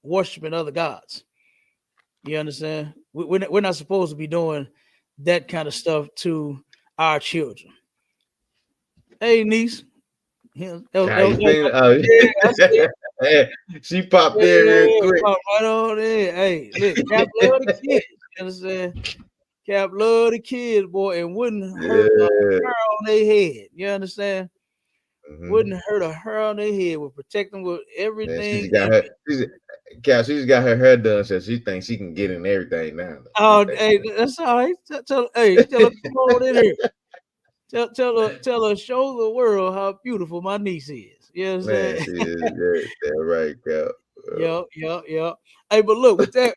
worshiping other gods. You understand? We're not supposed to be doing that kind of stuff to our children. Hey, niece. Yeah, she popped in real quick. Right on in. Hey, look, Cap love the kids. You understand? Cap love the kids, boy, and wouldn't hurt a hair on their head. You understand? Mm-hmm. Wouldn't hurt a hair on their head. Would protect them with everything. She just got her hair done, so she thinks she can get in everything now. Oh, hey, that's all right. Tell her, come on in here. Tell her, show the world how beautiful my niece is. You know what I'm saying? Man, she is that right, Cap. Yep. Hey, but look, with that,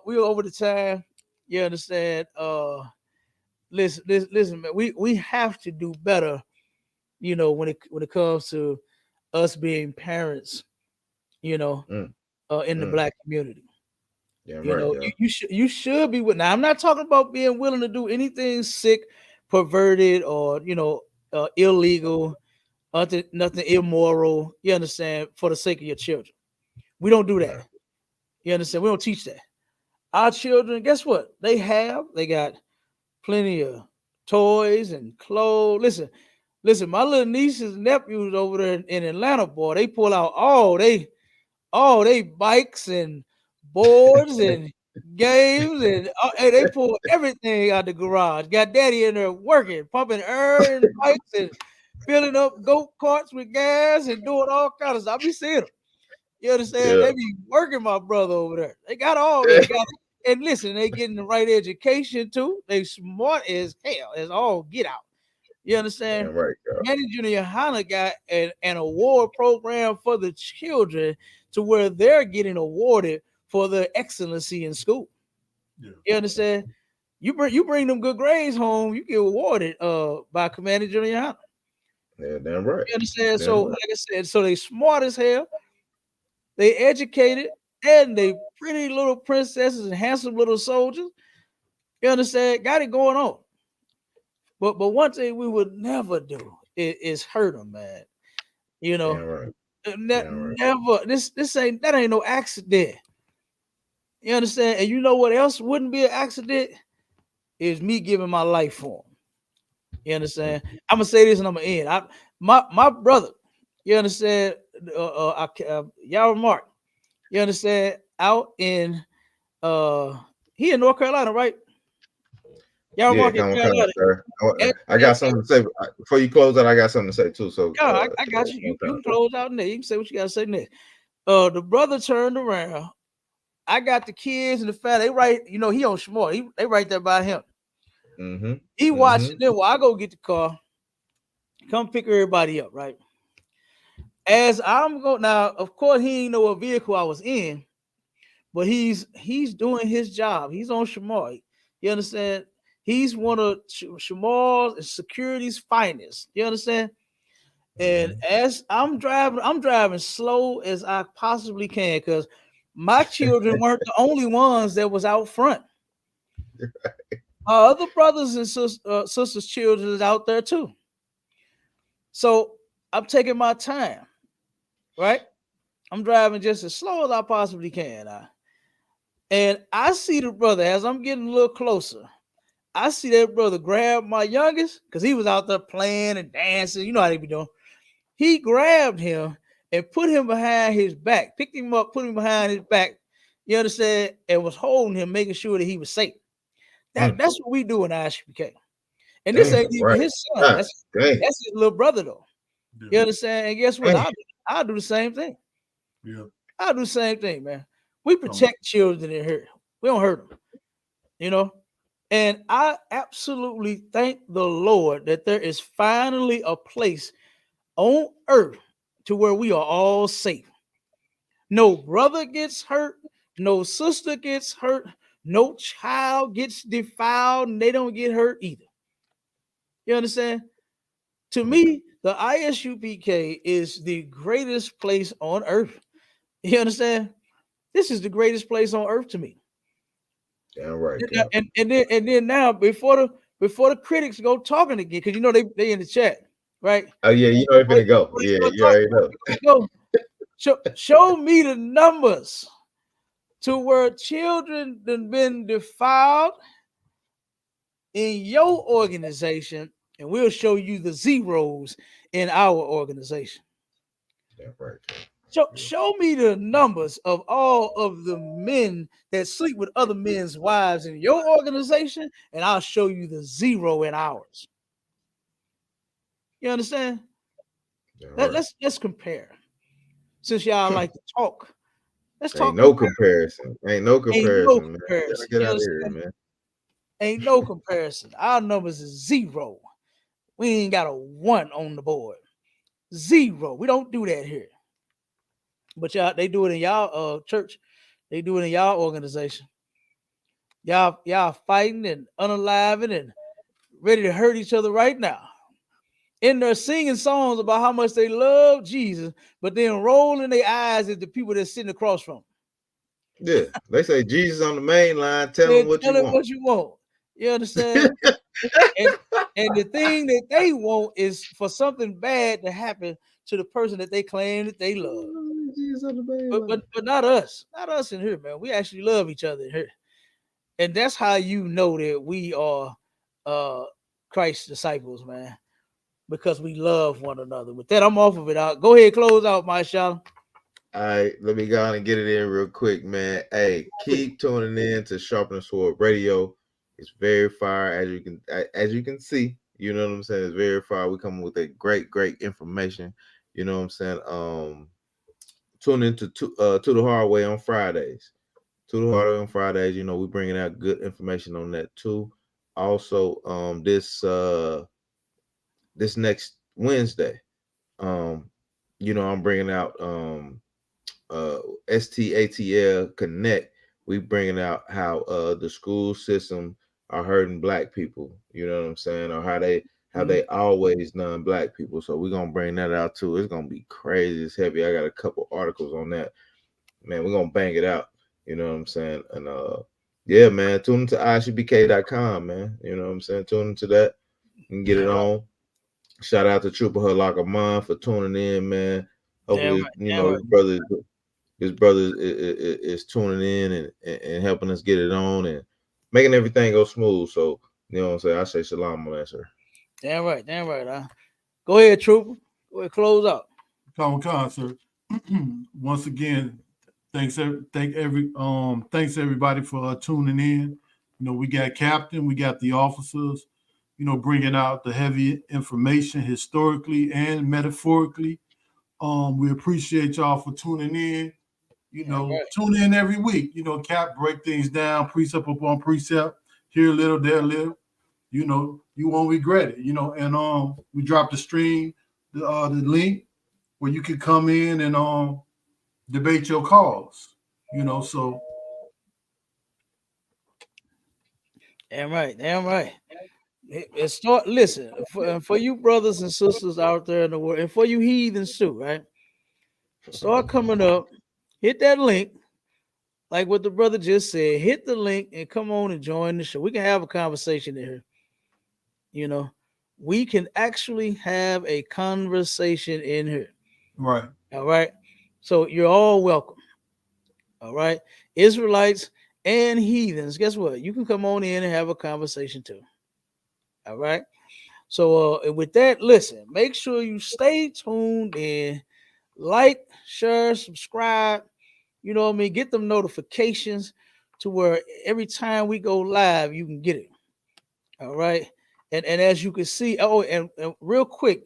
we over the time. You understand? Listen, man. We have to do better. You know, when it comes to us being parents. You know, in the Black community. Yeah, you right. know, Yeah. you should be with. Now, I'm not talking about being willing to do anything sick, perverted, or illegal, nothing immoral. You understand? For the sake of your children, we don't do that. You understand? We don't teach that. Our children, guess what? They got plenty of toys and clothes. Listen. My little nieces and nephews over there in Atlanta, boy, they pull out all they bikes and boards and games and hey, they pull everything out the garage. Got daddy in there working, pumping air and bikes and filling up go karts with gas and doing all kinds of stuff. I be seeing them. You understand? Yeah. They be working my brother over there. They got all that. And listen, they getting the right education too. They smart as hell, as all get out. You understand? Yeah, right. Managing YAHANNA got an award program for the children to where they're getting awarded for their excellency in school. Yeah. You understand? You bring them good grades home, you get awarded by Commander Junior YAHANNA. Yeah, damn right. You understand? Damn So, right. like I said, so they smart as hell, they educated, and they pretty little princesses and handsome little soldiers. You understand? Got it going on. But one thing we would never do is hurt them, man. You know, right. Never. That ain't no accident. You understand? And you know what else wouldn't be an accident? Is me giving my life for them. You understand? I'm gonna say this and I'm gonna end. My brother, you understand? Y'all Mark, you understand? Out in he in North Carolina, right? Y'all Yeah, Mark in come on, Carolina. sir. And, I and, got something to say before you close out. I got something to say too. So, yeah, I got you. You can close out next. You can say what you gotta say next. The brother turned around. I got the kids and the family. They right, you know, he on Smart. They right there by him. Mm-hmm. He watching Mm-hmm. them while I go get the car, come pick everybody up, right? As I'm going now, of course, he ain't know what vehicle I was in, but he's doing his job. He's on Shamar. You understand? He's one of Shamar's and security's finest. You understand? And as I'm driving slow as I possibly can because my children weren't the only ones that was out front. My other brothers and sisters' children is out there too. So I'm taking my time, right? I'm driving just as slow as I possibly can. And I see the brother as I'm getting a little closer. I see that brother grab my youngest because he was out there playing and dancing. You know how they be doing. He grabbed him and put him behind his back, picked him up, put him behind his back. You understand? And was holding him, making sure that he was safe. That's what we do in ISUPK. And this ain't even Right. his son. Dang. That's his little brother though. Yeah. You understand? And guess what? Dang. I'll do the same thing. Yeah. I'll do the same thing, man. We protect children in here. We don't hurt them, you know. And I absolutely thank the Lord that there is finally a place on earth to where we are all safe. No brother gets hurt, no sister gets hurt, no child gets defiled, and they don't get hurt either. You understand? To me, the ISUPK is the greatest place on earth. You understand? This is the greatest place on earth to me. Damn right. And then now before the critics go talking again, because you know they in the chat, right? Oh yeah, you know it's Before gonna go. they Yeah, start you already know. talking, go show me the numbers to where children done been defiled in your organization, and we'll show you the zeros in our organization. Damn right. Show me the numbers of all of the men that sleep with other men's wives in your organization, and I'll show you the zero in ours. You understand? Right. Let's compare. Since y'all like to talk, let's Ain't talk no comparison. comparison. Ain't no Ain't no comparison, man. You gotta comparison. get You out of here, understand? man. Ain't no comparison. Our numbers is zero. We ain't got a one on the board. Zero. We don't do that here. But y'all, they do it in y'all church. They do it in y'all organization. Y'all fighting and unaliving and ready to hurt each other right now. In there singing songs about how much they love Jesus, but then rolling their eyes at the people that's sitting across from them. Yeah, they say Jesus on the main line. Tell them Man, what tell you them want. what you want. You understand? and and the thing that they want is for something bad to happen to the person that they claim that they love. Jesus on the main But line. but but not us. Not us in here, man. We actually love each other in here. And that's how you know that we are Christ's disciples, man. Because we love one another. With that, I'm off of it out. Go ahead, close out, my Shalom. All right, let me go on and get it in real quick, man. Hey, keep tuning in to Sharpen the Sword Radio. It's very fire, as you can see. You know what I'm saying? It's very fire. We come with a great information. You know what I'm saying? Tune into to the hard way on Fridays. To the hard way on Fridays. You know, we bringing out good information on that too. Also, this next Wednesday, um, you know, I'm bringing out uh STATL Connect. We bringing out how the school system are hurting black people, you know what I'm saying, or how they always done black people. So we're gonna bring that out too. It's gonna be crazy. It's heavy. I got a couple articles on that. Man, we're gonna bang it out. You know what I'm saying? And yeah, man, tune into ISUPK.com, man. You know what I'm saying? Tune into that and get it on. Shout out to Trooper Halakaman for tuning in, man. Damn Hopefully, right, you damn know, right. his brother is tuning in and helping us get it on and making everything go smooth. So, you know what I'm saying? I say shalom on that, sir. Damn right. Damn right. Go ahead, Trooper. Go ahead, close out. Common sir. Once again, thanks everybody for tuning in. You know, we got Captain, we got the officers, you know, bringing out the heavy information historically and metaphorically. We appreciate y'all for tuning in. You Damn know, right. tune in every week. You know, Cap break things down, precept upon precept, here a little, there a little. You know, you won't regret it. You know, and we dropped the stream, the link where you can come in and debate your cause. You know, so Damn right. Damn right. Start listen for you brothers and sisters out there in the world, and for you heathens too, right? Start coming up, hit that link, like what the brother just said. Hit the link and come on and join the show. We can have a conversation in here. You know, we can actually have a conversation in here. right. All right. So you're all welcome. All right. Israelites and heathens. Guess what? You can come on in and have a conversation too. All right. So and with that, listen, make sure you stay tuned in, like, share, subscribe. You know what I mean? Get them notifications to where every time we go live, you can get it. All right. And as you can see, and real quick,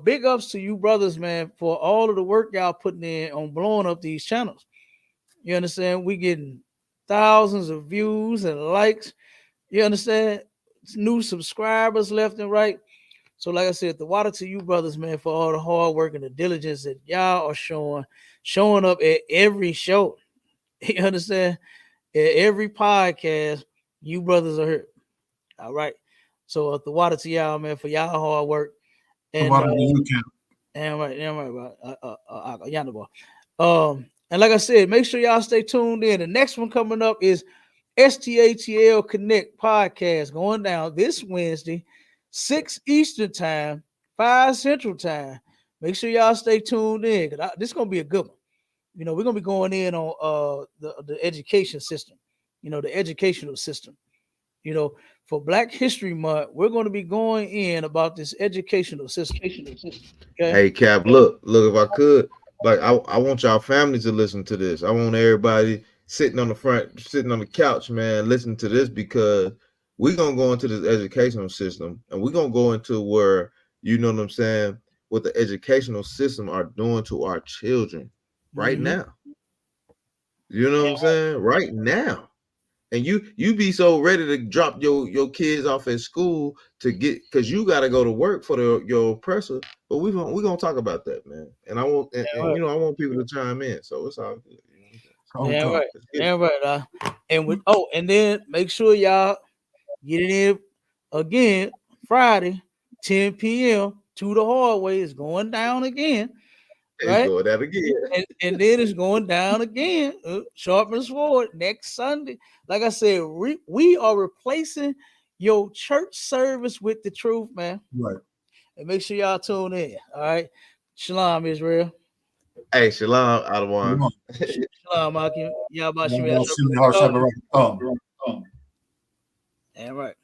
big ups to you brothers, man, for all of the work y'all putting in on blowing up these channels. You understand? We getting thousands of views and likes. You understand? New subscribers left and right. So, like I said, the water to you brothers, man, for all the hard work and the diligence that y'all are showing up at every show. You understand? At every podcast, you brothers are here. All right. So, the water to y'all, man, for y'all hard work. And About you, Cap. damn right, bro. Yonder boy. And like I said, make sure y'all stay tuned in. The next one coming up is STATL Connect podcast going down this Wednesday, 6 Eastern time, 5 Central time. Make sure y'all stay tuned in because this is gonna be a good one. You know, we're gonna be going in on the education system, you know, the educational system. You know, for Black History Month, we're going to be going in about this educational system. Okay. Hey Cap, look, if I could, like I want y'all families to listen to this. I want everybody sitting on the couch, man, listen to this because we're gonna go into this educational system and we're gonna go into where you know what I'm saying, what the educational system are doing to our children right Mm-hmm. now. You know what I'm saying? Right now. And you be so ready to drop your kids off at school to get because you got to go to work for your oppressor. But we gonna talk about that, man. And I want and you know I want people to chime in, so it's all good. You know what I'm saying? So Come, Damn come. right. let's get it. Damn right. And then make sure y'all get it in again Friday, 10 p.m. to the hallway. It's going down again, It's right? going that again. And then it's going down again. Sharpen the sword next Sunday. Like I said, we are replacing your church service with the truth, man. Right. And make sure y'all tune in. All right. Shalom, Israel. Hey, Shalom, Come Adawan. on. Shalom, Akim. Yabashim Y'all see me, how shall I write? Damn right.